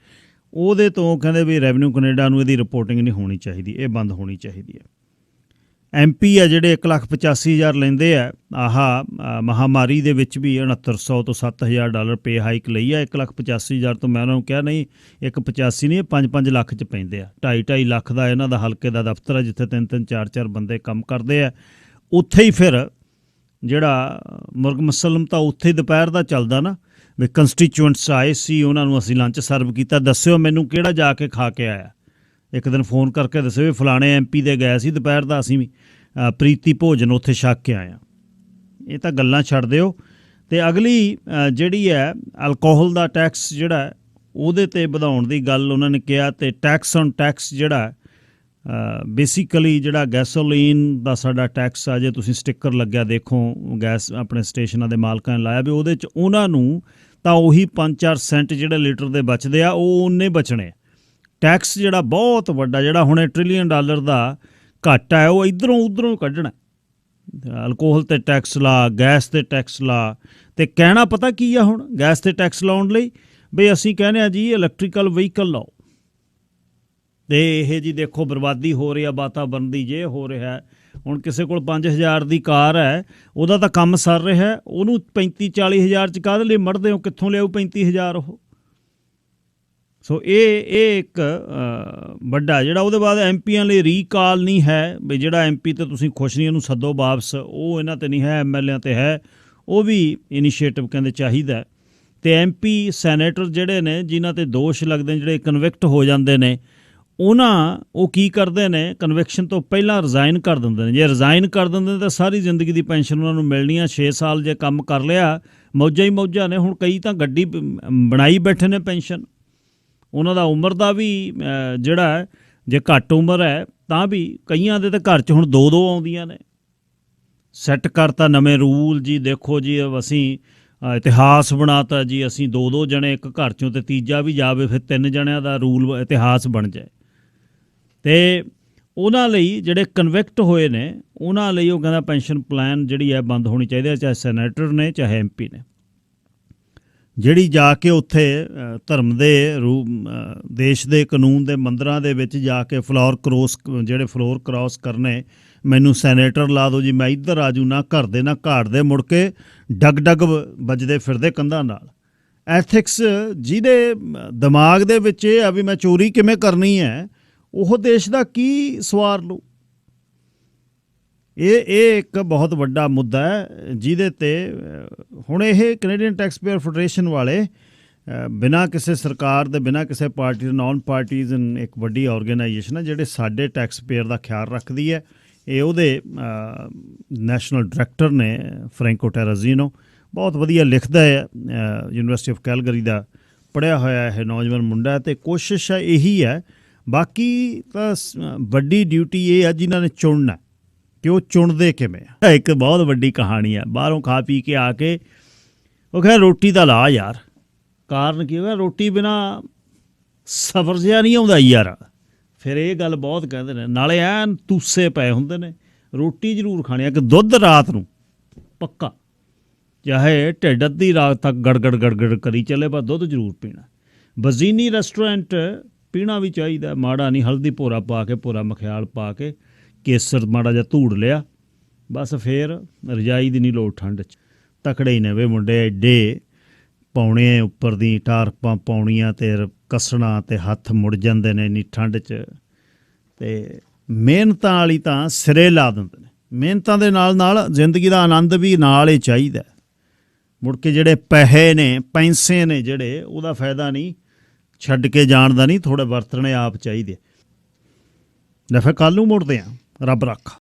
ਉਹਦੇ ਤੋਂ ਕਹਿੰਦੇ ਵੀ ਰੈਵਨਿਊ ਕੈਨੇਡਾ ਨੂੰ ਇਹਦੀ ਰਿਪੋਰਟਿੰਗ ਨਹੀਂ ਹੋਣੀ ਚਾਹੀਦੀ, ਇਹ ਬੰਦ ਹੋਣੀ ਚਾਹੀਦੀ ਹੈ। MP ਆ ਜਿਹੜੇ $1,85,000 ਲੈਂਦੇ ਆ, ਮਹਾਮਾਰੀ ਦੇ ਵਿੱਚ ਵੀ $6,900 ਤੋਂ $7,000 ਪੇ ਹਾਈਕ ਲਈ ਆ। 1,85,000 ਤੋਂ ਮੈਂ ਉਹਨਾਂ ਨੂੰ ਕਿਹਾ ਨਹੀਂ, 1,85 ਨਹੀਂ, 5-5 ਲੱਖ 'ਚ ਪੈਂਦੇ ਆ। 2.5 ਲੱਖ ਦਾ ਇਹਨਾਂ ਦਾ ਹਲਕੇ ਦਾ ਦਫ਼ਤਰ ਹੈ, ਜਿੱਥੇ 3-3 4-4 ਬੰਦੇ ਕੰਮ ਕਰਦੇ ਆ। ਉੱਥੇ ਹੀ ਫਿਰ ਜਿਹੜਾ ਮੁਰਗ ਮੁਸਲਮ ਤਾਂ ਉੱਥੇ ਹੀ ਦੁਪਹਿਰ ਦਾ ਚੱਲਦਾ ਨਾ, ਵੀ ਕੰਸਟੀਚੂਐਂਟਸ ਆਏ ਸੀ, ਉਹਨਾਂ ਨੂੰ ਅਸੀਂ ਲੰਚ ਸਰਵ ਕੀਤਾ, ਦੱਸਿਓ ਮੈਨੂੰ ਕਿਹੜਾ ਜਾ ਕੇ ਖਾ ਕੇ ਆਇਆ। ਇੱਕ ਦਿਨ ਫੋਨ ਕਰਕੇ ਦੱਸਿਓ ਵੀ ਫਲਾਣੇ MP ਦੇ ਗਏ ਸੀ ਦੁਪਹਿਰ ਦਾ, ਅਸੀਂ ਪ੍ਰੀਤੀ ਭੋਜਨ ਉੱਥੇ ਛਕ ਕੇ ਆਏ ਹਾਂ। ਇਹ ਤਾਂ ਗੱਲਾਂ ਛੱਡ ਦਿਓ। ਅਤੇ ਅਗਲੀ ਜਿਹੜੀ ਹੈ ਅਲਕੋਹਲ ਦਾ ਟੈਕਸ ਜਿਹੜਾ ਉਹਦੇ 'ਤੇ ਵਧਾਉਣ ਦੀ ਗੱਲ ਉਹਨਾਂ ਨੇ ਕਿਹਾ। ਅਤੇ ਟੈਕਸ ਔਨ ਟੈਕਸ ਜਿਹੜਾ ਬੇਸਿਕਲੀ ਜਿਹੜਾ ਗੈਸੋਲੀਨ ਦਾ ਸਾਡਾ ਟੈਕਸ ਆ, ਜੇ ਤੁਸੀਂ ਸਟਿੱਕਰ ਲੱਗਿਆ ਦੇਖੋ ਗੈਸ ਆਪਣੇ ਸਟੇਸ਼ਨਾਂ ਦੇ ਮਾਲਕਾਂ ਨੇ ਲਾਇਆ ਵੀ ਉਹਦੇ 'ਚ ਉਹਨਾਂ ਨੂੰ ਤਾਂ ਉਹੀ 5-4 ਸੈਂਟ ਜਿਹੜੇ ਲੀਟਰ ਦੇ ਬਚਦੇ ਆ ਉਹ ਉਹਨੇ ਬਚਣੇ। ਟੈਕਸ ਜਿਹੜਾ ਬਹੁਤ ਵੱਡਾ ਜਿਹੜਾ ਹੁਣ $1 ਟ੍ਰਿਲੀਅਨ ਦਾ ਘਾਟਾ ਹੈ ਉਹ ਇੱਧਰੋਂ ਉੱਧਰੋਂ ਕੱਢਣਾ। ਅਲਕੋਹਲ 'ਤੇ ਟੈਕਸ ਲਾ, ਗੈਸ 'ਤੇ ਟੈਕਸ ਲਾ। ਅਤੇ ਕਹਿਣਾ ਪਤਾ ਕੀ ਆ ਹੁਣ ਗੈਸ 'ਤੇ ਟੈਕਸ ਲਾਉਣ ਲਈ ਬਈ ਅਸੀਂ ਕਹਿੰਦੇ ਹਾਂ ਜੀ ਇਲੈਕਟ੍ਰੀਕਲ ਵਹੀਕਲ ਲਾਓ। ਅਤੇ ਇਹ ਜੀ ਦੇਖੋ ਬਰਬਾਦੀ ਹੋ ਰਹੀ ਆ ਵਾਤਾਵਰਨ ਦੀ, ਜੇ ਹੋ ਰਿਹਾ। ਹੁਣ ਕਿਸੇ ਕੋਲ 5000 ਦੀ ਕਾਰ ਹੈ, ਉਹਦਾ ਤਾਂ ਕੰਮ ਸਰ ਰਿਹਾ, ਉਹਨੂੰ 35-40 ਹਜ਼ਾਰ 'ਚ ਕਾਹਦੇ ਲਈ ਮੜਦੇ ਹੋ? ਕਿੱਥੋਂ ਲਿਆਊ 35,000 ਉਹ? ਸੋ ਇਹ ਇੱਕ ਵੱਡਾ ਜਿਹੜਾ। ਉਹਦੇ ਬਾਅਦ ਐਮਪੀਆਂ ਲਈ ਰੀਕਾਲ ਨਹੀਂ ਹੈ ਵੀ ਜਿਹੜਾ ਐਮਪੀ ਤੇ ਤੁਸੀਂ ਖੁਸ਼ ਨਹੀਂ ਉਹਨੂੰ ਸੱਦੋ ਵਾਪਸ, ਉਹ ਇਹਨਾਂ 'ਤੇ ਨਹੀਂ ਹੈ, ਐਮਐਲਏਆਂ 'ਤੇ ਹੈ। ਉਹ ਵੀ ਇਨੀਸ਼ੀਏਟਿਵ ਕਹਿੰਦੇ ਚਾਹੀਦਾ। ਅਤੇ ਐਮਪੀ ਸੈਨੇਟਰ ਜਿਹੜੇ ਨੇ ਜਿਨ੍ਹਾਂ 'ਤੇ ਦੋਸ਼ ਲੱਗਦੇ ਨੇ, ਜਿਹੜੇ ਕਨਵਿਕਟ ਹੋ ਜਾਂਦੇ ਨੇ, ਉਹ ਕੀ ਕਰਦੇ ਨੇ ਕਨਵਿਕਸ਼ਨ ਤੋਂ ਪਹਿਲਾਂ ਰਿਜ਼ਾਈਨ ਕਰ ਦਿੰਦੇ ਨੇ। ਜੇ ਰਿਜ਼ਾਈਨ ਕਰ ਦਿੰਦੇ ਨੇ ਤਾਂ ਸਾਰੀ ਜ਼ਿੰਦਗੀ ਦੀ ਪੈਨਸ਼ਨ ਉਹਨਾਂ ਨੂੰ ਮਿਲਣੀ ਆ। 6 ਸਾਲ ਜੇ ਕੰਮ ਕਰ ਲਿਆ ਮੌਜਾਂ ਹੀ ਮੌਜਾਂ ਨੇ। ਹੁਣ ਕਈ ਤਾਂ ਗੱਡੀ ਬਣਾਈ ਬੈਠੇ ਨੇ ਪੈਨਸ਼ਨ। ਉਹਨਾਂ ਦਾ ਉਮਰ ਦਾ ਵੀ ਜਿਹੜਾ ਜੇ ਘੱਟ ਉਮਰ ਹੈ ਤਾਂ ਵੀ ਕਈਆਂ ਦੇ ਤਾਂ ਘਰ 'ਚ ਹੁਣ 2-2 ਆਉਂਦੀਆਂ ਨੇ। ਸੈੱਟ ਕਰਤਾ ਨਵੇਂ ਰੂਲ ਜੀ, ਦੇਖੋ ਜੀ ਅਸੀਂ ਇਤਿਹਾਸ ਬਣਾਤਾ ਜੀ, ਅਸੀਂ 2-2 ਜਣੇ ਇੱਕ ਘਰ 'ਚੋਂ ਅਤੇ ਤੀਜਾ ਵੀ ਜਾਵੇ, ਫਿਰ 3 ਜਣਿਆਂ ਦਾ ਰੂਲ ਇਤਿਹਾਸ ਬਣ ਜਾਏ। ਅਤੇ ਉਹਨਾਂ ਲਈ ਜਿਹੜੇ ਕਨਵਿਕਟ ਹੋਏ ਨੇ ਉਹਨਾਂ ਲਈ ਉਹ ਕਹਿੰਦਾ ਪੈਨਸ਼ਨ ਪਲਾਨ ਜਿਹੜੀ ਹੈ ਬੰਦ ਹੋਣੀ ਚਾਹੀਦੀ ਹੈ, ਚਾਹੇ ਸੈਨੇਟਰ ਨੇ ਚਾਹੇ ਐਮਪੀ ਨੇ। ਜਿਹੜੀ ਜਾ ਕੇ ਉੱਥੇ ਧਰਮ ਦੇ ਦੇਸ਼ ਦੇ ਕਾਨੂੰਨ ਦੇ ਮੰਦਰਾਂ ਦੇ ਵਿੱਚ ਜਾ ਕੇ ਫਲੋਰ ਕ੍ਰੋਸ ਕਰਨੇ, ਮੈਨੂੰ ਸੈਨੇਟਰ ਲਾ ਦਿਓ ਜੀ, ਮੈਂ ਇੱਧਰ ਆ ਜੂ, ਨਾ ਘਰ ਦੇ ਨਾ ਘਾਟ ਦੇ, ਮੁੜ ਕੇ ਡਗ ਵੱਜਦੇ ਫਿਰਦੇ ਕੰਧਾਂ ਨਾਲ। ਐਥਿਕਸ ਜਿਹਦੇ ਦਿਮਾਗ ਦੇ ਵਿੱਚ ਇਹ ਆ ਵੀ ਮੈਂ ਚੋਰੀ ਕਿਵੇਂ ਕਰਨੀ ਹੈ, ਉਹ ਦੇਸ਼ ਦਾ ਕੀ ਸਵਾਰ ਲੂ। ਇਹ ਇੱਕ ਬਹੁਤ ਵੱਡਾ ਮੁੱਦਾ ਹੈ ਜਿਹਦੇ 'ਤੇ ਹੁਣ ਇਹ ਕੈਨੇਡੀਅਨ ਟੈਕਸਪੇਅਰ ਫੈਡਰੇਸ਼ਨ ਵਾਲੇ ਬਿਨਾਂ ਕਿਸੇ ਸਰਕਾਰ ਦੇ, ਬਿਨਾਂ ਕਿਸੇ ਪਾਰਟੀ ਦੇ, ਨਾਨ ਪਾਰਟੀਜ਼ਨ ਇੱਕ ਵੱਡੀ ਆਰਗੇਨਾਈਜੇਸ਼ਨ ਹੈ ਜਿਹੜੇ ਸਾਡੇ ਟੈਕਸਪੇਅਰ ਦਾ ਖਿਆਲ ਰੱਖਦੀ ਹੈ। ਇਹ ਉਹਦੇ ਨੈਸ਼ਨਲ ਡਾਇਰੈਕਟਰ ਨੇ ਫਰੈਂਕੋ ਟੈਰਾਜ਼ੀਨੋ, ਬਹੁਤ ਵਧੀਆ ਲਿਖਦਾ ਹੈ। ਯੂਨੀਵਰਸਿਟੀ ਆਫ ਕੈਲਗਰੀ ਦਾ ਪੜ੍ਹਿਆ ਹੋਇਆ ਇਹ ਨੌਜਵਾਨ ਮੁੰਡਾ। ਅਤੇ ਕੋਸ਼ਿਸ਼ ਹੈ ਇਹੀ ਹੈ। ਬਾਕੀ ਤਾਂ ਵੱਡੀ ਡਿਊਟੀ ਇਹ ਆ ਜਿਨ੍ਹਾਂ ਨੇ ਚੁਣਨਾ ਕਿ ਉਹ ਚੁਣਦੇ ਕਿਵੇਂ ਆ। ਇੱਕ ਬਹੁਤ ਵੱਡੀ ਕਹਾਣੀ ਆ। ਬਾਹਰੋਂ ਖਾ ਪੀ ਕੇ ਆ ਕੇ ਉਹ ਕਹਿੰਦਾ ਰੋਟੀ ਦਾ ਲਾ ਯਾਰ। ਕਾਰਨ ਕੀ ਹੋਇਆ? ਰੋਟੀ ਬਿਨਾਂ ਸਬਰ ਜਿਹਾ ਨਹੀਂ ਆਉਂਦਾ ਯਾਰ। ਫਿਰ ਇਹ ਗੱਲ ਬਹੁਤ ਕਹਿੰਦੇ ਨੇ। ਨਾਲੇ ਐਨ ਤੂਸੇ ਪਏ ਹੁੰਦੇ ਨੇ। ਰੋਟੀ ਜ਼ਰੂਰ ਖਾਣੀ ਆ, ਕਿ ਦੁੱਧ ਰਾਤ ਨੂੰ ਪੱਕਾ, ਚਾਹੇ ਢਿੱਡ ਅੱਧੀ ਰਾਤ ਤੱਕ ਗੜਗੜ ਕਰੀ ਚੱਲੇ, ਪਰ ਦੁੱਧ ਜ਼ਰੂਰ ਪੀਣਾ। ਬਜ਼ੀਨੀ ਰੈਸਟੋਰੈਂਟ ਪੀਣਾ ਵੀ ਚਾਹੀਦਾ, ਮਾੜਾ ਨਹੀਂ। ਹਲਦੀ ਭੋਰਾ ਪਾ ਕੇ, ਭੋਰਾ ਮਖਿਆਲ ਪਾ ਕੇ, ਕੇਸਰ ਮਾੜਾ ਜਿਹਾ ਧੂੜ ਲਿਆ, ਬਸ ਫਿਰ ਰਜਾਈ ਦੀ ਨਹੀਂ ਲੋੜ ਠੰਡ 'ਚ। ਤਕੜੇ ਹੀ ਨੇ ਵੇ ਮੁੰਡੇ, ਐਡੇ ਪਾਉਣੇ ਉੱਪਰ ਦੀ ਟਾਰਪਾਂ ਪਾਉਣੀਆਂ ਅਤੇ ਕੱਸਣਾ ਅਤੇ ਹੱਥ ਮੁੜ ਜਾਂਦੇ ਨੇ ਇੰਨੀ ਠੰਡ 'ਚ। ਅਤੇ ਮਿਹਨਤਾਂ ਵਾਲੀ ਤਾਂ ਸਿਰੇ ਲਾ ਦਿੰਦੇ ਨੇ। ਮਿਹਨਤਾਂ ਦੇ ਨਾਲ ਜ਼ਿੰਦਗੀ ਦਾ ਆਨੰਦ ਵੀ ਨਾਲ ਹੀ ਚਾਹੀਦਾ। ਮੁੜ ਕੇ ਜਿਹੜੇ ਪੈਸੇ ਨੇ ਜਿਹੜੇ, ਉਹਦਾ ਫਾਇਦਾ ਨਹੀਂ, ਛੱਡ ਕੇ ਜਾਣ ਦਾ ਨਹੀਂ, ਥੋੜ੍ਹੇ ਵਰਤਣੇ ਆਪ ਚਾਹੀਦੇ। ਲੈ ਫਿਰ ਕੱਲ੍ਹ ਨੂੰ ਮੁੜਦੇ ਹਾਂ। ਰੱਬ ਰੱਖਾ।